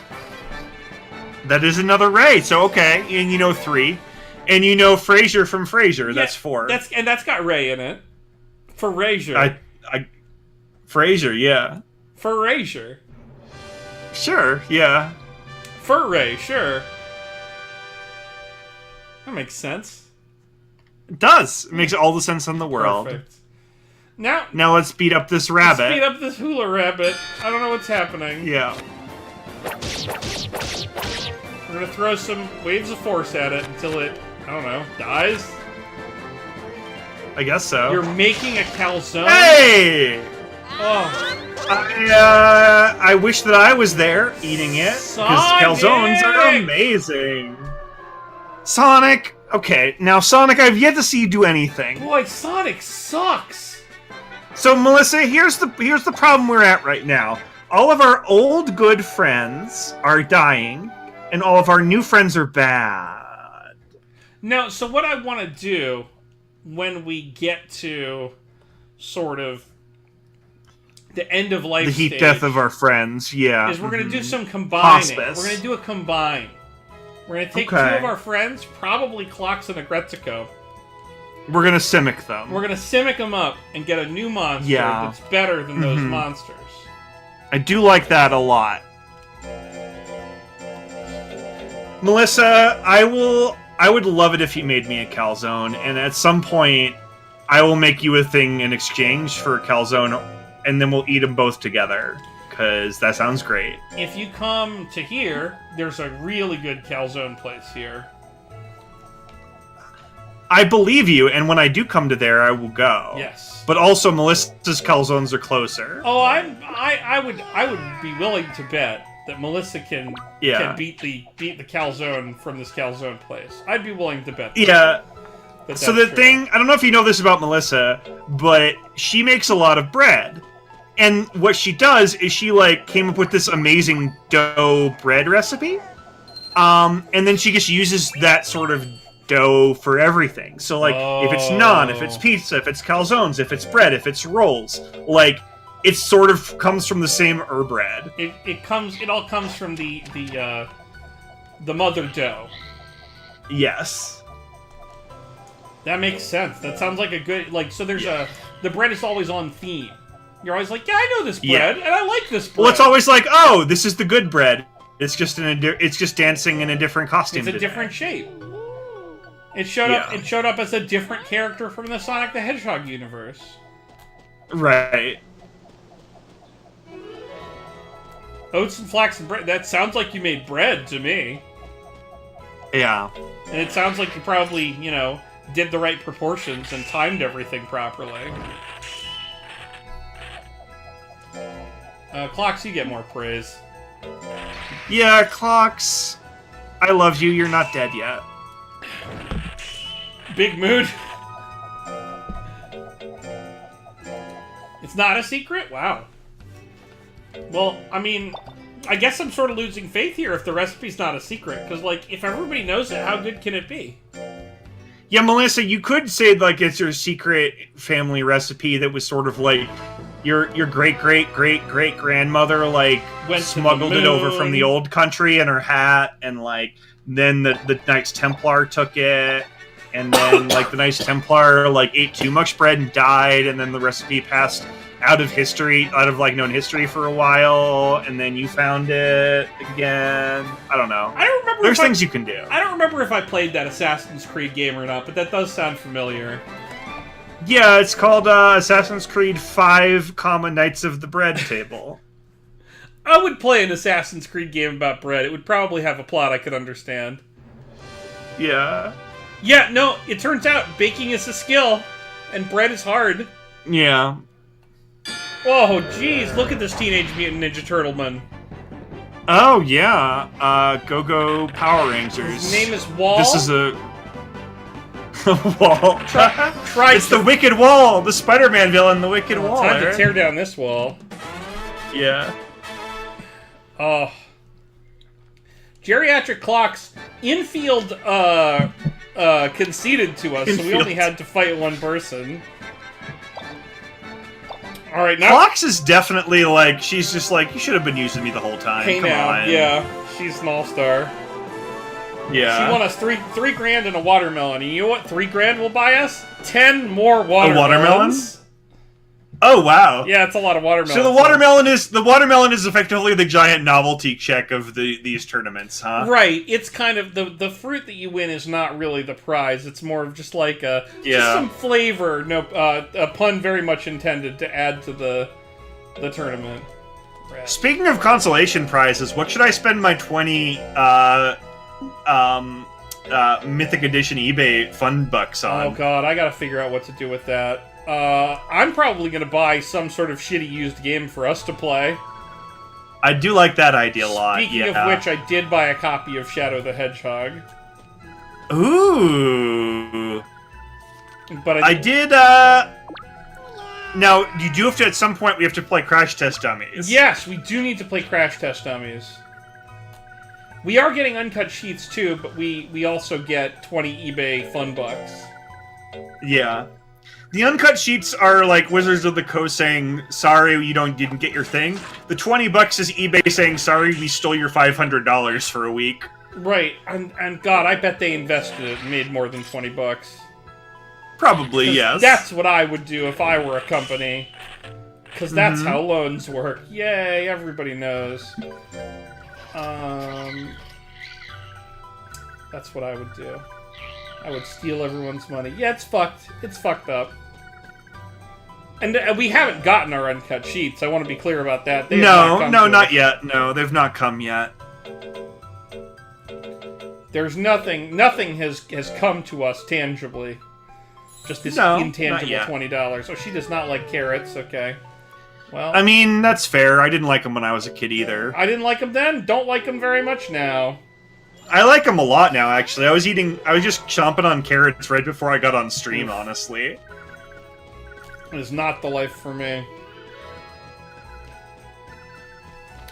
That is another Ray. So okay, and you know 3, and you know Frasier from Frasier. That's 4. That's got Ray in it. Frasier. Frasier, yeah. Frasier. Sure, yeah. Ray, sure. That makes sense. It does. It makes all the sense in the world. Perfect. Now let's beat up this rabbit. speed up this hula rabbit. I don't know what's happening. Yeah. We're gonna throw some waves of force at it until it, I don't know, dies. I guess so. You're making a calzone. Hey! Oh, I wish that I was there eating it, because calzones are Sonic! amazing. Sonic. Okay, now Sonic, I've yet to see you do anything. boy, Sonic sucks. So Melissa, here's the problem we're at right now. All of our old good friends are dying, and all of our new friends are bad. No, so what I want to do when we get to sort of the end of life The heat stage death of our friends, yeah. is we're going to do some combining. Hospice. We're going to do a combine. We're going to take 2 Okay. of our friends, probably Clocks and Agretzico. We're gonna Simic them. We're going to Simic them up and get a new monster Yeah. that's better than those monsters. I do like that a lot. Melissa, I would love it if you made me a calzone, and at some point, I will make you a thing in exchange for a calzone, and then we'll eat them both together, because that sounds great. If you come to here, there's a really good calzone place here. I believe you, and when I do come to there, I will go. Yes. But also, Melissa's calzones are closer. Oh, I would be willing to bet that Melissa can beat the calzone from this calzone place. I'd be willing to bet. Yeah. That So that's the true. thing, I don't know if you know this about Melissa, but she makes a lot of bread. And what she does is she like came up with this amazing dough bread recipe. And then she just uses that sort of dough for everything. So like if it's naan, if it's pizza, if it's calzones, if it's bread, if it's rolls, like it sort of comes from the same bread. It all comes from the mother dough. Yes. That makes sense. That sounds like a good so there's the bread is always on theme. You're always like, yeah, I know this bread, and I like this bread. Well, it's always like, oh, this is the good bread. It's just it's just dancing in a different costume. It's a today. different shape. It showed up. It showed up as a different character from the Sonic the Hedgehog universe. Right. Oats and flax and bread. That sounds like you made bread to me. Yeah. And it sounds like you probably, did the right proportions and timed everything properly. Clocks, you get more praise. Yeah, Clocks. I love you. You're not dead yet. Big mood. It's not a secret? Wow. Well, I mean, I guess I'm sort of losing faith here if the recipe's not a secret. Because, if everybody knows it, how good can it be? Yeah, Melissa, you could say, it's your secret family recipe that was sort of your great-great-great-great-grandmother, Went smuggled to the it over moon. from the old country in her hat, and, then the Knights Templar took it, and then, the Knights Templar, ate too much bread and died, and then the recipe passed out of known history for a while, and then you found it again. I don't know. I don't remember. There's things you can do. I don't remember if I played that Assassin's Creed game or not, but that does sound familiar. Yeah, it's called Assassin's Creed 5, Knights of the Bread Table. I would play an Assassin's Creed game about bread. It would probably have a plot I could understand. Yeah. Yeah, no, it turns out baking is a skill, and bread is hard. Yeah. Oh, jeez, look at this Teenage Mutant Ninja Turtle man. Oh, yeah. Go-Go Power Rangers. His name is Wall? This is a... Wall. Try It's the Wicked Wall! The Spider-Man villain, the Wicked Wall. Time to Aaron. tear down this wall. Yeah. Oh. Geriatric clocks. Infield, conceded to us, so we only had to fight one person. Alright, now... Clocks is definitely like, she's just like, you should have been using me the whole time. Hey Come now, on. yeah. She's an all-star. Yeah. She won us three grand and a watermelon. And you know what? 3 grand will buy us 10 more watermelons. A watermelon? Oh wow. Yeah, it's a lot of watermelon. So the watermelon is effectively the giant novelty check of these tournaments, huh? Right. It's kind of the fruit that you win is not really the prize. It's more of just like just some flavor. No, a pun very much intended to add to the tournament. Right. Speaking of consolation prizes, what should I spend my 20 Mythic Edition eBay fund bucks on? Oh god, I gotta figure out what to do with that. I'm probably gonna buy some sort of shitty used game for us to play. I do like that idea a lot. Speaking of which, I did buy a copy of Shadow the Hedgehog. Ooh. But I did, Now, you do have to, at some point, we have to play Crash Test Dummies. Yes, we do need to play Crash Test Dummies. We are getting uncut sheets, too, but we also get 20 eBay fun bucks. Yeah. The uncut sheets are like Wizards of the Coast saying, sorry, you didn't get your thing. The 20 bucks is eBay saying, sorry, we stole your $500 for a week. Right, and God, I bet they invested it and made more than 20 bucks. Probably, yes. That's what I would do if I were a company. Because that's how loans work. Yay, everybody knows. That's what I would do. I would steal everyone's money. Yeah, it's fucked. It's fucked up. And we haven't gotten our uncut sheets. I want to be clear about that. They have not come to us. yet. No, they've not come yet. There's nothing has come to us tangibly. Just this intangible $20. Oh, she does not like carrots. Okay. Well, I mean, that's fair. I didn't like them when I was a kid either. I didn't like them then. Don't like them very much now. I like them a lot now, actually. I was just chomping on carrots right before I got on stream, honestly. It is not the life for me.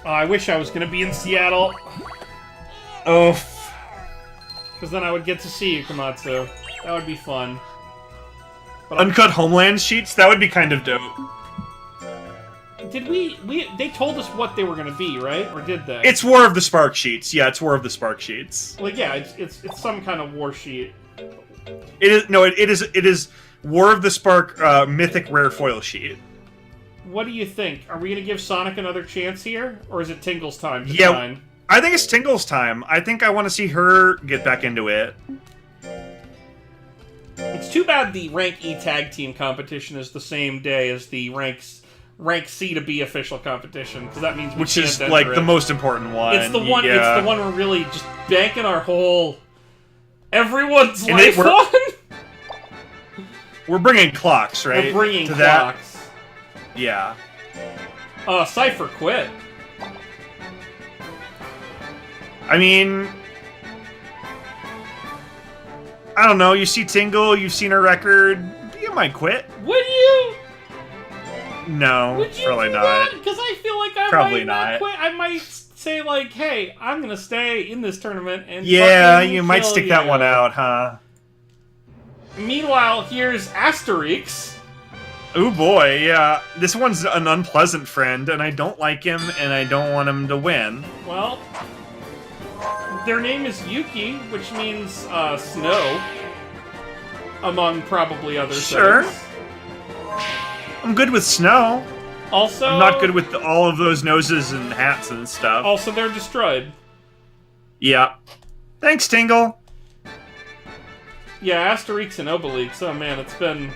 Oh, I wish I was going to be in Seattle. Oh. Because then I would get to see you, Komatsu. That would be fun. But Uncut Homeland sheets? That would be kind of dope. Did they told us what they were going to be, right? Or did they? It's War of the Spark sheets. Yeah, it's War of the Spark sheets. Well, yeah, it's some kind of war sheet. It is War of the Spark Mythic Rare Foil sheet. What do you think? Are we going to give Sonic another chance here? Or is it Tingle's time to Yeah, shine? I think it's Tingle's time. I think I want to see her get back into it. It's too bad the Rank E Tag Team competition is the same day as the Rank C to B official competition, because that means we Which can't is, enter like, it. the most important one. It's the one. Yeah. It's the one we're really just banking our whole everyone's And life on. We're bringing clocks, right? We're bringing to clocks. That. Yeah. Cypher quit. I mean, I don't know. You see Tingle, you've seen her record. You might quit. Would you? No, Would you probably do not. Because I feel like I Probably might not not. quit. I might say like, "Hey, I'm gonna stay in this tournament and Yeah, fucking you might kill stick that you." one out, huh? Meanwhile, here's Asterix. Oh boy, yeah. This one's an unpleasant friend, and I don't like him, and I don't want him to win. Well, their name is Yuki, which means snow, among probably other Sure. things. I'm good with snow. Also, I'm not good with all of those noses and hats and stuff. Also, they're destroyed. Yeah. Thanks, Tingle. Yeah, Asterix and Obelix. Oh man, it's been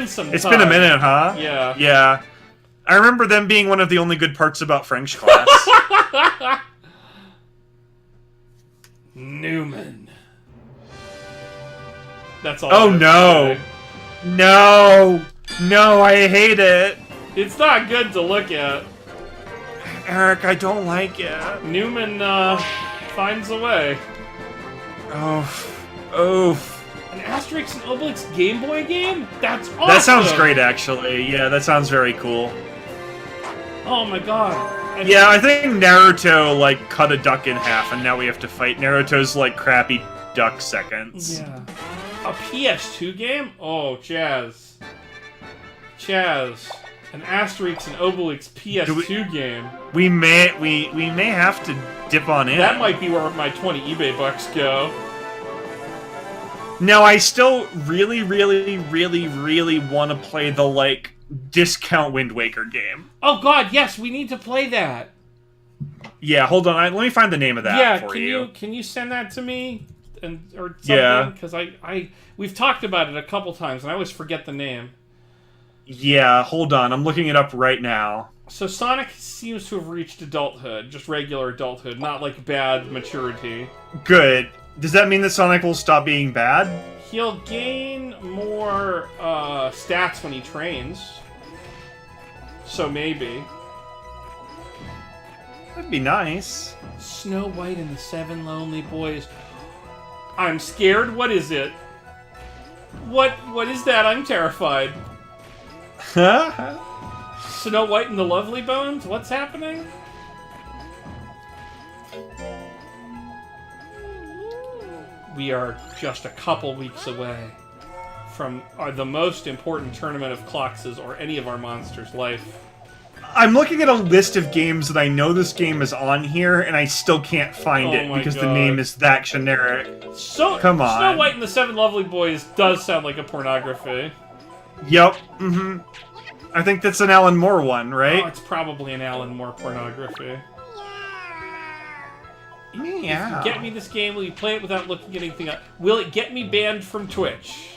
some time. It's been a minute, huh? Yeah. Yeah. I remember them being one of the only good parts about French class. Newman. That's all. Oh, I have to no. say. No! No, I hate it! It's not good to look at. Eric, I don't like it. Newman finds a way. Oh. An Asterix and Obelix Game Boy game? That's awesome! That sounds great, actually. Yeah, that sounds very cool. Oh my god. Yeah, I think Naruto, like, cut a duck in half, and now we have to fight Naruto's, like, crappy duck seconds. Yeah. A PS2 game? Oh, Chaz. An Asterix and Obelix PS2 game. We may have to dip on in. That might be where my 20 eBay bucks go. No, I still really want to play the, like, discount Wind Waker game. Oh god, yes, we need to play that. Yeah, hold on. Let me find the name of that for you. Can you send that to me? Or something? Yeah. Because we've talked about it a couple times, and I always forget the name. Yeah, hold on. I'm looking it up right now. So Sonic seems to have reached adulthood, just regular adulthood, not like bad maturity. Good. Does that mean that Sonic will stop being bad? He'll gain more stats when he trains. So maybe. That'd be nice. Snow White and the Seven Lonely Boys. I'm scared. What is it? What is that? I'm terrified. Snow White and the Lovely Bones? What's happening? We are just a couple weeks away from the most important tournament of Clox's or any of our monsters' life. I'm looking at a list of games that I know this game is on here, and I still can't find it because the name is that generic. So, come on. Snow White and the Seven Lovely Boys does sound like a pornography. Yep. Mm-hmm. I think that's an Alan Moore one, right? Oh, it's probably an Alan Moore pornography. Yeah. If you get me this game, will you play it without looking at anything up? Will it get me banned from Twitch?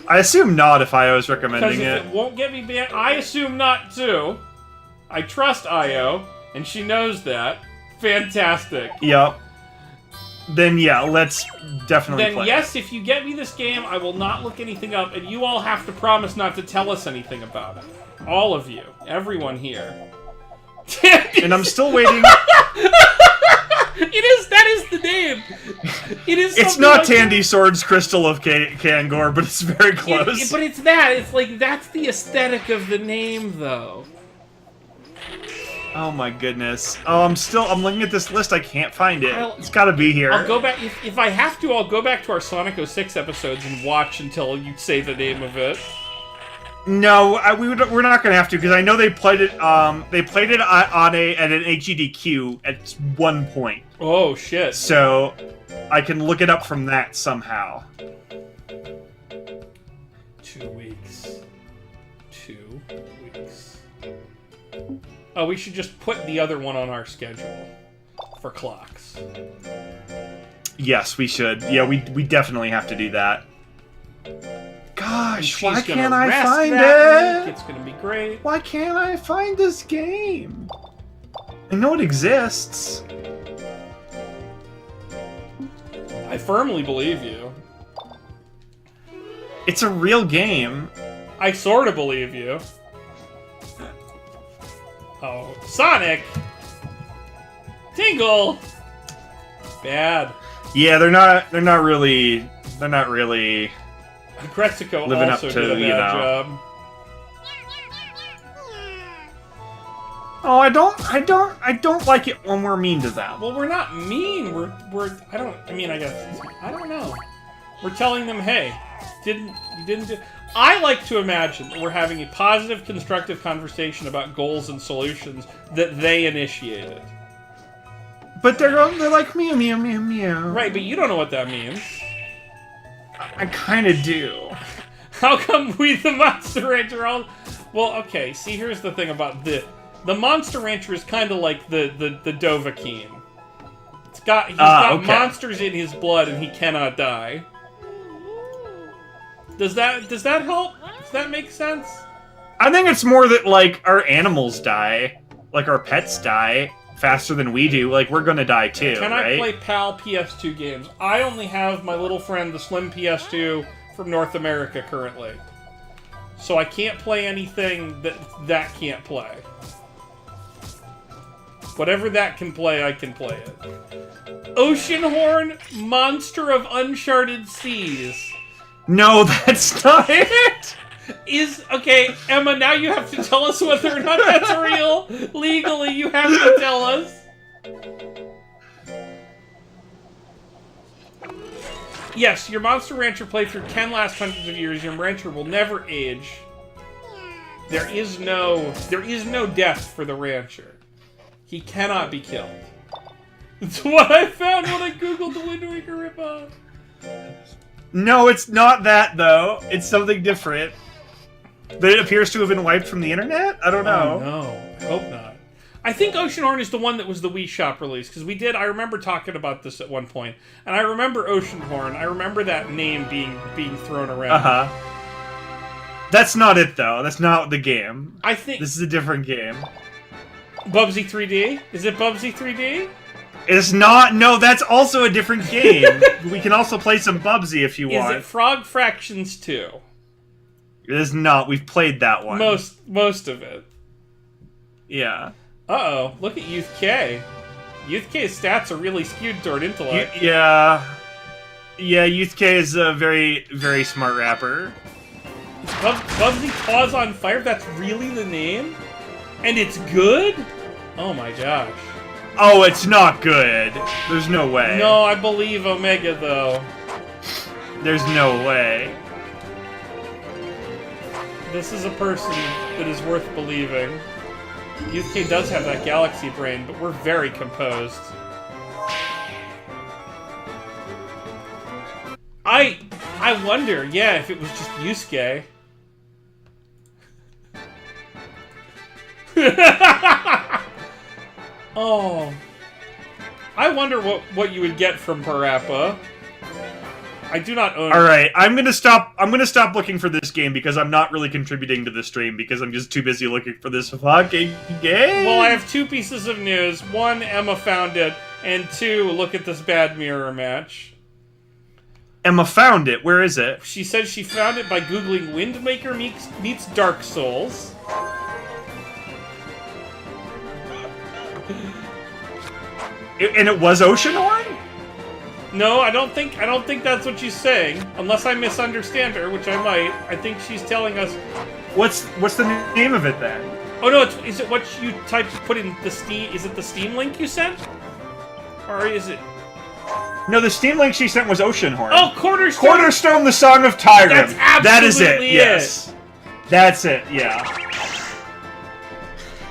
I assume not if I was recommending Because if it won't get me banned, I assume not too. I trust Io, and she knows that. Fantastic. Yep. Then yeah, let's definitely play. Yes, if you get me this game, I will not look anything up, and you all have to promise not to tell us anything about it. All of you. Everyone here. And I'm still waiting. That is the name. It is. It's not Tandy Sword's Crystal of Kangor, but it's very close. But it's that. It's like that's the aesthetic of the name, though. Oh my goodness. Oh, I'm looking at this list. I can't find it. It's got to be here. I'll go back if I have to. I'll go back to our Sonic 06 episodes and watch until you say the name of it. No, we're not gonna have to because I know they played it. They played it at an HEDQ at one point. Oh shit! So I can look it up from that somehow. 2 weeks. 2 weeks. Oh, we should just put the other one on our schedule for Clox. Yes, we should. Yeah, we definitely have to do that. Gosh, why can't I find it? It's gonna be great. Why can't I find this game? I know it exists. I firmly believe you. It's a real game. I sort of believe you. Oh, Sonic! Tingle! Bad. Yeah, they're not really Grexico living also up to, did a bad job. Oh, I don't like it when we're mean to them. Well, we're not mean. I don't know. We're telling them, hey, you didn't do. I like to imagine that we're having a positive, constructive conversation about goals and solutions that they initiated. But they're like meow meow meow meow. Right, but you don't know what that means. I kind of do. How come we, the Monster Rancher, all... Well, okay, see, here's the thing about the Monster Rancher is kind of like the Dovahkiin. He's got monsters in his blood and he cannot die. Does that help? Does that make sense? I think it's more that, like, our animals die. Like, our pets die faster than we do. Like, we're gonna die too, Can right? I play PAL PS2 games? I only have my little friend, the Slim PS2, from North America currently. So I can't play anything that can't play. Whatever that can play, I can play it. Oceanhorn, Monster of Uncharted Seas. No, that's not it! Okay, Emma, now you have to tell us whether or not that's real. Legally, you have to tell us. Yes, your Monster Rancher playthrough can last hundreds of years. Your Rancher will never age. There is no death for the Rancher. He cannot be killed. That's what I found when I googled the Wind Waker ripoff. No, it's not that, though. It's something different. But it appears to have been wiped from the internet? I don't know. Oh, no. I hope not. I think Oceanhorn is the one that was the Wii Shop release, because I remember talking about this at one point, and I remember Oceanhorn. I remember that name being thrown around. Uh-huh. That's not it, though. That's not the game. I think... This is a different game. Bubsy 3D? Is it Bubsy 3D? It's not. No, that's also a different game. We can also play some Bubsy if you want. Is it Frog Fractions 2? It is not. We've played that one. Most of it. Yeah. Uh-oh. Look at Youth K. Youth K's stats are really skewed toward intellect. Yeah. Yeah, Youth K is a very, very smart rapper. Bubsy Paws on Fire? That's really the name? And it's good? Oh my gosh. Oh, it's not good. There's no way. No, I believe Omega, though. There's no way. This is a person that is worth believing. Youth K does have that galaxy brain, but we're very composed. I wonder, yeah, if it was just Yusuke. Oh. I wonder what you would get from Parappa. I do not own. All right, I'm gonna stop looking for this game because I'm not really contributing to the stream because I'm just too busy looking for this fucking game. Well, I have two pieces of news. One, Emma found it, and two, look at this bad mirror match. Emma found it. Where is it? She said she found it by googling Wind Waker meets Dark Souls. And it was Oceanhorn? No, I don't think that's what she's saying. Unless I misunderstand her, which I might. I think she's telling us. What's the name of it then? Oh no, is it what you put in the Steam? Is it the Steam link you sent? Or is it? No, the Steam link she sent was Oceanhorn. Oh, Cornerstone! Cornerstone, the Song of Tyrim. That's absolutely that is it. Yes, that's it. Yeah.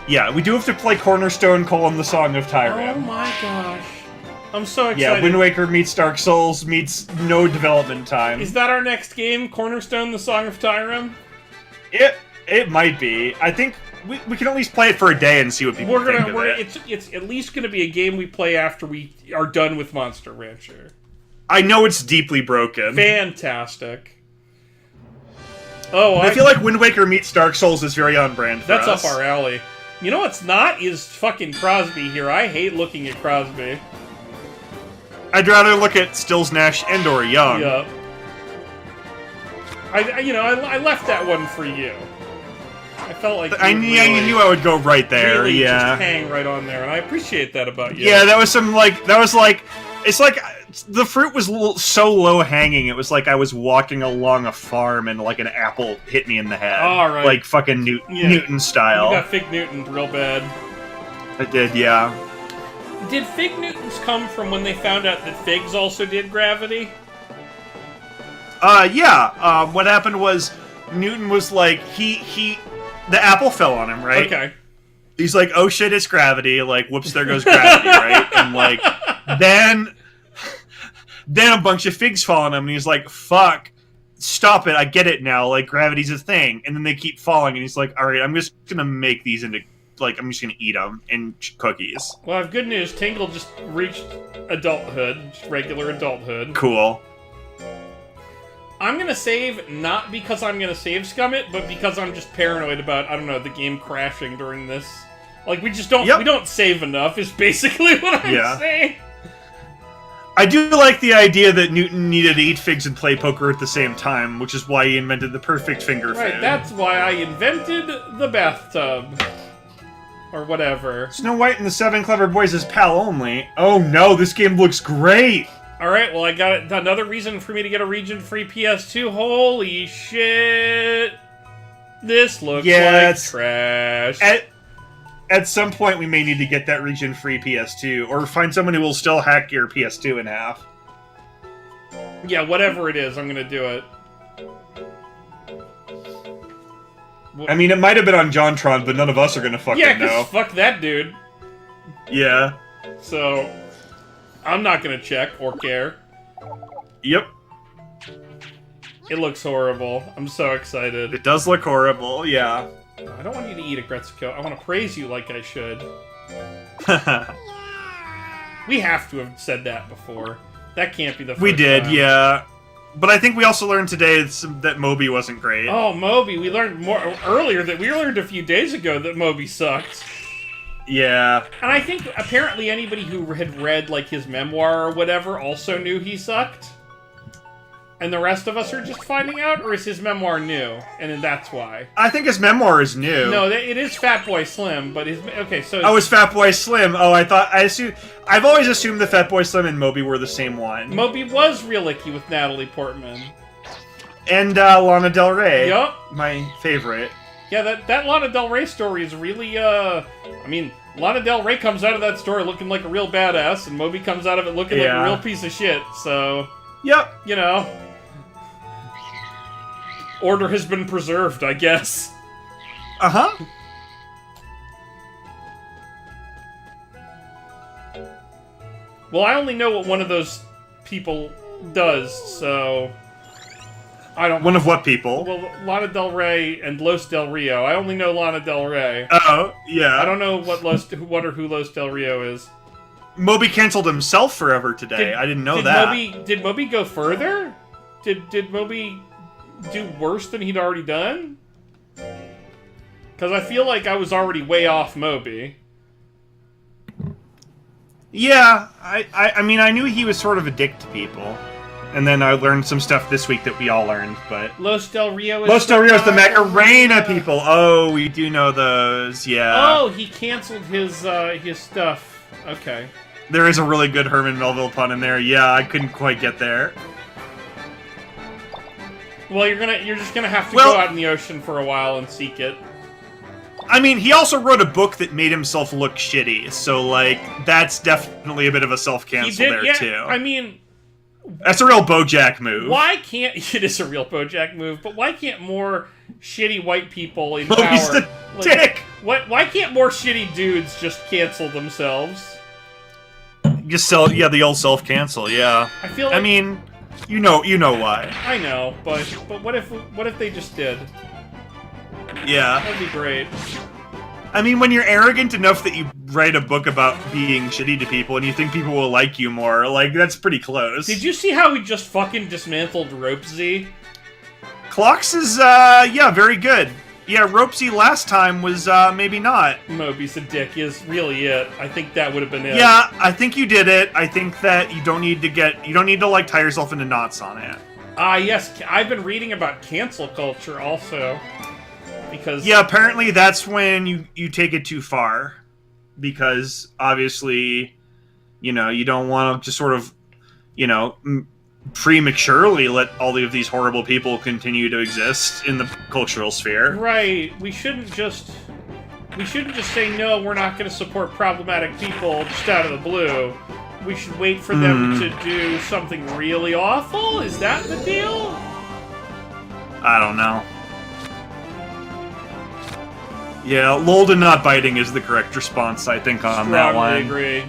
Yeah, we do have to play Cornerstone: the Song of Tyrim. Oh my gosh. I'm so excited. Yeah, Wind Waker meets Dark Souls meets no development time. Is that our next game, Cornerstone: The Song of Tyrim? It might be. I think we can at least play it for a day and see what people think of it. It's at least going to be a game we play after we are done with Monster Rancher. I know it's deeply broken. Fantastic. Oh, I feel like Wind Waker meets Dark Souls is very on brand for us. That's up our alley. You know what's not is fucking Crosby here. I hate looking at Crosby. I'd rather look at Stills, Nash, and/or Young. Yup. I left that one for you. I felt like you knew I would go right there. Really yeah, just hang right on there, and I appreciate that about you. Yeah, it's like the fruit was so low hanging. It was like I was walking along a farm and like an apple hit me in the head. All right, like fucking Newton style. You got Fig Newton real bad. I did, yeah. Did Fig Newtons come from when they found out that figs also did gravity? Yeah. What happened was Newton was like the apple fell on him, right? Okay. He's like, oh shit, it's gravity. Like, whoops, there goes gravity, right? And like, then a bunch of figs fall on him, and he's like, fuck, stop it, I get it now. Like, gravity's a thing. And then they keep falling, and he's like, all right, I'm just gonna make these into, like, I'm just gonna eat them in cookies. Well, I have good news. Tingle just reached adulthood, just regular adulthood. Cool. I'm gonna save, not because I'm gonna save scum it, but because I'm just paranoid about, I don't know, the game crashing during this. Like, we just don't, we don't save enough, is basically what I'm saying. I do like the idea that Newton needed to eat figs and play poker at the same time, which is why he invented the perfect finger Right, food. that's why I invented the bathtub. Or whatever. Snow White and the Seven Clever Boys is PAL only. Oh no, this game looks great! Alright, well I got it. Another reason for me to get a region-free PS2. Holy shit! This looks like trash. At some point, we may need to get that region-free PS2, or find someone who will still hack your PS2 in half. Yeah, whatever it is, I'm gonna do it. I mean, it might have been on JonTron, but none of us are gonna fucking Yeah, know. fuck that dude. Yeah. So, I'm not gonna check or care. Yep. It looks horrible. I'm so excited. It does look horrible, yeah. I don't want you to eat it, Gretzko. I want to praise you like I should. We have to have said that before. That can't be the first We did, time. yeah. But I think we also learned today that Moby wasn't great. Oh, Moby. We learned more earlier that we learned a few days ago that Moby sucked. Yeah. And I think apparently anybody who had read like his memoir or whatever also knew he sucked. And the rest of us are just finding out, or is his memoir new? And then that's why. I think his memoir is new. No, it is Fatboy Slim, but his okay. So oh, it's Fatboy Slim. Oh, I've always assumed that Fatboy Slim and Moby were the same one. Moby was Real Icky with Natalie Portman. And Lana Del Rey. Yup. My favorite. Yeah, that Lana Del Rey story is really, I mean, Lana Del Rey comes out of that story looking like a real badass, and Moby comes out of it looking like a real piece of shit, so... Yep. You know... Order has been preserved, I guess. Uh-huh. Well, I only know what one of those people does, so... I don't... One of what people? Well, Lana Del Rey and Los Del Rio. I only know Lana Del Rey. Oh, yeah. I don't know what or who Los Del Rio is. Moby canceled himself forever today. I didn't know that. Did Moby go further? Did Moby do worse than he'd already done? Because I feel like I was already way off Moby. Yeah, I mean, I knew he was sort of a dick to people. And then I learned some stuff this week that we all learned, but... Los Del Rio is the Macarena people! Oh, we do know those, yeah. Oh, he canceled his stuff. Okay. There is a really good Herman Melville pun in there. Yeah, I couldn't quite get there. Well, you're just gonna have to go out in the ocean for a while and seek it. I mean, he also wrote a book that made himself look shitty, so, like, that's definitely a bit of a self-cancel there, too. I mean... That's a real BoJack move. Why can't... It is a real BoJack move, but why can't more shitty white people in Moby's power... the dick! Why can't more shitty dudes just cancel themselves? Just the old self-cancel, yeah. I feel like... I mean, you know why. I know, but what if they just did? Yeah. That'd be great. I mean, when you're arrogant enough that you write a book about being shitty to people and you think people will like you more, like, that's pretty close. Did you see how he just fucking dismantled Ropesy? Clocks is, yeah, very good. Yeah, Ropesy last time was, maybe not. Moby's a dick is really it. I think that would have been it. Yeah, I think you did it. I think that you don't need to, like, tie yourself into knots on it. Yes, I've been reading about cancel culture also. Because... Yeah, apparently that's when you take it too far. Because, obviously, you don't want to just sort of, prematurely let all of these horrible people continue to exist in the cultural sphere. Right. We shouldn't just say, no, we're not going to support problematic people just out of the blue. We should wait for them to do something really awful? Is that the deal? I don't know. Yeah, Lolden not biting is the correct response, I think, on that one. I agree.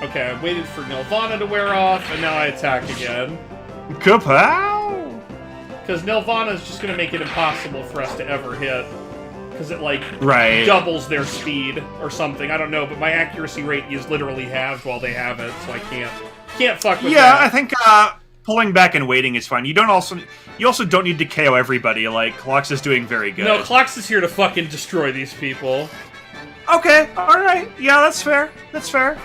Okay, I waited for Nelvana to wear off, and now I attack again. Kapow! Because Nelvana is just going to make it impossible for us to ever hit. Because it, like, doubles their speed or something. I don't know, but my accuracy rate is literally halved while they have it, so I can't fuck with that. Yeah, I think, pulling back and waiting is fine. You also don't need to KO everybody, like, Clocks is doing very good. No, Clocks is here to fucking destroy these people. Okay, alright. Yeah, that's fair. That's fair.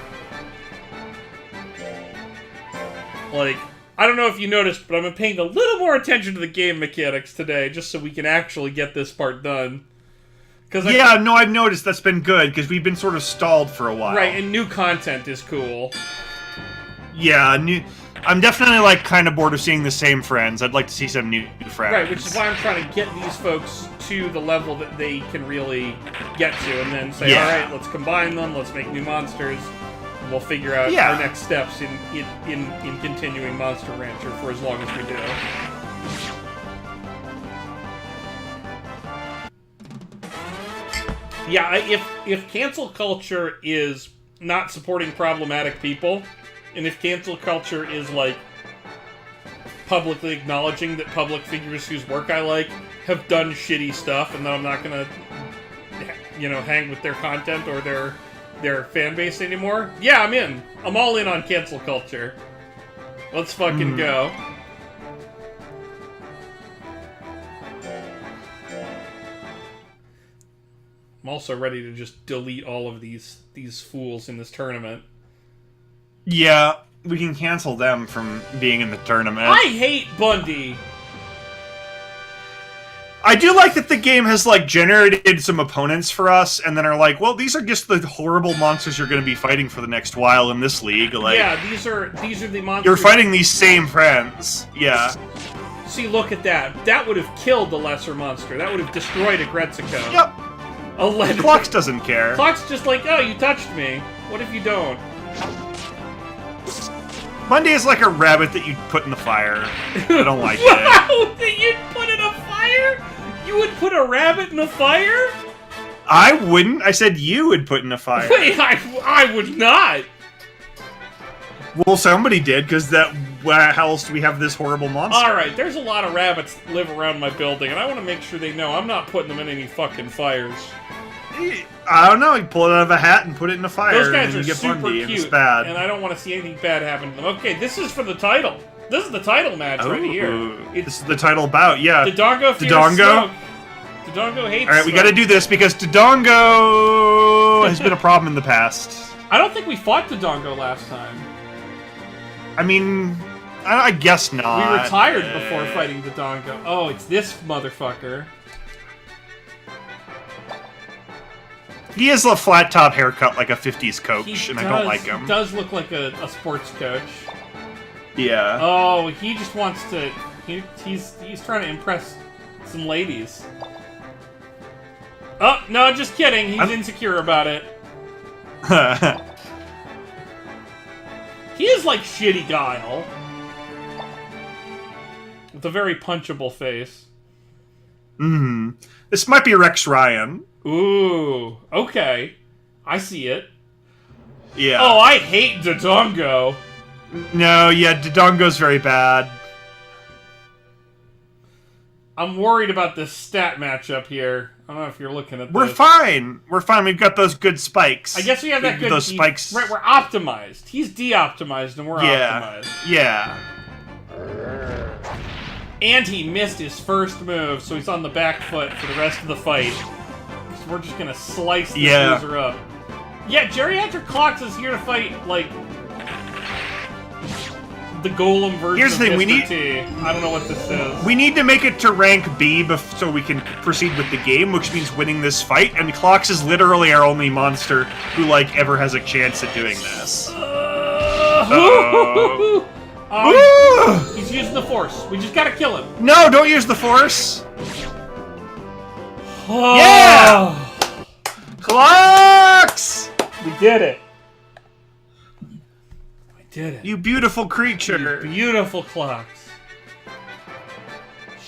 Like, I don't know if you noticed, but I've been paying a little more attention to the game mechanics today, just so we can actually get this part done. Yeah, no, I've noticed that's been good, because we've been sort of stalled for a while. Right, and new content is cool. Yeah, I'm definitely, like, kind of bored of seeing the same friends. I'd like to see some new friends. Right, which is why I'm trying to get these folks to the level that they can really get to, and then say, alright, let's combine them, let's make new monsters, and we'll figure out our next steps in continuing Monster Rancher for as long as we do. Yeah, if cancel culture is not supporting problematic people, and if cancel culture is, like, publicly acknowledging that public figures whose work I like have done shitty stuff, and that I'm not gonna, hang with their content or their fan base anymore, yeah, I'm in. I'm all in on cancel culture. Let's fucking go. I'm also ready to just delete all of these fools in this tournament. Yeah, we can cancel them from being in the tournament. I hate Bundy! I do like that the game has, like, generated some opponents for us, and then are like, well, these are just the horrible monsters you're going to be fighting for the next while in this league. Like, yeah, these are the monsters... You're fighting these same friends. Yeah. See, look at that. That would have killed the lesser monster. That would have destroyed Aggretsuko. Yep. Clocks doesn't care. Clock's just like, oh, you touched me. What if you don't? Bundy is like a rabbit that you'd put in the fire. I don't like it. Wow! That you'd put in a fire? You would put a rabbit in a fire? I wouldn't. I said you would put in a fire. Wait, I would not. Well, somebody did, because how else do we have this horrible monster? Alright, there's a lot of rabbits that live around my building, and I want to make sure they know I'm not putting them in any fucking fires. I don't know, you pull it out of a hat and put it in a fire. Those guys and are you get super Bundy, cute, and it's bad. and I don't want to see anything bad happen to them. Okay, this is for the title. This is the title match right here. This is the title bout, yeah. Dodongo fears Dodongo? smoke. Dodongo hates Alright, we smoke. gotta do this, because Dodongo has been a problem in the past. I don't think we fought Dodongo last time. I mean, I guess not. We retired before fighting Dodongo. Oh, it's this motherfucker. He has a flat top haircut like a 50s coach, and I don't like him. He does look like a sports coach. Yeah. Oh, he just wants to... He's trying to impress some ladies. Oh, no, just kidding. He's insecure about it. He is like Shitty Guile. With a very punchable face. This might be Rex Ryan. Ooh, okay. I see it. Yeah. Oh, I hate Dodongo. No, yeah, Dodongo's very bad. I'm worried about this stat matchup here. I don't know if you're looking at this. We're fine. We're fine. We've got those good spikes. I guess we have that good... Those spikes. Right, we're optimized. He's de-optimized and we're optimized. Yeah. And he missed his first move, so he's on the back foot for the rest of the fight. So we're just gonna slice this loser up. Yeah, Geriatric Clocks is here to fight, like... the golem version Here's the thing, of we Mr. need... T. I don't know what this is. We need to make it to rank B so we can proceed with the game, which means winning this fight, and Clocks is literally our only monster who, like, ever has a chance at doing this. He's using the Force. We just gotta kill him. No, don't use the Force! Oh. Yeah! Clocks! We did it. We did it. You beautiful creature. You beautiful Clocks.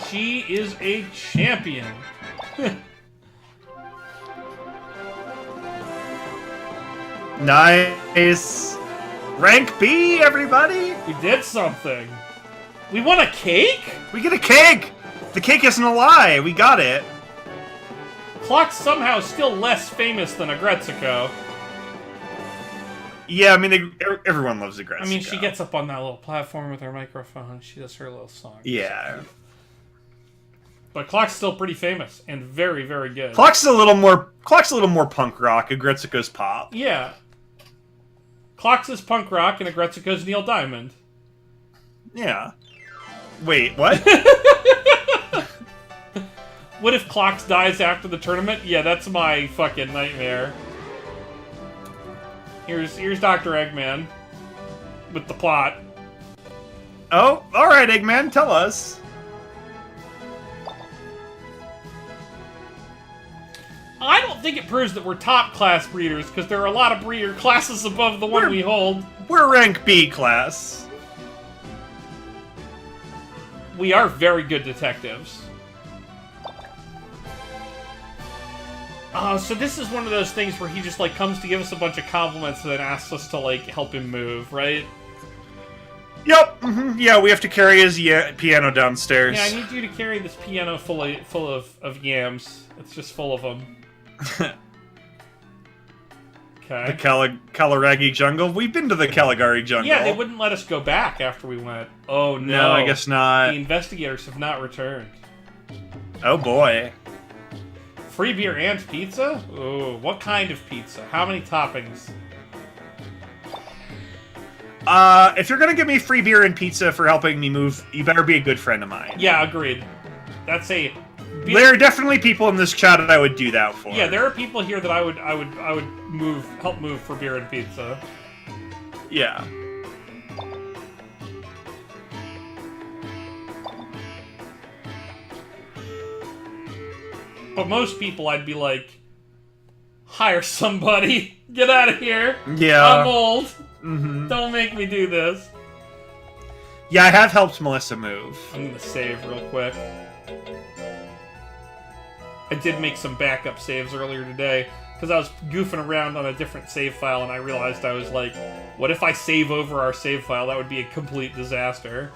She is a champion. Nice. Rank B, everybody! We did something. We won a cake? We get a cake! The cake isn't a lie. We got it. Clock's somehow still less famous than Aggretsuko. Yeah, I mean, everyone loves Aggretsuko. I mean, she gets up on that little platform with her microphone. She does her little song. Yeah. But Clock's still pretty famous and very, very good. Clock's a little more punk rock. Aggretsuko's pop. Yeah. Clocks is punk rock and Aggretsuko's Neil Diamond. Yeah. Wait, what? What if Clocks dies after the tournament? Yeah, that's my fucking nightmare. Here's Dr. Eggman with the plot. Oh, all right, Eggman, tell us. I don't think it proves that we're top class breeders, because there are a lot of breeder classes above the one we hold. We're rank B class. We are very good detectives. So this is one of those things where he just, like, comes to give us a bunch of compliments and then asks us to, like, help him move, right? Yep. Yeah, we have to carry his piano downstairs. Yeah, I need you to carry this piano full of yams. It's just full of them. Okay. The Calaragi jungle? We've been to the Caligari jungle. Yeah, they wouldn't let us go back after we went. Oh, no. No, I guess not. The investigators have not returned. Oh, boy. Free beer and pizza? Ooh, what kind of pizza? How many toppings? If you're gonna give me free beer and pizza for helping me move, you better be a good friend of mine. Yeah, agreed. That's a... There are definitely people in this chat that I would do that for. Yeah, there are people here that I would help move for beer and pizza. Yeah. But most people, I'd be like, hire somebody. Get out of here. Yeah. I'm old. Mm-hmm. Don't make me do this. Yeah, I have helped Melissa move. I'm gonna save real quick. I did make some backup saves earlier today, because I was goofing around on a different save file, and I realized I was like, what if I save over our save file? That would be a complete disaster.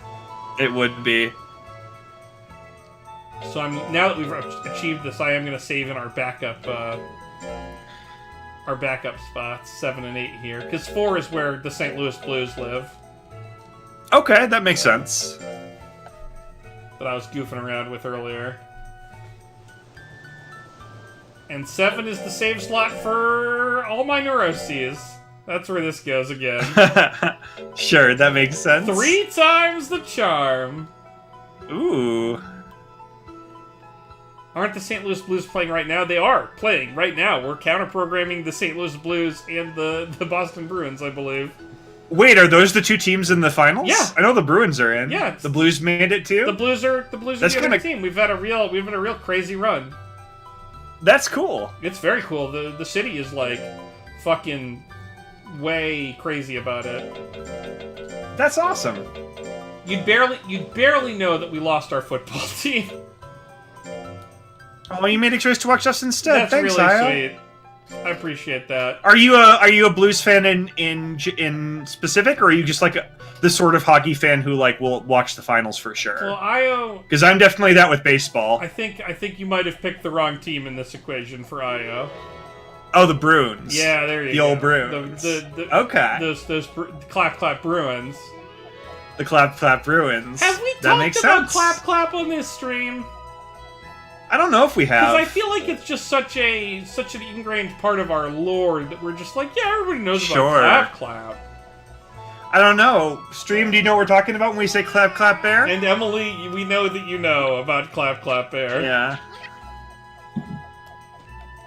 It would be. So now that we've achieved this, I am going to save in our backup spots, 7 and 8 here, because 4 is where the St. Louis Blues live. Okay, that makes sense. That I was goofing around with earlier. And 7 is the save slot for all my neuroses. That's where this goes again. Sure, that makes sense. 3 times the charm. Ooh. Aren't the St. Louis Blues playing right now? They are playing right now. We're counter-programming the St. Louis Blues and the Boston Bruins, I believe. Wait, are those the 2 teams in the finals? Yeah. I know the Bruins are in. Yeah. The Blues made it too? The Blues are the other team. We've had a real crazy run. That's cool. It's very cool. The city is like fucking way crazy about it. That's awesome. You'd barely know that we lost our football team. Oh, you made a choice to watch us instead. That's Thanks, really Io. sweet. I appreciate that. Are you a Blues fan in specific, or are you just like the sort of hockey fan who like will watch the finals for sure? Well, Io, Because I'm definitely that with baseball. I think you might have picked the wrong team in this equation for Io. Oh, the Bruins. Yeah, there you the go. Old Bruins. Okay. Those clap Bruins. The clap Bruins. Have we that talked makes about sense. clap on this stream? I don't know if we have. Because I feel like it's just such an ingrained part of our lore that we're just like, yeah, everybody knows about clap. I don't know. Stream, do you know what we're talking about when we say clap bear? And Emily, we know that you know about clap bear. Yeah.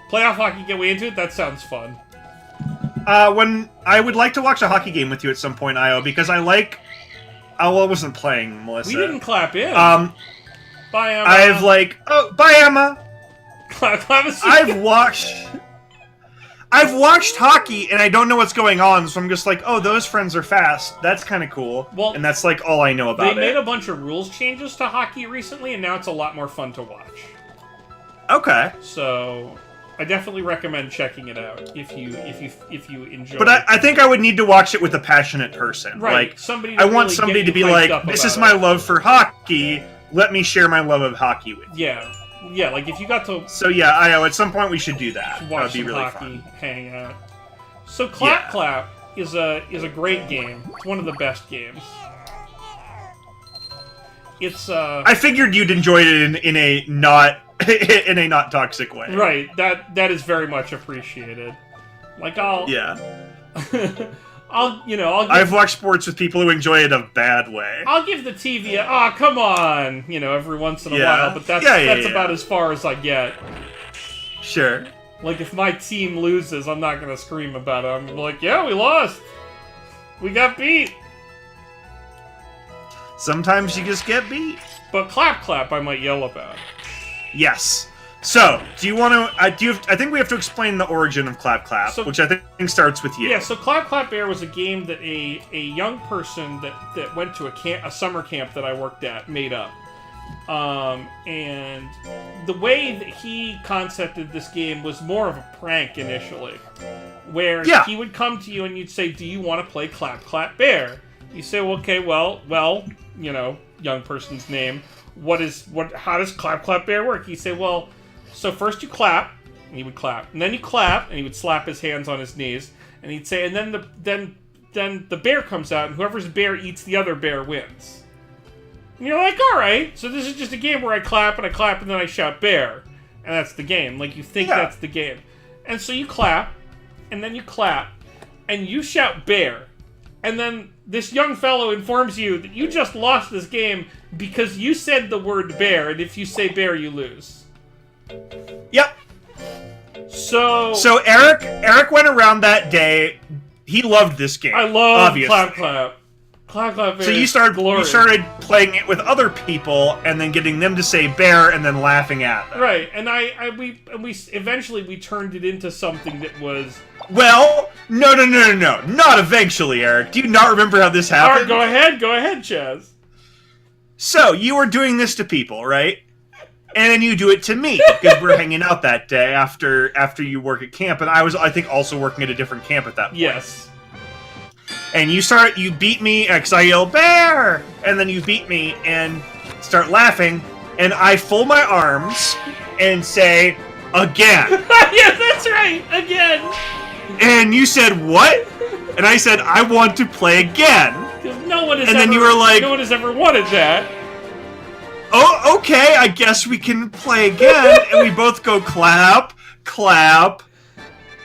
Playoff hockey, get we into it? That sounds fun. When I would like to watch a hockey game with you at some point, Io, because I like. Oh, well, I wasn't playing, Melissa. We didn't clap in. Bye, Emma. I've like. Oh, bye, Emma. clap I've watched hockey and I don't know what's going on, so I'm just like, oh, those friends are fast. That's kind of cool. Well, and that's like all I know about it. They made a bunch of rules changes to hockey recently, and now it's a lot more fun to watch. Okay. So, I definitely recommend checking it out if you enjoy. But I think I would need to watch it with a passionate person. Right. Like somebody. I want somebody to be like, this is my love for hockey. Let me share my love of hockey with you. Yeah. Like if you got to. So yeah, Io, at some point we should do that. That Watch would be really hockey, fun. hang out. So Clap is a great game. It's one of the best games. It's I figured you'd enjoy it in a not in a not toxic way. Right. That is very much appreciated. Like I'll I've watched sports with people who enjoy it a bad way. I'll give the TV come on, every once in a while, but that's about as far as I get. Sure. Like, if my team loses, I'm not gonna scream about it. I'm like, yeah, we lost. We got beat. Sometimes you just get beat. But clap clap, I might yell about. Yes. So, do you want to? I think we have to explain the origin of Clap Clap, which I think starts with you. Yeah. So, Clap Clap Bear was a game that a young person that went to a summer camp that I worked at made up. And the way that he concepted this game was more of a prank initially, where he would come to you and you'd say, "Do you want to play Clap Clap Bear?" You say, well, "Okay, well, young person's name. How does Clap Clap Bear work?" You say, "Well, so first you clap," and he would clap, and then you clap, and he would slap his hands on his knees, and he'd say, and then the bear comes out, and whoever's bear eats the other bear wins. And you're like, all right, so this is just a game where I clap, and then I shout bear, and that's the game. Like, you think that's the game. And so you clap, and then you clap, and you shout bear, and then this young fellow informs you that you just lost this game because you said the word bear, and if you say bear, you lose. Yep. So Eric went around that day. He loved this game. I love obviously. Clap Clap. Clap Clap Bear. So you started playing it with other people and then getting them to say bear and then laughing at them. Right. And we eventually we turned it into something that was. Well, no, not eventually, Eric. Do you not remember how this happened? All right, go ahead, Chaz. So you were doing this to people, right? And then you do it to me, because we're hanging out that day after you work at camp, and I was, I think, also working at a different camp at that point. Yes. And you beat me, because I yell, bear! And then you beat me, and start laughing, and I fold my arms, and say, again. Yes, that's right, again. And you said, what? And I said, I want to play again. Because no one has ever wanted that. Oh, okay, I guess we can play again, and we both go clap, clap,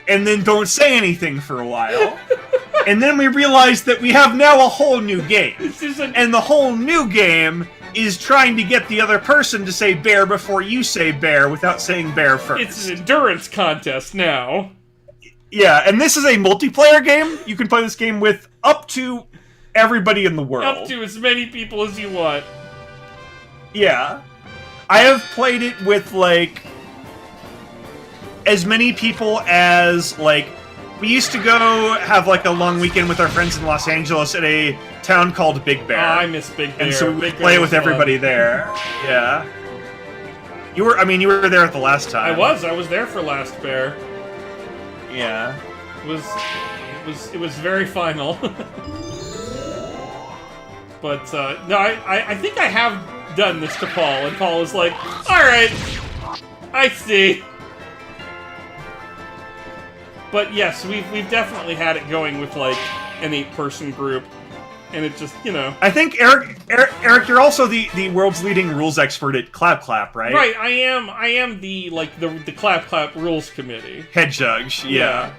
and then don't say anything for a while. And then we realize that we have now a whole new game. And the whole new game is trying to get the other person to say bear before you say bear without saying bear first. It's an endurance contest now. Yeah, and this is a multiplayer game. You can play this game with up to everybody in the world. Up to as many people as you want. Yeah. I have played it with, like, as many people as, like, we used to go have, like, a long weekend with our friends in Los Angeles at a town called Big Bear. Oh, I miss Big Bear. And so we would play with everybody there. Yeah. You were there at the last time. I was there for Last Bear. Yeah. It was very final. But, no, I think I have done this to Paul, and Paul was like, alright, I see. But yes, we've definitely had it going with, like, an 8-person group, and it just, I think, Eric, you're also the world's leading rules expert at Clap Clap, right? Right, I am the Clap Clap rules committee. Head judge, yeah.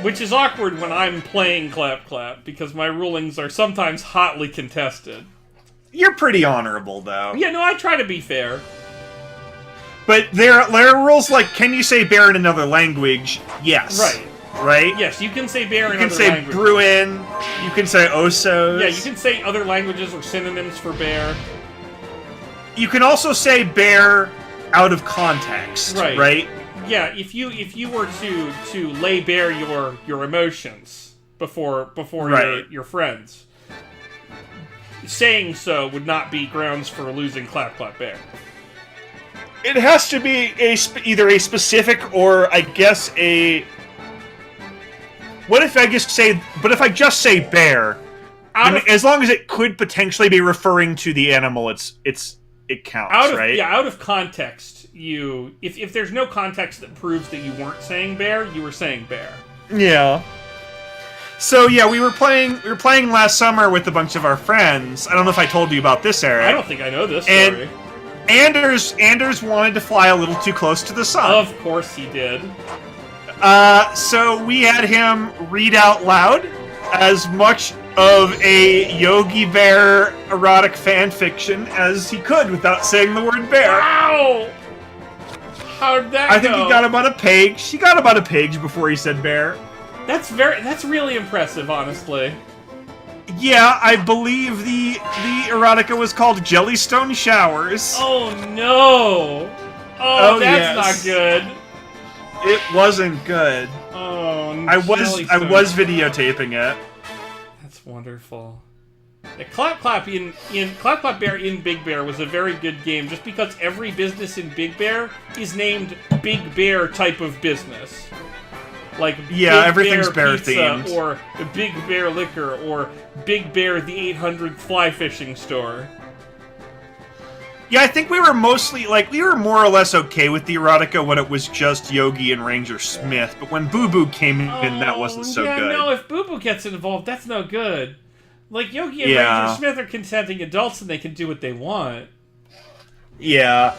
Which is awkward when I'm playing Clap Clap, because my rulings are sometimes hotly contested. You're pretty honorable, though. Yeah, no, I try to be fair. But there are rules like, can you say bear in another language? Yes. Right? Yes, you can say bear in other languages. You can say Bruin, you can say Osos. Yeah, you can say other languages or synonyms for bear. You can also say bear out of context, right? Yeah, if you were to lay bare your emotions before your friends, saying so would not be grounds for losing Clap Clap Bear. It has to be either a specific or, I guess, a. What if I just say? But if I just say bear, as long as it could potentially be referring to the animal, it counts, right? Yeah, out of context, if there's no context that proves that you weren't saying bear, you were saying bear. Yeah. So yeah, we were playing last summer with a bunch of our friends. I don't know if I told you about this, Eric. I don't think I know this story. And Anders wanted to fly a little too close to the sun. Of course he did. So we had him read out loud as much of a Yogi Bear erotic fan fiction as he could without saying the word bear. Ow! How'd that I think go? he got about a page. He got about a page before he said bear. That's really impressive, honestly. Yeah, I believe the erotica was called Jellystone Showers. Oh no! Oh, that's yes. not good. It wasn't good. Oh, I was videotaping it. That's wonderful. Yeah, Clap Clap Clap Clap Bear in Big Bear was a very good game, just because every business in Big Bear is named Big Bear type of business. Like yeah, Big everything's bear Pizza, themed, or Big Bear Liquor, or Big Bear the 800th Fly Fishing Store. Yeah, I think we were more or less okay with the erotica when it was just Yogi and Ranger Smith, but when Boo Boo came in, that wasn't so yeah, good. No, if Boo Boo gets involved, that's no good. Like, Yogi and Yeah. Ranger Smith are consenting adults and they can do what they want. Yeah.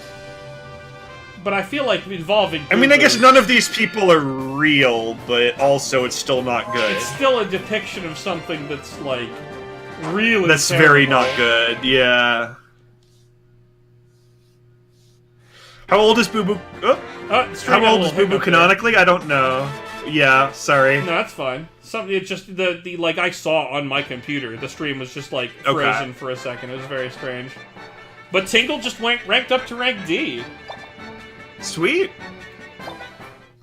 But I feel like involving Boo I mean, I Boo- guess none of these people are real, but also it's still not good. It's still a depiction of something that's, like, really That's terrible. very not good, yeah. How old is Boo Boo? Oh, how old is Boo Boo canonically? I don't know. Yeah, sorry. No, that's fine. Something, it just, the like, I saw on my computer, the stream was just, like, frozen for a second. It was very strange. But Tingle just ranked up to rank D. Sweet.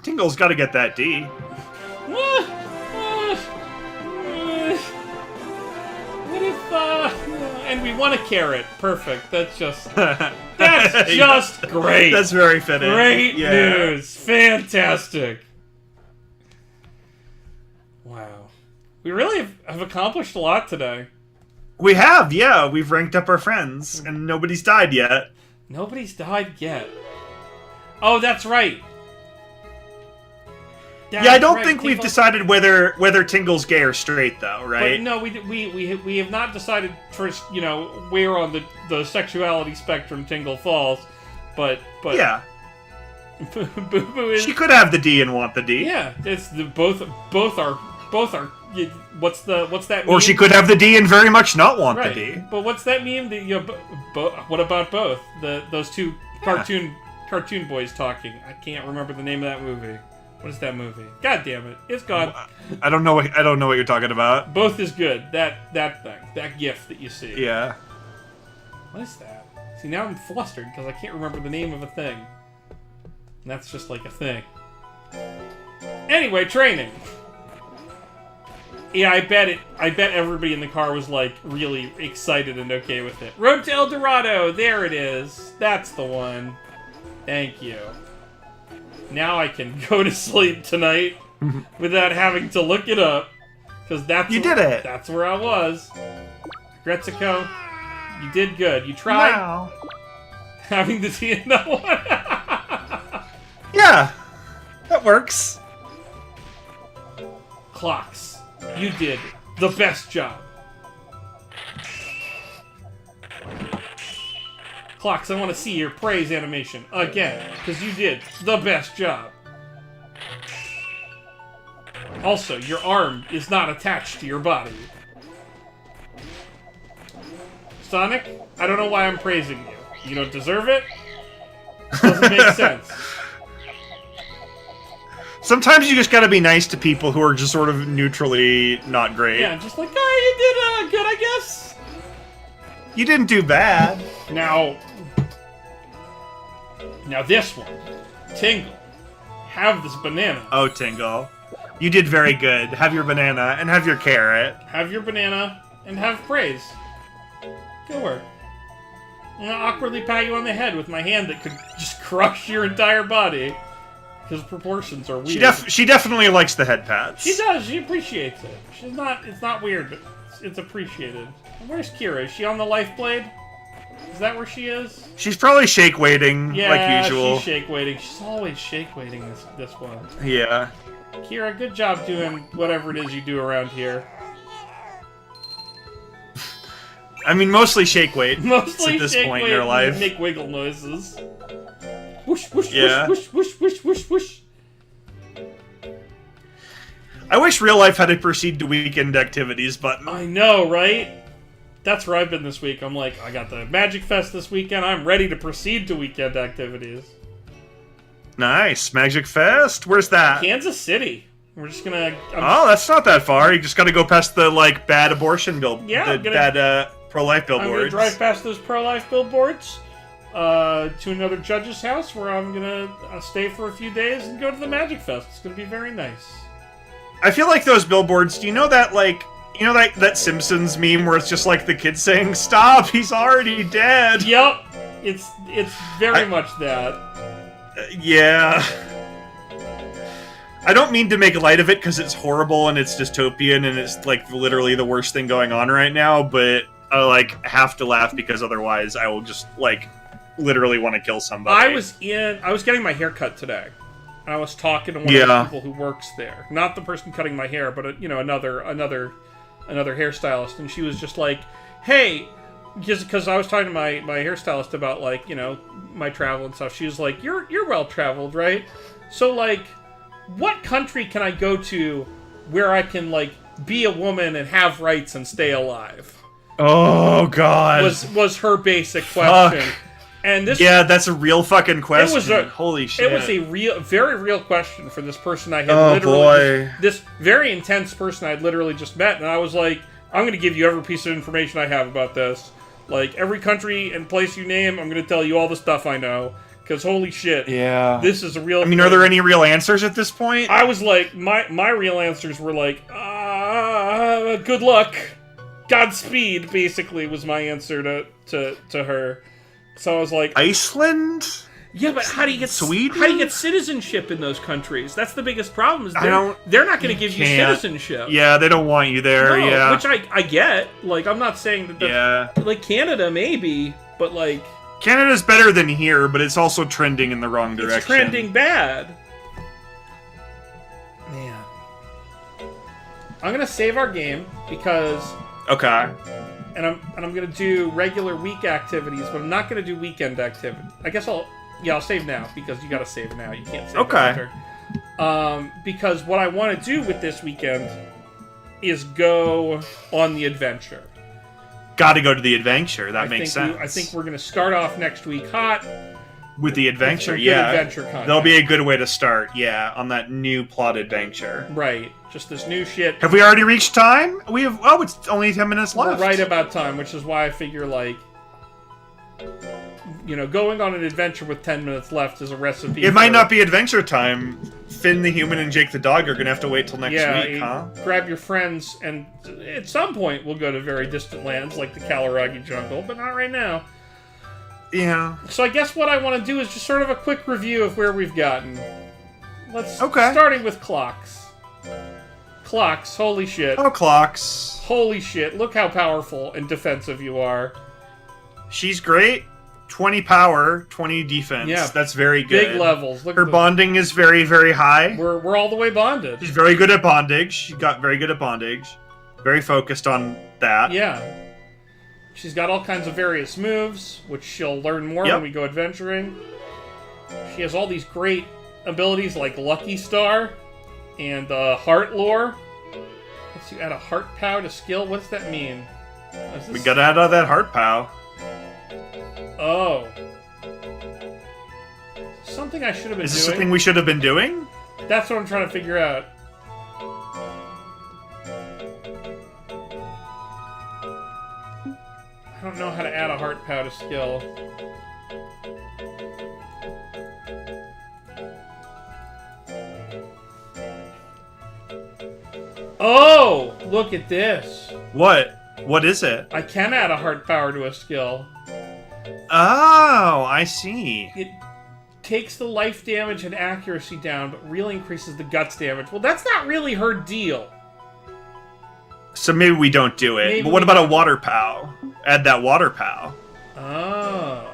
Tingle's gotta get that D. What if, and we want a carrot. Perfect. That's just great. That's very fitting. Great Yeah. news. Fantastic. Wow. We really have accomplished a lot today. We have, yeah. We've ranked up our friends, and nobody's died yet. Nobody's died yet. Oh, that's right. Yeah, I don't think we've decided whether Tingle's gay or straight, though, right? But no, we have not decided for, you know, where on the sexuality spectrum Tingle falls, but yeah, Boo Boo is. she could have the D and want the D. Yeah, it's both are. What's that? Or meme? she could have the D and very much not want Right. the D. But what's that meme? That, you know, what about both? Those two cartoon boys talking. I can't remember the name of that movie. What is that movie? God damn it! It's gone. I don't know what you're talking about. Both is good. That thing. That GIF that you see. Yeah. What is that? See, now I'm flustered because I can't remember the name of a thing. And that's just like a thing. Anyway, training. Yeah, I bet everybody in the car was, like, really excited and okay with it. Road to El Dorado! There it is. That's the one. Thank you. Now I can go to sleep tonight without having to look it up. Because You did it! That's where I was. Gretzico, you did good. You tried Wow. having the tea in that one. Yeah, that works. Clocks, you did the best job. Clocks, I want to see your praise animation again, because you did the best job. Also, your arm is not attached to your body. Sonic, I don't know why I'm praising you. You don't deserve it. Doesn't make sense. Sometimes you just gotta be nice to people who are just sort of neutrally not great. Yeah, just like, oh, you did good, I guess. You didn't do bad. Now this one. Tingle, have this banana. Oh, Tingle. You did very good. Have your banana and have your carrot. Have your banana and have praise. Good work. I'm gonna awkwardly pat you on the head with my hand that could just crush your entire body. Because proportions are weird. She definitely likes the head pats. She does. She appreciates it. It's not weird, but it's appreciated. Where's Kira? Is she on the life blade? Is that where she is? She's probably shake waiting, Yeah, like usual. she's shake waiting. She's always shake waiting this one. Yeah. Kira, good job doing whatever it is you do around here. I mean, mostly shake weight. Mostly at this shake point weight in her and life. make wiggle noises. Whoosh, whoosh, Yeah. whoosh, whoosh, whoosh, whoosh, whoosh, whoosh. I wish real life had a proceed to weekend activities button. I know, right? That's where I've been this week. I'm like, I got the Magic Fest this weekend. I'm ready to proceed to weekend activities. Nice. Magic Fest? Where's that? Kansas City. We're just gonna... Oh, that's not that far. You just gotta go past the, like, bad abortion Yeah, bad pro-life billboards. I'm gonna drive past those pro-life billboards to another judge's house where I'm gonna stay for a few days and go to the Magic Fest. It's gonna be very nice. I feel like those billboards, do you know that, like... You know that Simpsons meme where it's just like the kid saying, "Stop, he's already dead." Yep, it's very much that. Yeah. I don't mean to make light of it because it's horrible and it's dystopian and it's like literally the worst thing going on right now, but I like have to laugh because otherwise I will just like literally want to kill somebody. I was getting my hair cut today. And I was talking to one of the people who works there. Not the person cutting my hair, but another hairstylist, and she was just like, "Hey," because I was talking to my hairstylist about like my travel and stuff. She was like, "You're well traveled, right? So like, what country can I go to where I can like be a woman and have rights and stay alive?" Oh God, was her basic question. Fuck. And this, that's a real fucking question. Holy shit! It was a very real question for this person I had this very intense person I'd literally just met, and I was like, I'm going to give you every piece of information I have about this. Like, every country and place you name, I'm going to tell you all the stuff I know, because holy shit, this is a real... I mean, are there any real answers at this point? I was like, my real answers were like, good luck, Godspeed, basically, was my answer to her. So I was like, Iceland? Yeah, but how do you get Sweden? How do you get citizenship in those countries? That's the biggest problem. Is they're not going to give you citizenship. Yeah, they don't want you there. No, yeah, which I get. Like, I'm not saying that. Like Canada, maybe, but like Canada's better than here, but it's also trending in the wrong direction. It's trending bad. Man, I'm gonna save our game because and I'm gonna do regular week activities, but I'm not gonna do weekend activity. I guess I'll save now because you gotta save now. You can't save after. Because what I want to do with this weekend is go on the adventure. Got to go to the adventure. That makes sense. I think we're gonna start off next week hot with the adventure. Adventure content. That'll be a good way to start. Yeah, on that new plot adventure. Right. Just this new shit. Have we already reached time? We have. Oh, it's only 10 minutes left. We're right about time, which is why I figure like, going on an adventure with 10 minutes left is a recipe. It might not be adventure time. Finn the human and Jake the dog are gonna have to wait till next week, huh? Grab your friends, and at some point we'll go to very distant lands like the Kalaragi jungle, but not right now. Yeah. So I guess what I want to do is just sort of a quick review of where we've gotten. Starting with Clocks. Clocks, holy shit. Oh, Clocks. Holy shit, look how powerful and defensive you are. She's great. 20 power, 20 defense. Yeah. That's very good. Big levels. Her bonding is very, very high. We're all the way bonded. She's very good at bondage. She got very good at bondage. Very focused on that. Yeah. She's got all kinds of various moves, which she'll learn more when we go adventuring. She has all these great abilities like Lucky Star and Heart Lore. Let's you add a Heart Pow to skill. What does that mean? We gotta add all that Heart Pow. Oh. Something I should have been doing. Is this something we should have been doing? That's what I'm trying to figure out. I don't know how to add a Heart Pow to skill. Oh! Look at this. What? What is it? I can add a Heart Power to a skill. Oh, I see. It takes the life damage and accuracy down, but really increases the guts damage. Well, that's not really her deal. So maybe we don't do it. But what about a Water Pow? Add that Water Pow. Oh.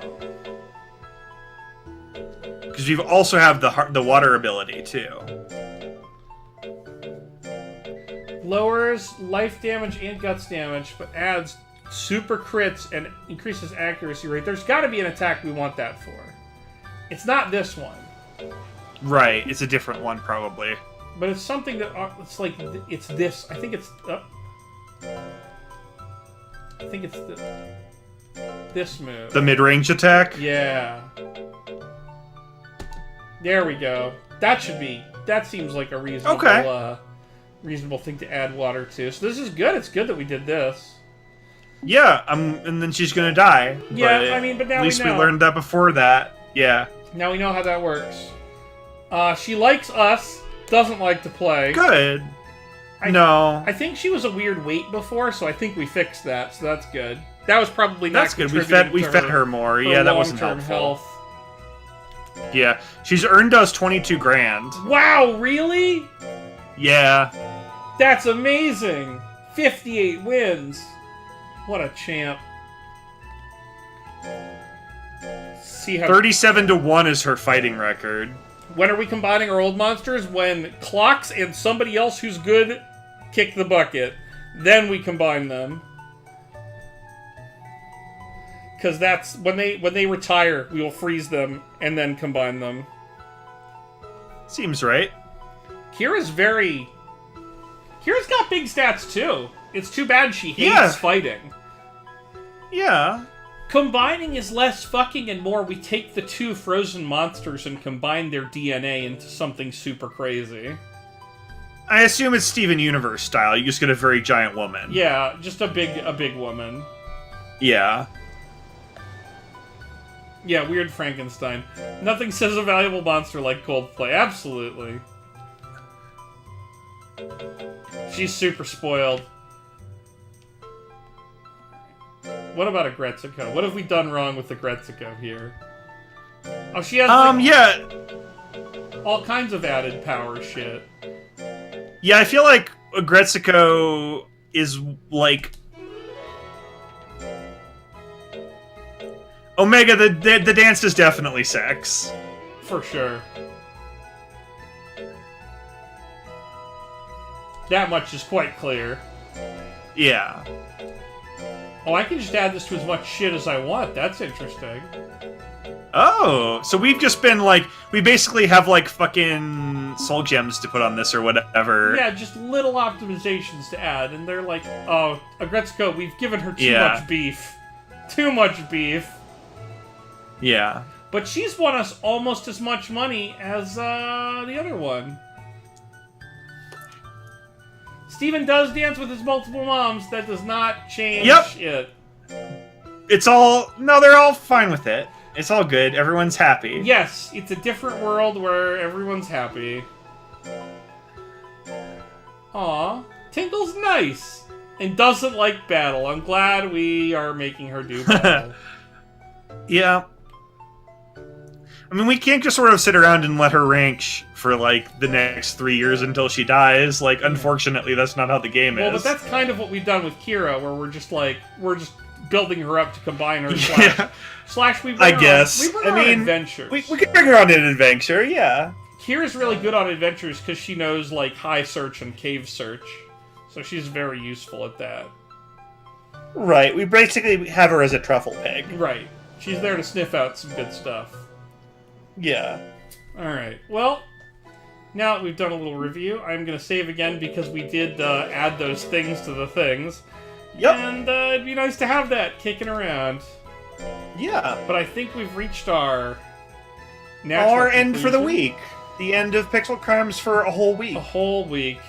Because we also have the water ability, too. Lowers life damage and guts damage, but adds super crits and increases accuracy rate. There's got to be an attack we want that for. It's not this one. Right, it's a different one, probably. But it's something that it's like it's this. I think it's. I think it's this move. The mid-range attack? Yeah. There we go. That should be. That seems like a reasonable, reasonable thing to add water to. So this is good. It's good that we did this. Yeah, and then she's gonna die. Yeah, I mean, but now at least we know. we learned that before that. Yeah. Now we know how that works. She likes us. Doesn't like to play. Good. No. I think she was a weird weight before, so I think we fixed that. So that's good. That was probably not That's good. We fed her more. Yeah, that wasn't helpful. Health. Yeah, she's earned us 22 grand. Wow, really? Yeah. That's amazing. 58 wins. What a champ. See how 37-1 is her fighting record. When are we combining our old monsters? When Clocks and somebody else who's good kick the bucket. Then we combine them. Because that's when they retire, we will freeze them and then combine them. Seems right. Kira's got big stats too. It's too bad she hates fighting. Yeah. Combining is less fucking and more we take the two frozen monsters and combine their DNA into something super crazy. I assume it's Steven Universe style. You just get a very giant woman. Yeah, just a big woman. Yeah. Yeah, weird Frankenstein. Nothing says a valuable monster like Coldplay. Absolutely. She's super spoiled. What about a Gretzico? What have we done wrong with the Gretzico here? Oh, she has all kinds of added power shit. Yeah, I feel like a Gretzico is like Omega. The dance is definitely sex. For sure. That much is quite clear. Yeah. Oh, I can just add this to as much shit as I want. That's interesting. Oh, so we've just been like, we basically have like fucking soul gems to put on this or whatever. Yeah, just little optimizations to add, and they're like, oh, Agretzko, we've given her too much beef. Too much beef. Yeah. But she's won us almost as much money as the other one. Steven does dance with his multiple moms. That does not change it. It's all... No, they're all fine with it. It's all good. Everyone's happy. Yes, it's a different world where everyone's happy. Aw, Tinkle's nice. And doesn't like battle. I'm glad we are making her do battle. Yeah. I mean, we can't just sort of sit around and let her rank for, like, the next 3 years until she dies. Like, unfortunately, that's not how the game is. Well, but that's kind of what we've done with Kira, where we're just, like, building her up to combine her slash we bring her on adventures. We can bring her on an adventure, yeah. Kira's really good on adventures because she knows, like, high search and cave search. So she's very useful at that. Right, we basically have her as a truffle pig. Right. She's there to sniff out some good stuff. Yeah. Alright, well, now that we've done a little review, I'm going to save again because we did add those things to the things. Yep. And it'd be nice to have that kicking around. Yeah. But I think we've reached our end for the week. The end of Pixel Crimes for a whole week. A whole week.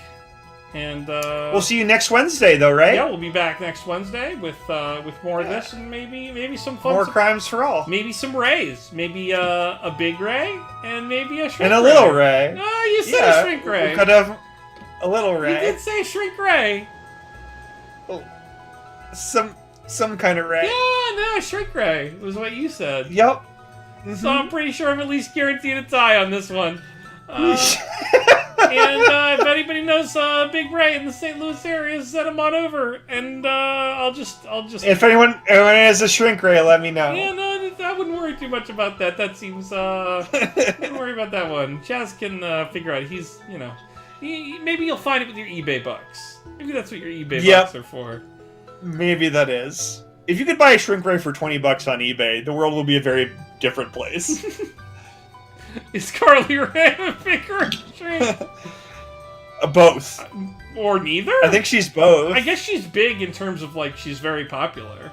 And we'll see you next Wednesday, though, right? Yeah, we'll be back next Wednesday with more of this and maybe some fun. More Crimes for All. Maybe some rays. Maybe a big ray and maybe a shrink and a little ray. No, you said a shrink ray. We could have a little ray. You did say shrink ray. Oh, some kind of ray. Yeah, no, shrink ray was what you said. Yep. Mm-hmm. So I'm pretty sure I'm at least guaranteed a tie on this one. And if anybody knows Big Ray in the St. Louis area, send him on over, and I'll just. If anyone has a shrink ray, let me know. Yeah, no, I wouldn't worry too much about that. That seems. Wouldn't worry about that one. Chaz can figure out. He's, maybe you'll find it with your eBay bucks. Maybe that's what your eBay bucks are for. Maybe that is. If you could buy a shrink ray for $20 on eBay, the world will be a very different place. Is Carly Rae a bigger shrink? Both. Or neither? I think she's both. I guess she's big in terms of, like, she's very popular.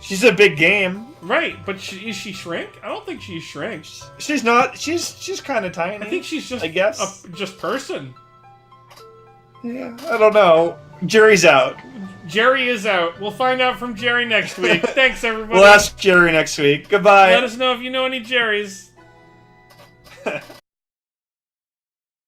She's a big game. Right, but is she Shrink? I don't think she's Shrink. She's not. She's kind of tiny. I think she's just, I guess. just person. Yeah, I don't know. Jerry's out. Jerry is out. We'll find out from Jerry next week. Thanks, everybody. We'll ask Jerry next week. Goodbye. Let us know if you know any Jerrys.